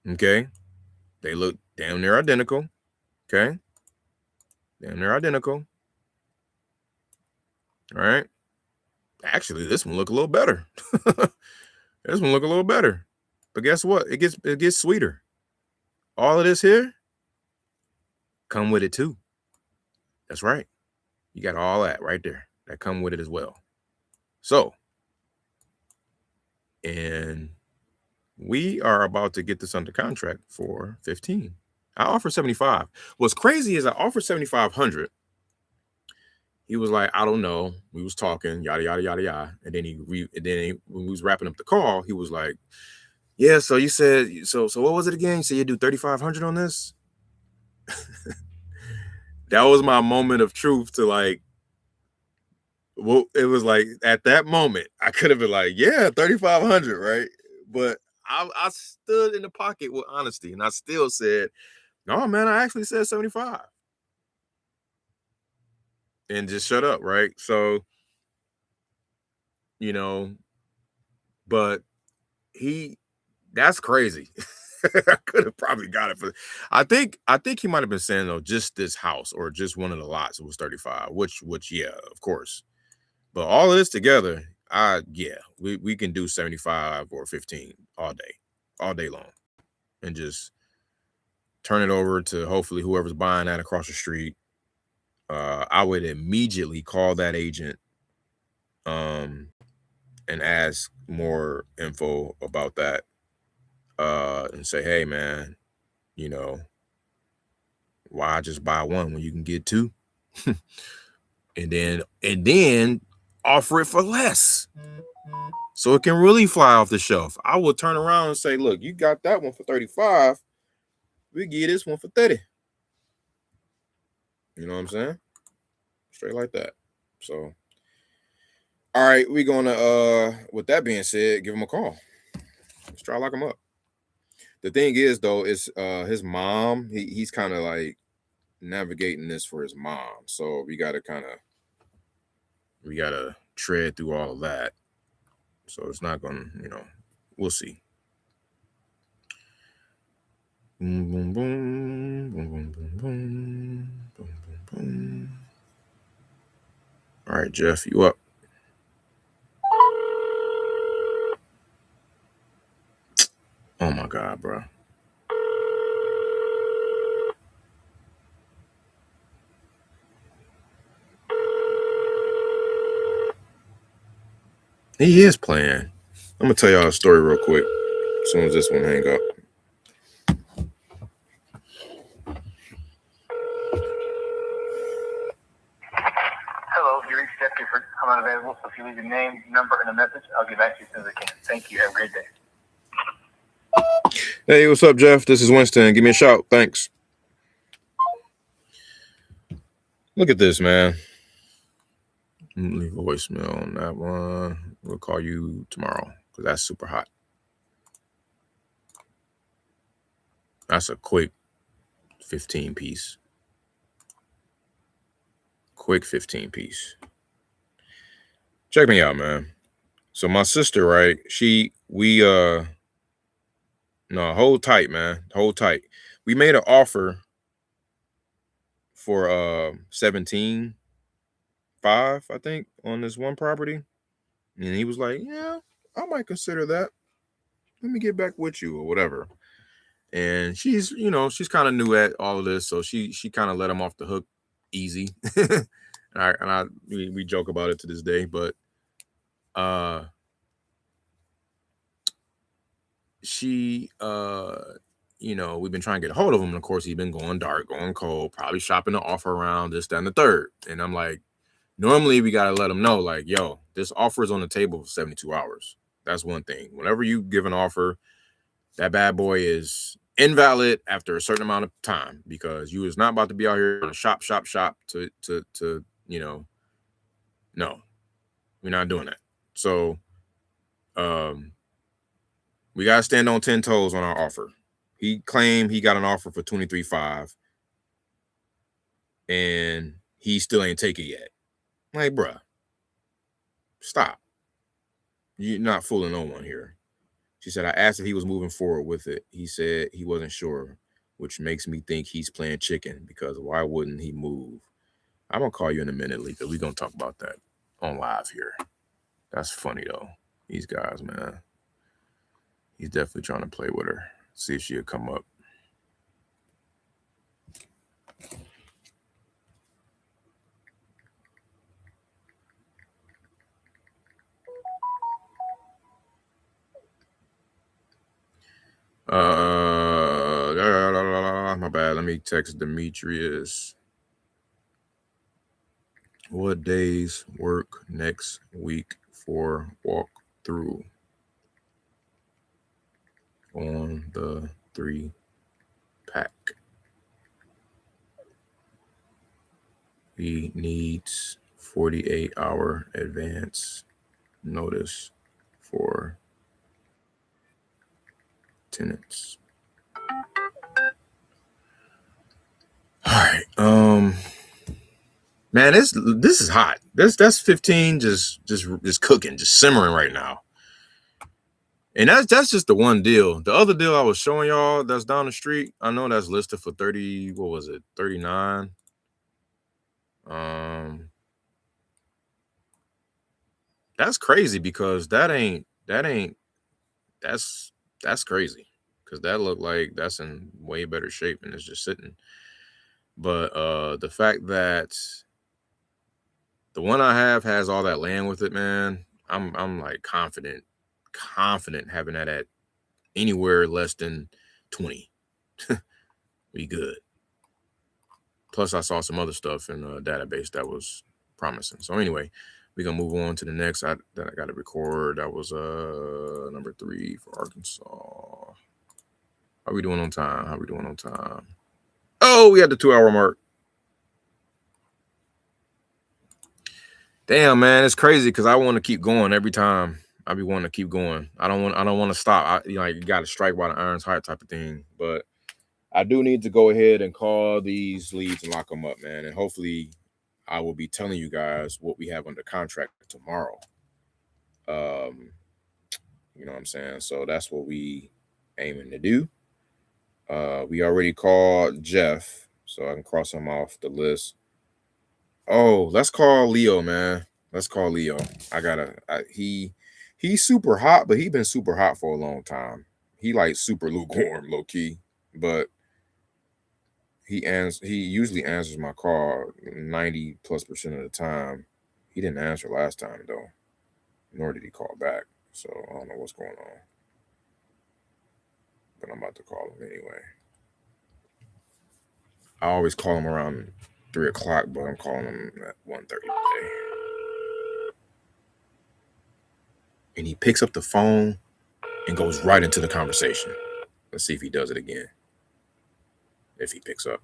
Okay. They look damn near identical. Okay. Damn near identical. All right. Actually, this one look a little better. This one look a little better. But guess what? It gets sweeter. All of this here come with it too. That's right. You got all that right there. That come with it as well. So, and we are about to get this under contract for 15. I offer 75. What's crazy is I offered 7,500. He was like, I don't know. We was talking, yada yada yada yada, and then when we was wrapping up the call, he was like, "Yeah, so you said so what was it again? You said you do 3,500 on this." That was my moment of truth to like. Well, it was like at that moment I could have been like, "Yeah, 3,500, right?" But I stood in the pocket with honesty, and I still said, "No, man, I actually said 75." And just shut up, right? So, but that's crazy. I could have probably got it for. I think he might have been saying though, just this house or just one of the lots was 35, which yeah, of course. But all of this together, we can do 75 or 15 all day long, and just turn it over to hopefully whoever's buying that across the street. I would immediately call that agent, and ask more info about that, and say, hey man, you know, why just buy one when you can get two? and then offer it for less, so it can really fly off the shelf. I will turn around and say, look, you got that one for 35, we give this one for 30. You know what I'm saying? Straight like that. So all right, we're gonna with that being said, give him a call. Let's try to lock him up. The thing is though, is his mom, he's kind of like navigating this for his mom. So we gotta tread through all of that. So it's not gonna, we'll see. Boom, boom, boom, boom, boom, boom, boom, boom, boom, boom. All right, Jeff, you up? Oh my God, bro. He is playing. I'm gonna tell y'all a story real quick as soon as this one hang up. Hello, you reached Jeff Gifford. I'm unavailable, so if you leave your name, number, and a message, I'll get back to you as soon as I can. Thank you. Have a great day. Hey, what's up, Jeff? This is Winston. Give me a shout. Thanks. Look at this, man. Leave a voicemail on that one. We'll call you tomorrow because that's super hot. That's a quick 15 piece. Quick 15 piece. Check me out, man. So my sister, right? No, hold tight, man. Hold tight. We made an offer for 17.5, I think, on this one property. And he was like, yeah, I might consider that. Let me get back with you or whatever. And she's kind of new at all of this, so she kind of let him off the hook easy. and we joke about it to this day, but she we've been trying to get a hold of him, and of course he's been going dark, going cold, probably shopping the offer around, this, that, and the third. And I'm like, normally we gotta let him know, like, yo, this offer is on the table for 72 hours. That's one thing. Whenever you give an offer, that bad boy is invalid after a certain amount of time, because you is not about to be out here on a shop to no, we're not doing that. So we gotta stand on 10 toes on our offer. He claimed he got an offer for 23.5 and he still ain't take it yet. Like, bruh, stop. You're not fooling no one here. She said, I asked if he was moving forward with it. He said he wasn't sure, which makes me think he's playing chicken, because why wouldn't he move? I'm going to call you in a minute, Lika. We're going to talk about that on live here. That's funny, though. These guys, man. He's definitely trying to play with her. See if she'll come up. My bad. Let me text Demetrius. What days work next week for walkthrough on the 3-pack? He needs 48-hour advance notice for tenants. All right. Man, this is hot. That's 15 just cooking, just simmering right now. And that's just the one deal. The other deal I was showing y'all that's down the street, I know that's listed for 30, what was it? 39. That's crazy, because that's crazy, because that looked like that's in way better shape and it's just sitting. But the fact that the one I have has all that land with it, man, I'm like confident having that at anywhere less than 20. We good. Plus, I saw some other stuff in a database that was promising. So anyway, we're gonna move on to the next. That I got to record. That was number 3 for Arkansas. How we doing on time? Oh, we had the 2-hour mark. Damn, man, it's crazy because I want to keep going every time. I be wanting to keep going. I don't want to stop. You got to strike while the iron's hot type of thing. But I do need to go ahead and call these leads and lock them up, man. And hopefully I will be telling you guys what we have under contract tomorrow. You know what I'm saying? So that's what we aiming to do. We already called Jeff, so I can cross him off the list. Oh, let's call Leo, man. Let's call Leo. He's super hot, but he's been super hot for a long time. He like super lukewarm, low key, but he usually answers my call 90+% of the time. He didn't answer last time though, nor did he call back. So I don't know what's going on, but I'm about to call him anyway. I always call him around 3 o'clock, but I'm calling him at 1:30 today. And he picks up the phone and goes right into the conversation. Let's see if he does it again. If he picks up.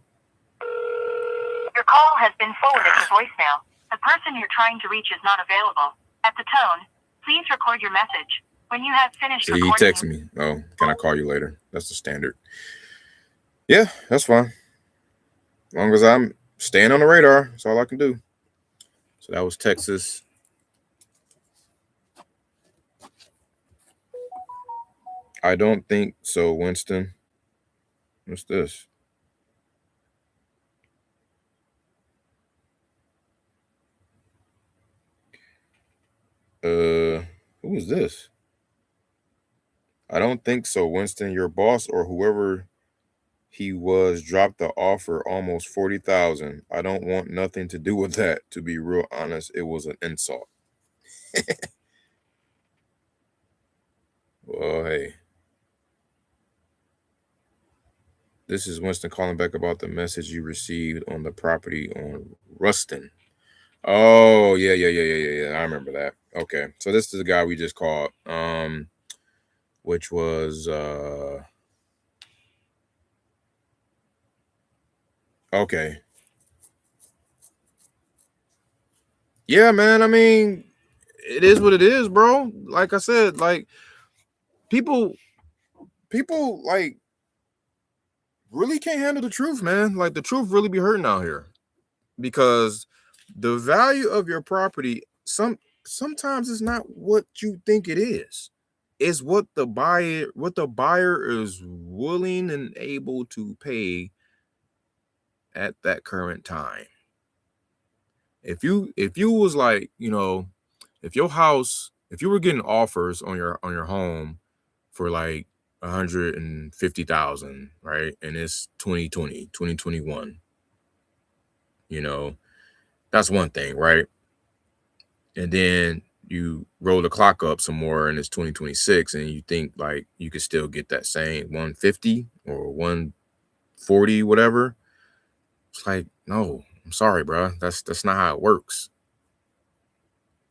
Your call has been forwarded to voicemail. The person you're trying to reach is not available. At the tone, please record your message. When you have finished See, he recording... texts me. Oh, can I call you later? That's the standard. Yeah, that's fine. As long as I'm staying on the radar, that's all I can do. So that was Texas. I don't think so, Winston. What's this? Who is this? I don't think so, Winston. Your boss or whoever he was dropped the offer almost 40,000. I don't want nothing to do with that. To be real honest, it was an insult. Well, hey. This is Winston calling back about the message you received on the property on Ruston. Oh, yeah. I remember that. Okay. So this is the guy we just called. Which was okay. Yeah, man. I mean, it is what it is, bro. Like I said, like people like really can't handle the truth, man. Like the truth really be hurting out here because the value of your property sometimes is not what you think it is. It's what the buyer is willing and able to pay at that current time. If you was like, if you were getting offers on your home for like 150,000, right? And it's 2020, 2021, that's one thing, right? And then you roll the clock up some more and it's 2026 and you think like you could still get that same 150 or 140, whatever. It's like, no, I'm sorry, bro. That's not how it works.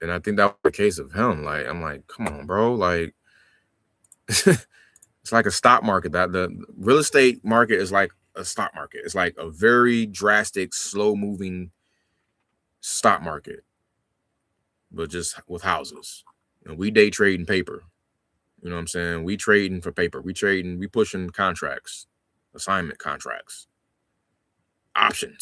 And I think that was the case of him. Like, I'm like, come on, bro. Like, it's like a stock market. That the real estate market is like a stock market. It's like a very drastic, slow moving stock market, but just with houses. We day trade in paper. You know what I'm saying? We trading for paper. We pushing contracts, assignment contracts, option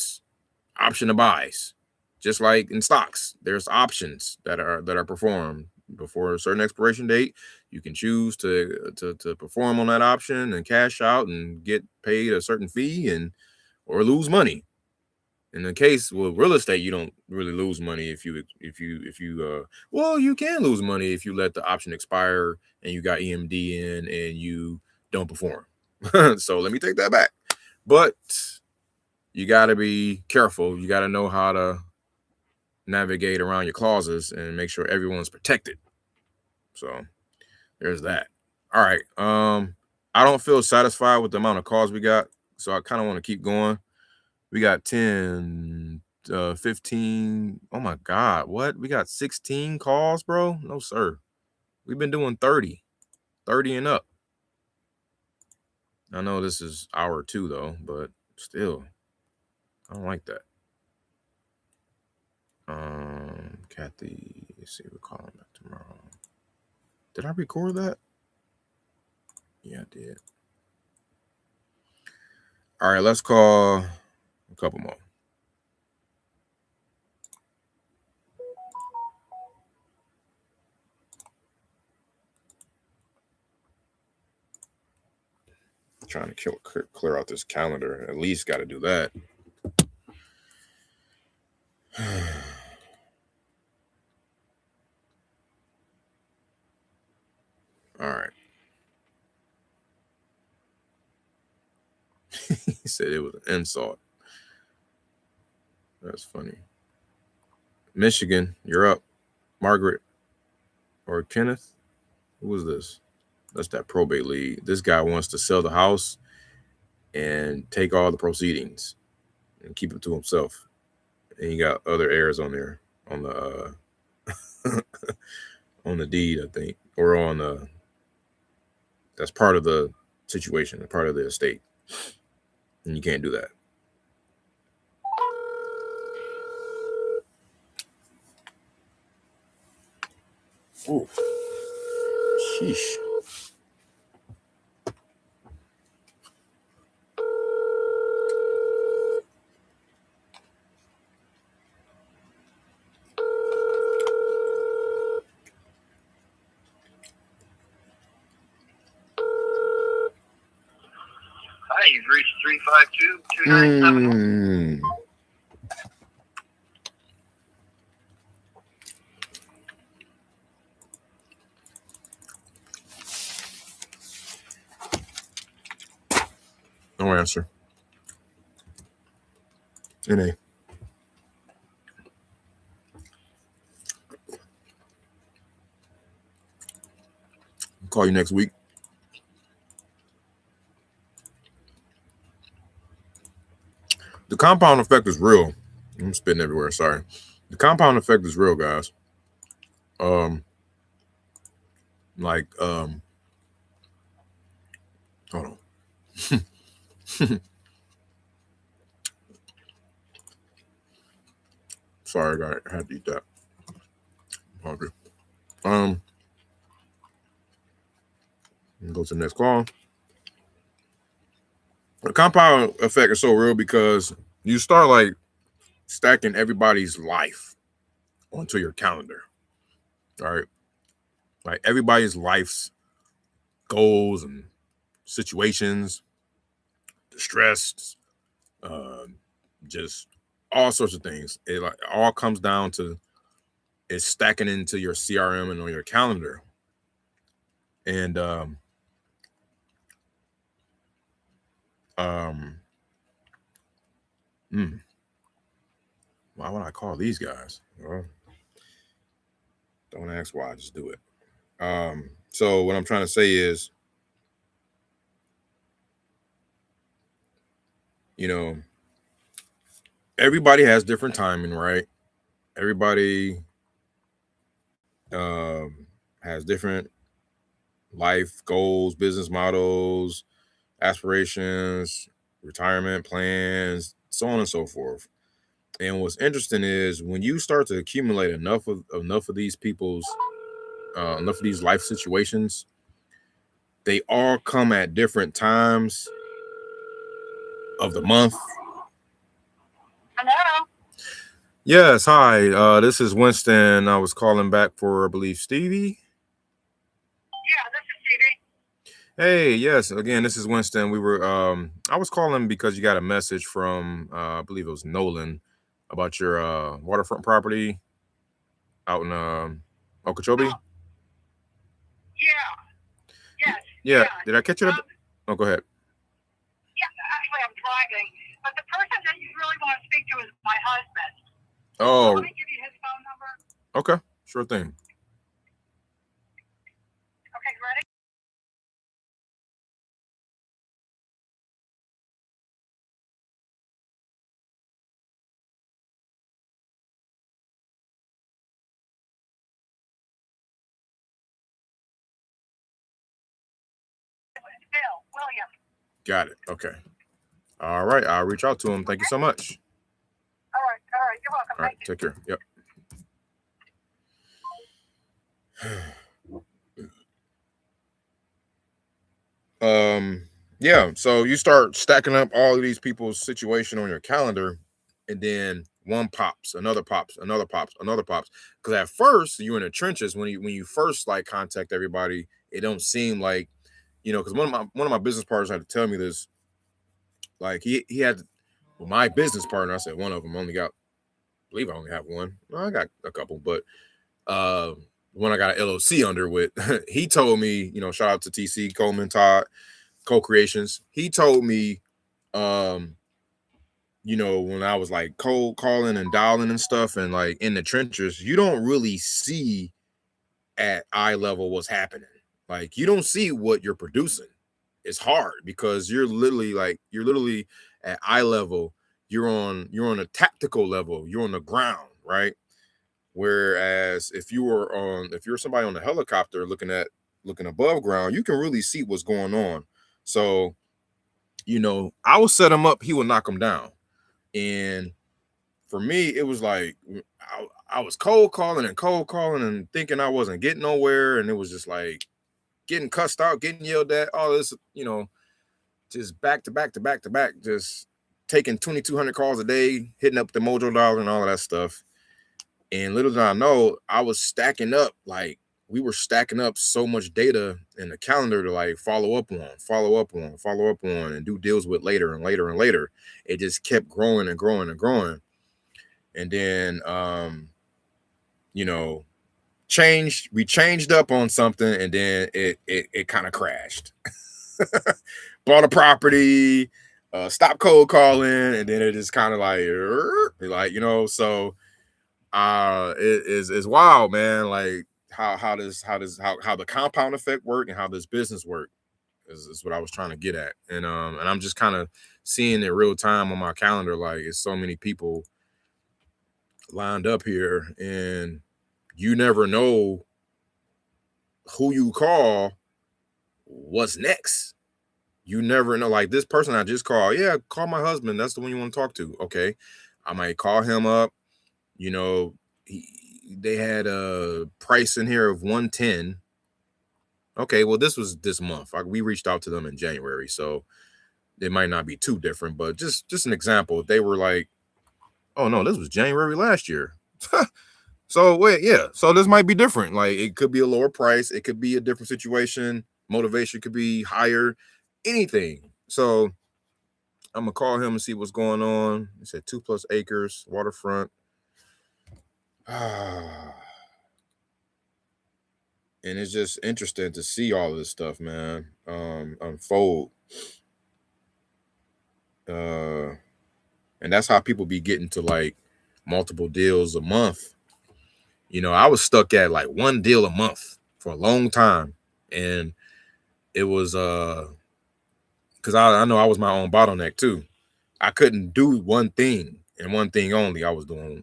to buys. Just like in stocks, there's options that are performed before a certain expiration date. You can choose to perform on that option and cash out and get paid a certain fee or lose money. In the case with real estate, you don't really lose money if you well, you can lose money if you let the option expire and you got EMD in and you don't perform. So let me take that back. But you got to be careful. You got to know how to navigate around your clauses and make sure everyone's protected. So there's that. All right. I don't feel satisfied with the amount of calls we got, so I kind of want to keep going. We got 10, 15. Oh my God. What? We got 16 calls, bro? No, sir. We've been doing 30 and up. I know this is hour 2 though, but still, I don't like that. Kathy, let's see, we're calling back tomorrow. Did I record that? Yeah, I did. All right, let's call a couple more. Trying to clear out this calendar. At least got to do that. All right. He said it was an insult. That's funny. Michigan, you're up. Margaret or Kenneth? Who was this? That's that probate lead. This guy wants to sell the house and take all the proceedings and keep it to himself. And you got other heirs on there on the on the deed, I think, or on the. That's part of the situation, part of the estate, and you can't do that. Oh, sheesh. Hi, you've reached 352-2971. No answer. NA. I'll call you next week. The compound effect is real. I'm spitting everywhere. Sorry. The compound effect is real, guys. Hold on. Sorry, I had to eat that. I'm hungry. Go to the next call. The compound effect is so real because you start like stacking everybody's life onto your calendar. All right. Like everybody's life's goals and situations, distress, just all sorts of things. It like all comes down to it's stacking into your CRM and on your calendar. And why would I call these guys? Well, don't ask why, just do it. So what I'm trying to say is, you know, everybody has different timing, right? Everybody has different life goals, business models, aspirations, retirement plans, so on and so forth. And what's interesting is when you start to accumulate enough of these people's enough of these life situations, they all come at different times of the month. Hello. Yes, hi. This is Winston. I was calling back for, I believe, Stevie. Yeah, this is Stevie. Hey, yes. Again, this is Winston. We were I was calling because you got a message from I believe it was Nolan about your waterfront property out in Okeechobee. Yes. Yeah. Did I catch you? Oh, go ahead. Yeah, actually, I'm driving. But the person that you really want to speak to is my husband. Oh. Let me give you his phone number. Okay, sure thing. Bill William. Got it. Okay. All right. I'll reach out to him. Thank you so much. All right. You're welcome. All right. Thank you. Take care. Yep. Yeah, so you start stacking up all of these people's situation on your calendar, and then one pops, another pops, another pops, another pops. Because at first you're in the trenches when you first like contact everybody, it don't seem like, because one of my business partners had to tell me this. Like he had, well, my business partner, I said one of them, I believe I only have one. No, I got a couple, but uh one I got an LLC under with, he told me, shout out to TC Coleman Todd Co-Creations. He told me, when I was like cold calling and dialing and stuff and like in the trenches, you don't really see at eye level what's happening. Like you don't see what you're producing. It's hard because you're literally at eye level. You're on a tactical level. You're on the ground, right? Whereas if you're somebody on the helicopter looking above ground, you can really see what's going on. So, I will set him up, he will knock him down. And for me, it was like I was cold calling and thinking I wasn't getting nowhere. And it was just like getting cussed out, getting yelled at, all this, just back to back to back to back, just taking 2,200 calls a day, hitting up the Mojo Dollar and all of that stuff. And little did I know, I was stacking up, like we were stacking up so much data in the calendar to like follow up on, and do deals with later and later and later. It just kept growing and growing and growing. And then, we changed up on something, and then it kind of crashed. Bought a property, stopped cold calling, and then it just kind of so it's wild, man. Like how the compound effect work and how this business work is what I was trying to get at. And I'm just kind of seeing it real time on my calendar. Like it's so many people lined up here, and you never know who you call, what's next. You never know. Like this person I just called, yeah, call my husband. That's the one you want to talk to. Okay. I might call him up. They had a price in here of 110. Okay, well, this was this month. We reached out to them in January, so it might not be too different, but just an example. They were like, oh no, this was January last year. So wait, yeah. So this might be different. Like it could be a lower price, it could be a different situation, motivation could be higher, anything. So I'm gonna call him and see what's going on. He said 2+ acres, waterfront. And it's just interesting to see all this stuff, man, unfold. And that's how people be getting to like multiple deals a month. I was stuck at like one deal a month for a long time. And it was because I know I was my own bottleneck too. I couldn't do one thing and one thing only. I was doing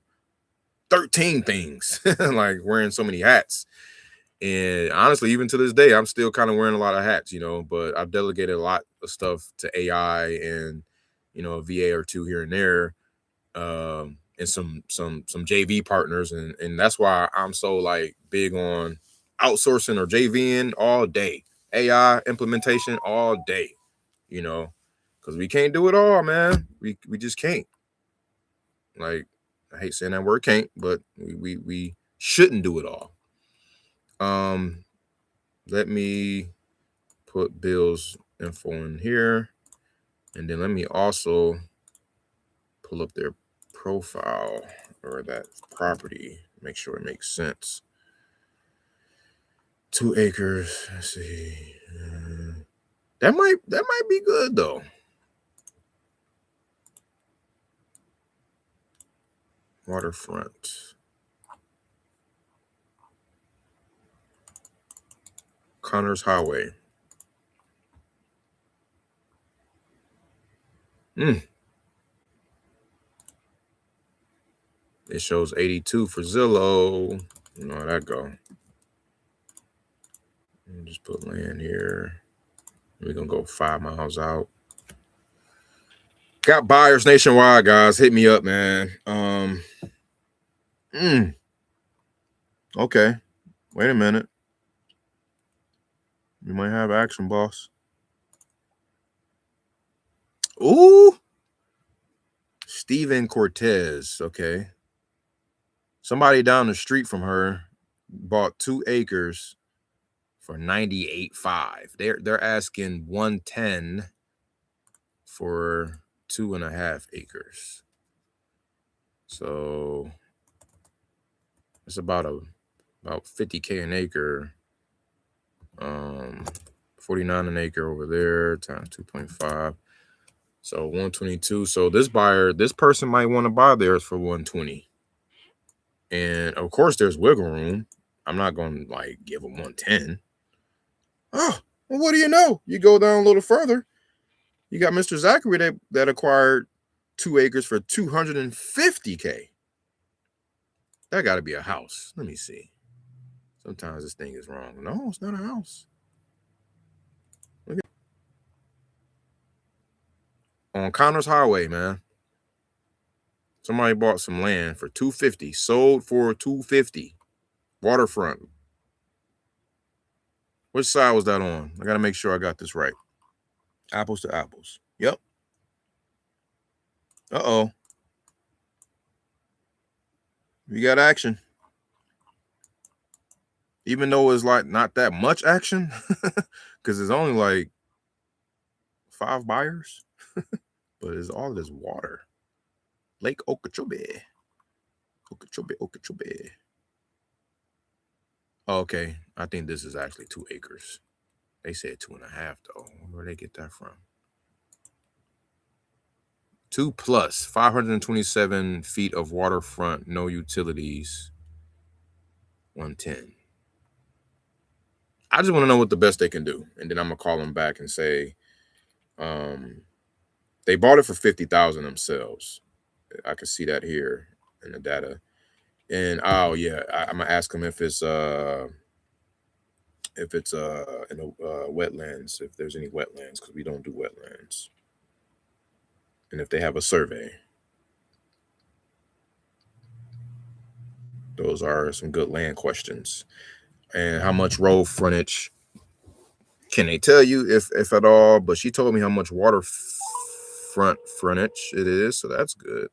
13 things, like wearing so many hats. And honestly, even to this day, I'm still kind of wearing a lot of hats, but I've delegated a lot of stuff to AI and, a VA or two here and there, and some JV partners. And that's why I'm so like big on outsourcing or JVing all day, AI implementation all day, because we can't do it all, man. We just can't. Like, I hate saying that word can't, but we shouldn't do it all. Let me put Bill's info in here, and then let me also pull up their profile or that property, make sure it makes sense. 2 acres. Let's see. That might be good though. Waterfront. Connors Highway. It shows 82 for Zillow. You know how that go. Just put land here. We're gonna go 5 miles out. Got buyers nationwide, guys. Hit me up, man. Okay. Wait a minute. You might have action, boss. Ooh. Steven Cortez. Okay. Somebody down the street from her bought 2 acres for $98,500. They're asking $110 for 2.5 acres. So it's about $50K an acre. 49 an acre over there times 2.5. So 122. So this person might want to buy theirs for 120. And of course there's wiggle room. I'm not going to like give them 110. Oh, well, what do you know? You go down a little further. You got Mr. Zachary that acquired 2 acres for $250K. That got to be a house. Let me see. Sometimes this thing is wrong. No, it's not a house. Look at on Connors Highway, man. Somebody bought some land for $250, sold for $250. Waterfront. Which side was that on? I got to make sure I got this right. Apples to apples. Yep. Uh-oh. We got action. Even though it's like not that much action, because it's only like 5 buyers, but it's all this water. Lake Okeechobee. Okeechobee. Oh, okay. I think this is actually 2 acres. They said 2.5 though. Where they get that from? 2 plus 527 feet of waterfront, no utilities. 110. I just want to know what the best they can do, and then I'm gonna call them back and say, they bought it for $50,000 themselves. I can see that here in the data. And oh yeah, I'm gonna ask them if it's in the wetlands, if there's any wetlands, because we don't do wetlands, and if they have a survey. Those are some good land questions. And how much road frontage can they tell you, if at all? But she told me how much waterfront frontage it is, so that's good.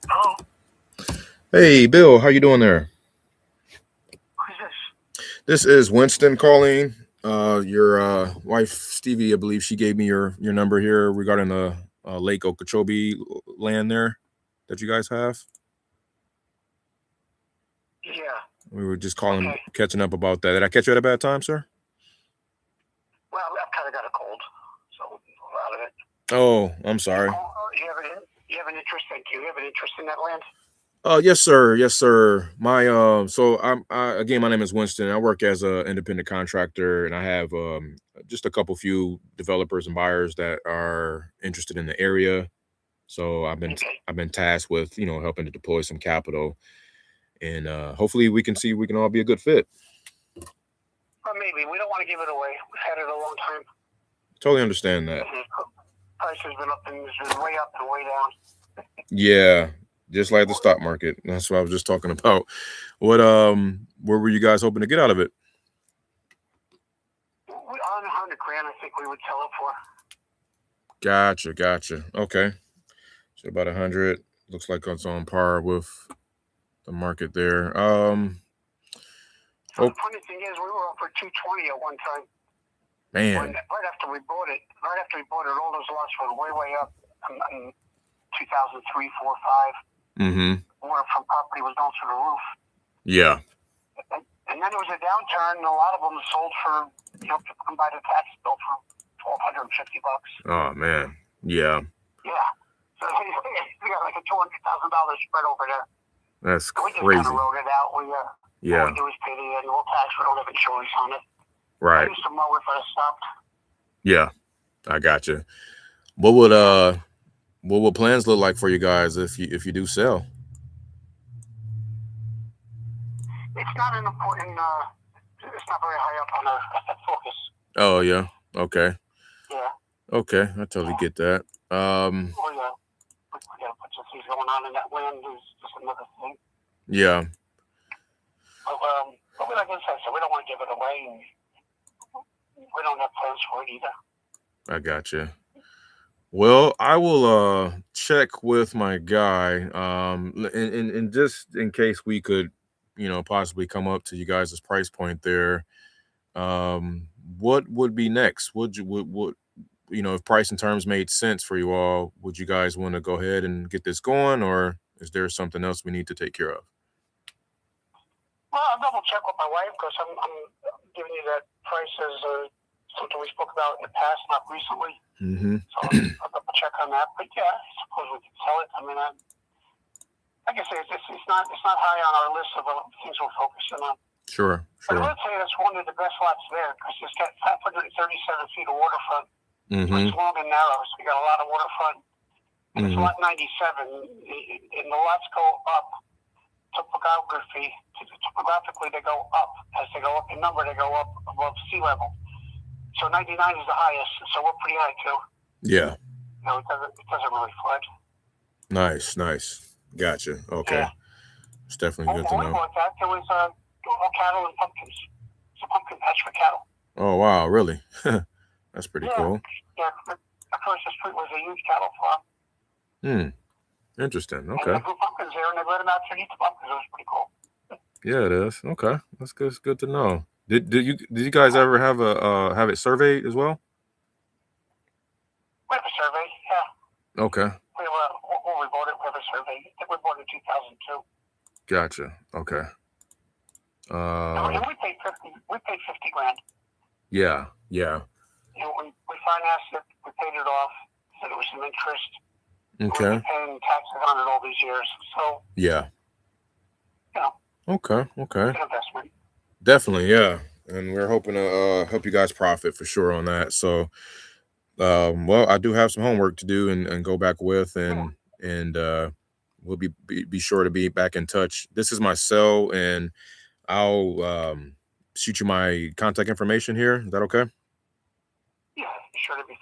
Hello? Hey, Bill, how you doing there? Who's this? This is Winston calling. Your wife Stevie, I believe she gave me your number here regarding the Lake Okeechobee land there that you guys have. Yeah. We were just calling, Okay. catching up about that. Did I catch you at a bad time, sir? Well, I've kind of got a cold, so out of it. Oh, I'm sorry. You have an interest? Do you have an interest in that land? Yes, sir. Yes, sir. My so again, my name is Winston. I work as an independent contractor, and I have just a few developers and buyers that are interested in the area. So I've been tasked with helping to deploy some capital, and hopefully we can all be a good fit. Well, maybe we don't want to give it away. We've had it a long time. Totally understand that. Price has been up and it's been way up and way down. Yeah. Just like the stock market. That's what I was just talking about. What where were you guys hoping to get out of it? On $100,000, I think we would sell it for. Gotcha. Okay. So about 100. Looks like it's on par with the market there. So the funny thing is, we were offered $220 at one time. Man. Right after we bought it, all those lots were way up in 2003, 4, 5. Mm-hmm. Waterfront property was going through the roof. Yeah. And then there was a downturn, and a lot of them sold for, people can buy the tax bill for $1,250. Oh man. Yeah. Yeah. So we got like a $200,000 spread over there. That's We crazy. just kind of wrote it out. All Yeah. we do is pay the annual tax. We don't have insurance on it. Right. I used to mow if I stopped. Yeah. I gotcha. What would what will plans look like for you guys if you do sell? It's not an important. It's not very high up on our focus. Oh yeah. Okay. Yeah. Okay. I totally get that. We got a bunch of things going on in that land. Is just another thing. Yeah. But like I said, so we don't want to give it away, and we don't have plans for it either. I got you. Well, I will check with my guy, and just in case we could, possibly come up to you guys' price point there. What would be next? Would if price and terms made sense for you all, would you guys want to go ahead and get this going, or is there something else we need to take care of? Well, I'll double check with my wife because I'm giving you that price as something we spoke about in the past, not recently. Mm-hmm. So I'll double check on that. But yeah, I suppose we can sell it. I mean, like I say, it's not high on our list of things we're focusing on. Sure. But I would say that's one of the best lots there because it's got 537 feet of waterfront. Mm-hmm. So it's long and narrow, so we got a lot of waterfront. And it's lot 97, and the lots go up. Topographically, they go up. As they go up in number, they go up above sea level. So 99 is the highest, so we're pretty high too. Yeah. No, it doesn't really flood. Nice. Gotcha. Okay. Yeah. It's definitely good to know. Before that, there was all cattle and pumpkins. It's a pumpkin patch for cattle. Oh wow, really? That's pretty cool. Yeah, across the street was a huge cattle farm. Interesting. And Okay. they grew pumpkins there, and they let them out to eat the pumpkins. It was pretty cool. Yeah, it is. Okay, that's good. It's good to know. Did you guys ever have it surveyed as well? We have a survey. Yeah. Okay. When we bought it, we have a survey. I think we bought it in 2002. Gotcha. Okay. And we paid 50. We paid $50,000. Yeah. We financed it. We paid it off. So there was some interest. Okay. We've been paying taxes on it all these years. So yeah. Okay. It's an investment. Definitely, yeah. And we're hoping to help you guys profit for sure on that. So, well, I do have some homework to do and go back with, and we'll be sure to be back in touch. This is my cell, and I'll shoot you my contact information here. Is that okay? Yeah, sure to be.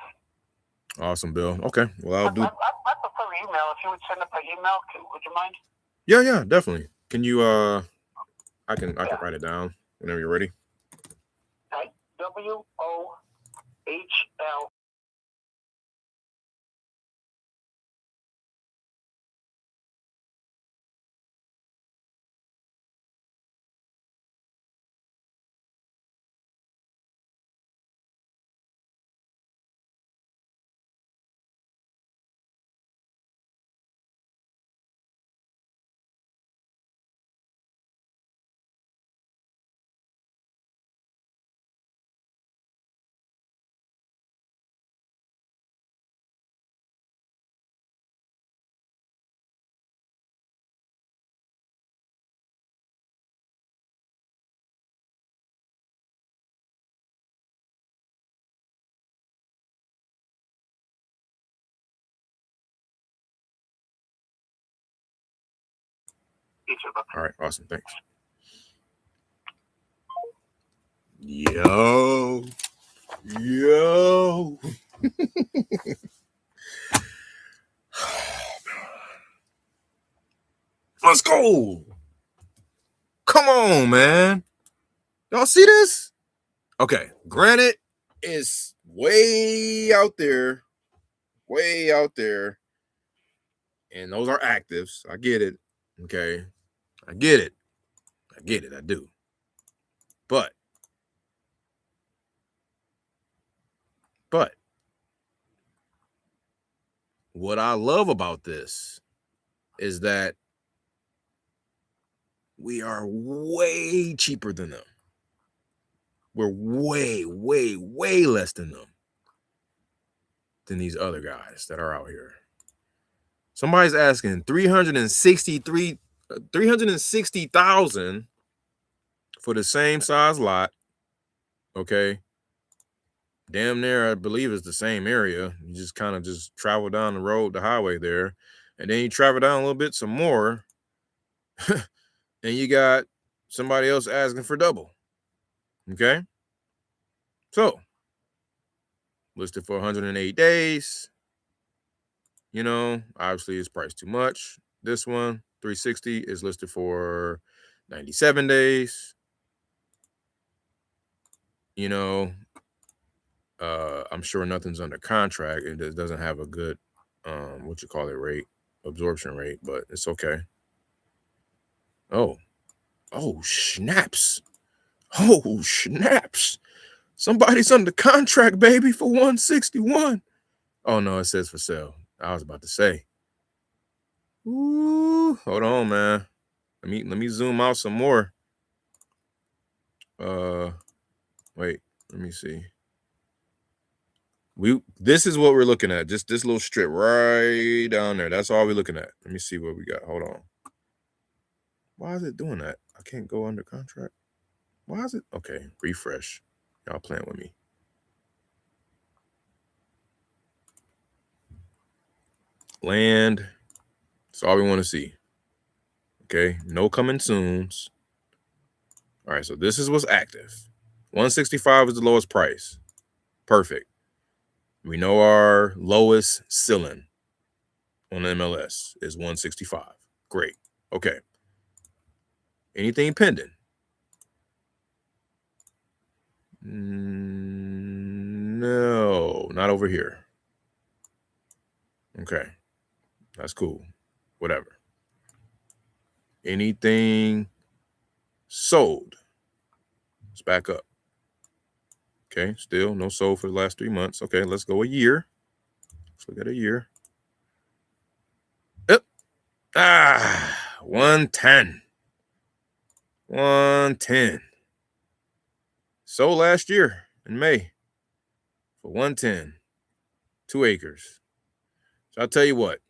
Awesome, Bill. Okay. Well, I'll do. I prefer email. If you would send it by email, would you mind? Yeah, definitely. Can you? I can write it down whenever you're ready. WOHL. All right, awesome. Thanks. Yo. Let's go. Come on, man. Y'all see this? Okay, granted, it's way out there. And those are actives. I get it. Okay. I get it. I do. But what I love about this is that we are way cheaper than them. We're way less than them, than these other guys that are out here. Somebody's asking 360,000 for the same size lot. Okay. damn near, I believe it's the same area. You just kind of just travel down the road, the highway there, and then you travel down a little bit some more, and you got somebody else asking for double. Okay, so listed for 108 days. You know, obviously it's priced too much. This one, 360, is listed for 97 days. You know, I'm sure nothing's under contract. It doesn't have a good, rate, absorption rate, but it's okay. Oh, snaps. Oh, snaps. Somebody's under contract, baby, for 161. Oh, no, it says for sale. I was about to say. Ooh, hold on, man. Let me zoom out some more. Wait, let me see. This is what we're looking at. Just this little strip right down there. That's all we're looking at. Let me see what we got. Hold on. Why is it doing that? I can't go under contract. Why is it? Okay, refresh. Y'all playing with me. Land. That's all we want to see. Okay, no coming soons. All right, so this is what's active. 165 is the lowest price. Perfect. We know our lowest ceiling on the MLS is 165. Great. Okay. Anything pending? No, not over here. Okay. That's cool. Whatever. Anything sold? Let's back up. Okay, still no sold for the last 3 months. Okay, let's go a year. Let's look at a year. Yep. 110. 110. Sold last year in May for 110. 2 acres. So I'll tell you what.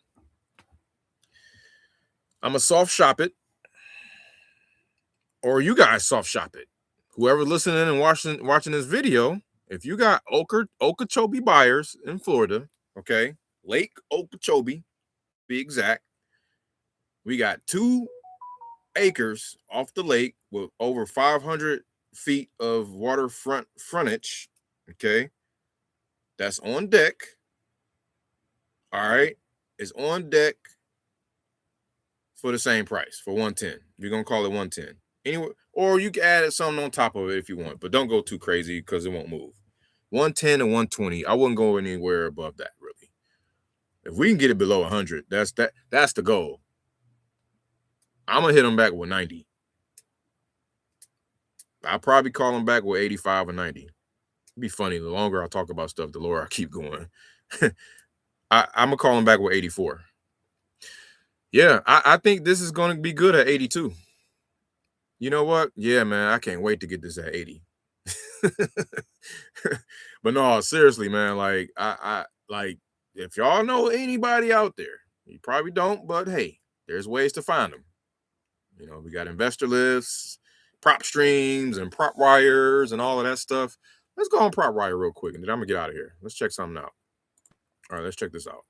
I'm a soft shop it. Or you guys soft shop it. Whoever listening and watching this video, if you got Okeechobee buyers in Florida, okay, Lake Okeechobee, be exact, we got 2 acres off the lake with over 500 feet of waterfront frontage, okay, that's on deck. All right, it's on deck for the same price, for 110. You're gonna call it 110. Anyway, or you can add something on top of it if you want, but don't go too crazy because it won't move. 110 and 120. I wouldn't go anywhere above that, really. If we can get it below 100, that's the goal. I'm gonna hit them back with 90. I'll probably call them back with 85 or 90. It'd be funny. The longer I talk about stuff, the lower I keep going. I'm gonna call them back with 84. Yeah, I think this is gonna be good at 82. You know what? Yeah, man, I can't wait to get this at 80. But no, seriously, man, like I like, if y'all know anybody out there, you probably don't, but hey, there's ways to find them. You know, we got investor lists, prop streams, and prop wires, and all of that stuff. Let's go on prop wire real quick, and then I'm gonna get out of here. Let's check something out. All right, let's check this out.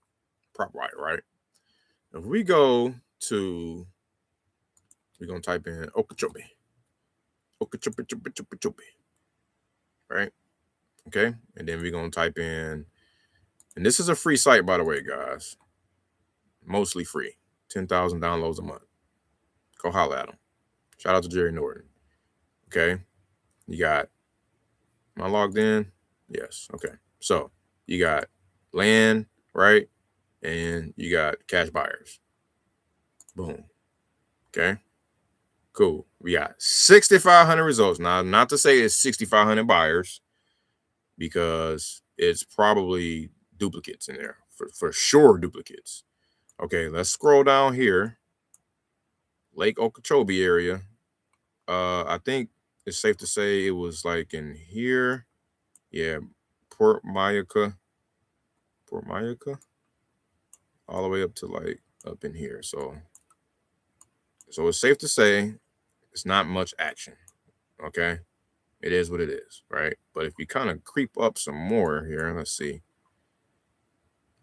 Prop wire, right? If we go to, we're gonna type in Okeechobee. Okeechobee. Right? Okay, and then we're gonna type in, and this is a free site, by the way, guys. Mostly free. 10,000 downloads a month. Go holler at them. Shout out to Jerry Norton. Okay, you got, am I logged in? Yes. Okay, so you got land, right? And you got cash buyers. Boom. Okay, cool. We got 6,500 results. Now, not to say it's 6,500 buyers, because it's probably duplicates in there, for sure, duplicates. Okay, let's scroll down here. Lake Okeechobee area. I think it's safe to say it was like in here. Yeah, Port Mayaca, all the way up to like up in here. So it's safe to say it's not much action. Okay, It is what it is, right? But if you kind of creep up some more here, let's see.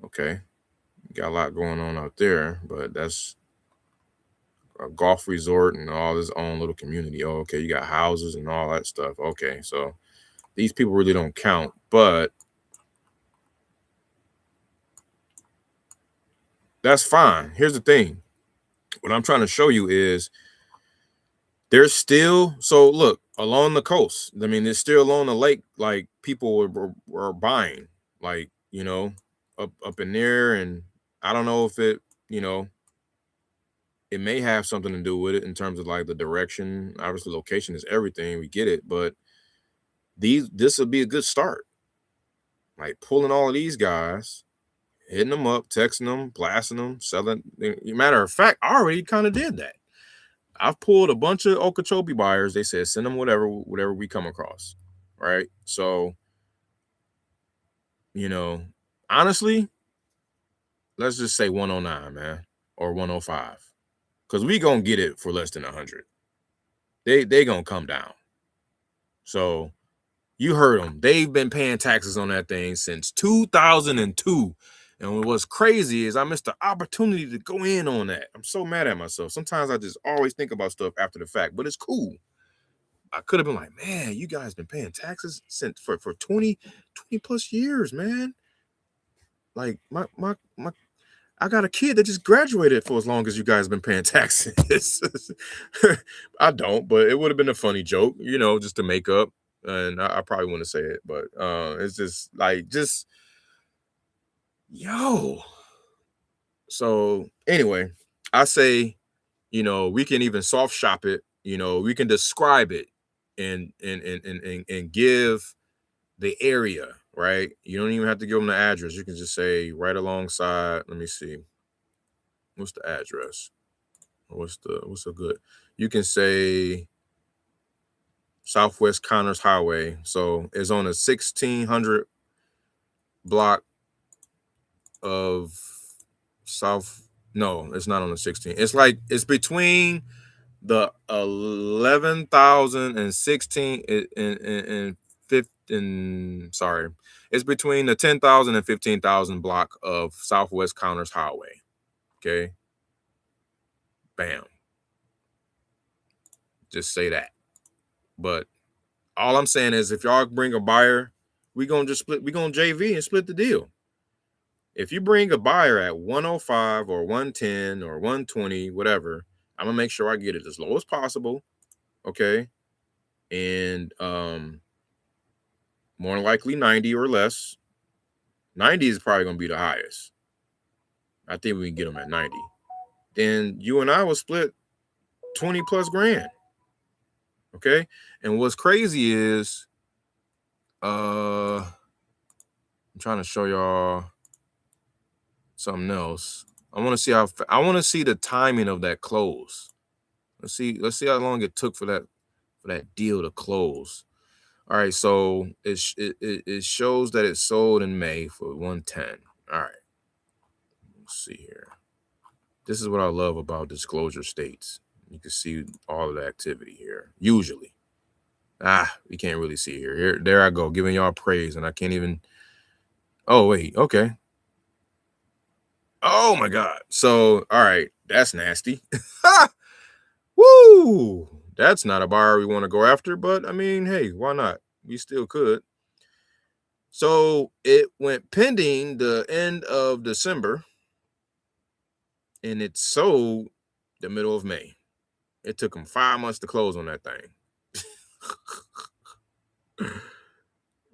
Okay, got a lot going on out there, but that's a golf resort and all this own little community. Oh, okay, you got houses and all that stuff. Okay, so these people really don't count, but that's fine. Here's the thing. What I'm trying to show you is there's still, so look, along the coast. I mean, it's still along the lake, like people were buying, like, you know, up in there. And I don't know if it, you know, it may have something to do with it in terms of like the direction. Obviously, location is everything. We get it, but this would be a good start. Like pulling all of these guys, hitting them up, texting them, blasting them, selling. Matter of fact, I already kind of did that. I've pulled a bunch of Okeechobee buyers. They said send them whatever we come across, right? So, you know, honestly, let's just say 109, man, or 105, because we gonna get it for less than 100. They gonna come down. So you heard them. They've been paying taxes on that thing since 2002. And what's crazy is I missed the opportunity to go in on that. I'm so mad at myself. Sometimes I just always think about stuff after the fact, but it's cool. I could have been like, man, you guys been paying taxes since for 20 plus years, man. Like my I got a kid that just graduated for as long as you guys been paying taxes. I don't, but it would have been a funny joke, you know, just to make up. And I probably wouldn't say it, but it's just like yo. So anyway, I say, you know, we can even soft shop it, you know, we can describe it and give the area, right? You don't even have to give them the address. You can just say right alongside. Let me see. What's the address? What's a good? You can say Southwest Connors Highway. So it's on a 1600 block of South. No, it's not on the 16. It's like it's between the 11,000 and 16 and 15. Sorry, it's between the 10,000 and 15,000 block of Southwest Connors Highway. Okay, bam. Just say that. But all I'm saying is, if y'all bring a buyer, we gonna just split. We gonna JV and split the deal. If you bring a buyer at 105 or 110 or 120, whatever, I'm gonna make sure I get it as low as possible. Okay. And more likely 90 or less. 90 is probably gonna be the highest. I think we can get them at 90. Then you and I will split 20 plus grand. Okay. And what's crazy is I'm trying to show y'all something else. I want to see the timing of that close. Let's see how long it took for that deal to close. All right, so it shows that it sold in May for 110. All right, let's see here. This is what I love about disclosure states. You can see all of the activity here. Usually, we can't really see here. There I go, giving y'all praise, and I can't even. Oh wait, okay. Oh my God. So, all right, that's nasty. Woo! That's not a buyer we want to go after, but I mean, hey, why not? We still could. So it went pending the end of December, and it sold the middle of May. It took them 5 months to close on that thing.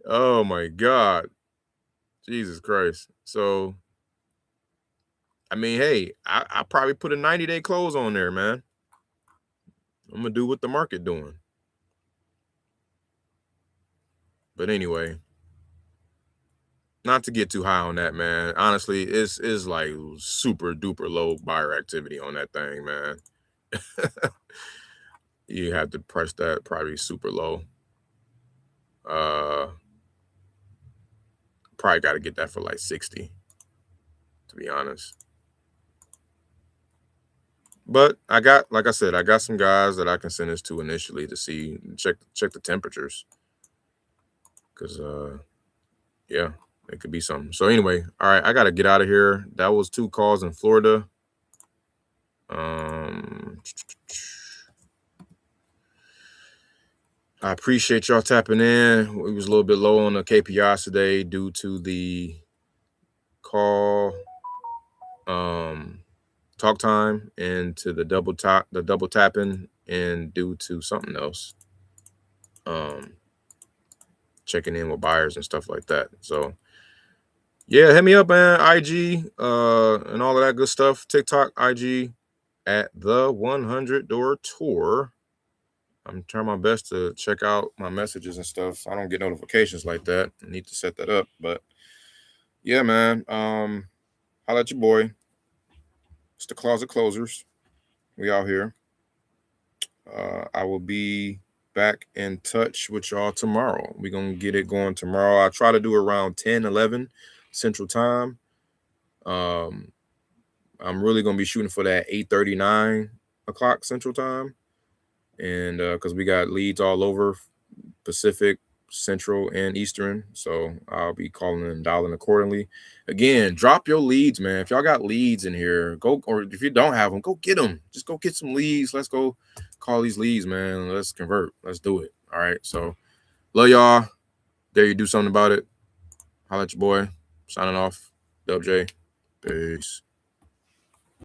Oh my God. Jesus Christ. So, I mean, hey, I probably put a 90-day close on there, man. I'm gonna do what the market doing. But anyway, not to get too high on that, man. Honestly, it's like super duper low buyer activity on that thing, man. You have to price that probably super low. Probably got to get that for like 60, to be honest. But like I said, I got some guys that I can send this to initially to see, check the temperatures. because yeah, it could be something. So anyway, all right, I gotta get out of here. That was 2 calls in Florida. I appreciate y'all tapping in. We was a little bit low on the KPIs today due to the call talk time and to the double tapping, and due to something else. Checking in with buyers and stuff like that. So yeah, hit me up, man. IG and all of that good stuff. TikTok, IG at the 100 Door Tour. I'm trying my best to check out my messages and stuff. I don't get notifications like that. I need to set that up. But yeah, man. Holla at your boy. It's the Closet Closers. We out here. I will be back in touch with y'all tomorrow. We're going to get it going tomorrow. I'll try to do around 10, 11 Central Time. I'm really going to be shooting for that 8:39 o'clock Central Time. And because we got leads all over Pacific, Central, and Eastern. So I'll be calling and dialing accordingly. Again, drop your leads, man. If y'all got leads in here, go, or if you don't have them, go get them. Just go get some leads. Let's go call these leads, man. Let's convert. Let's do it. All right. So love y'all. Dare you do something about it. Holla at your boy. Signing off. Dub J. Peace.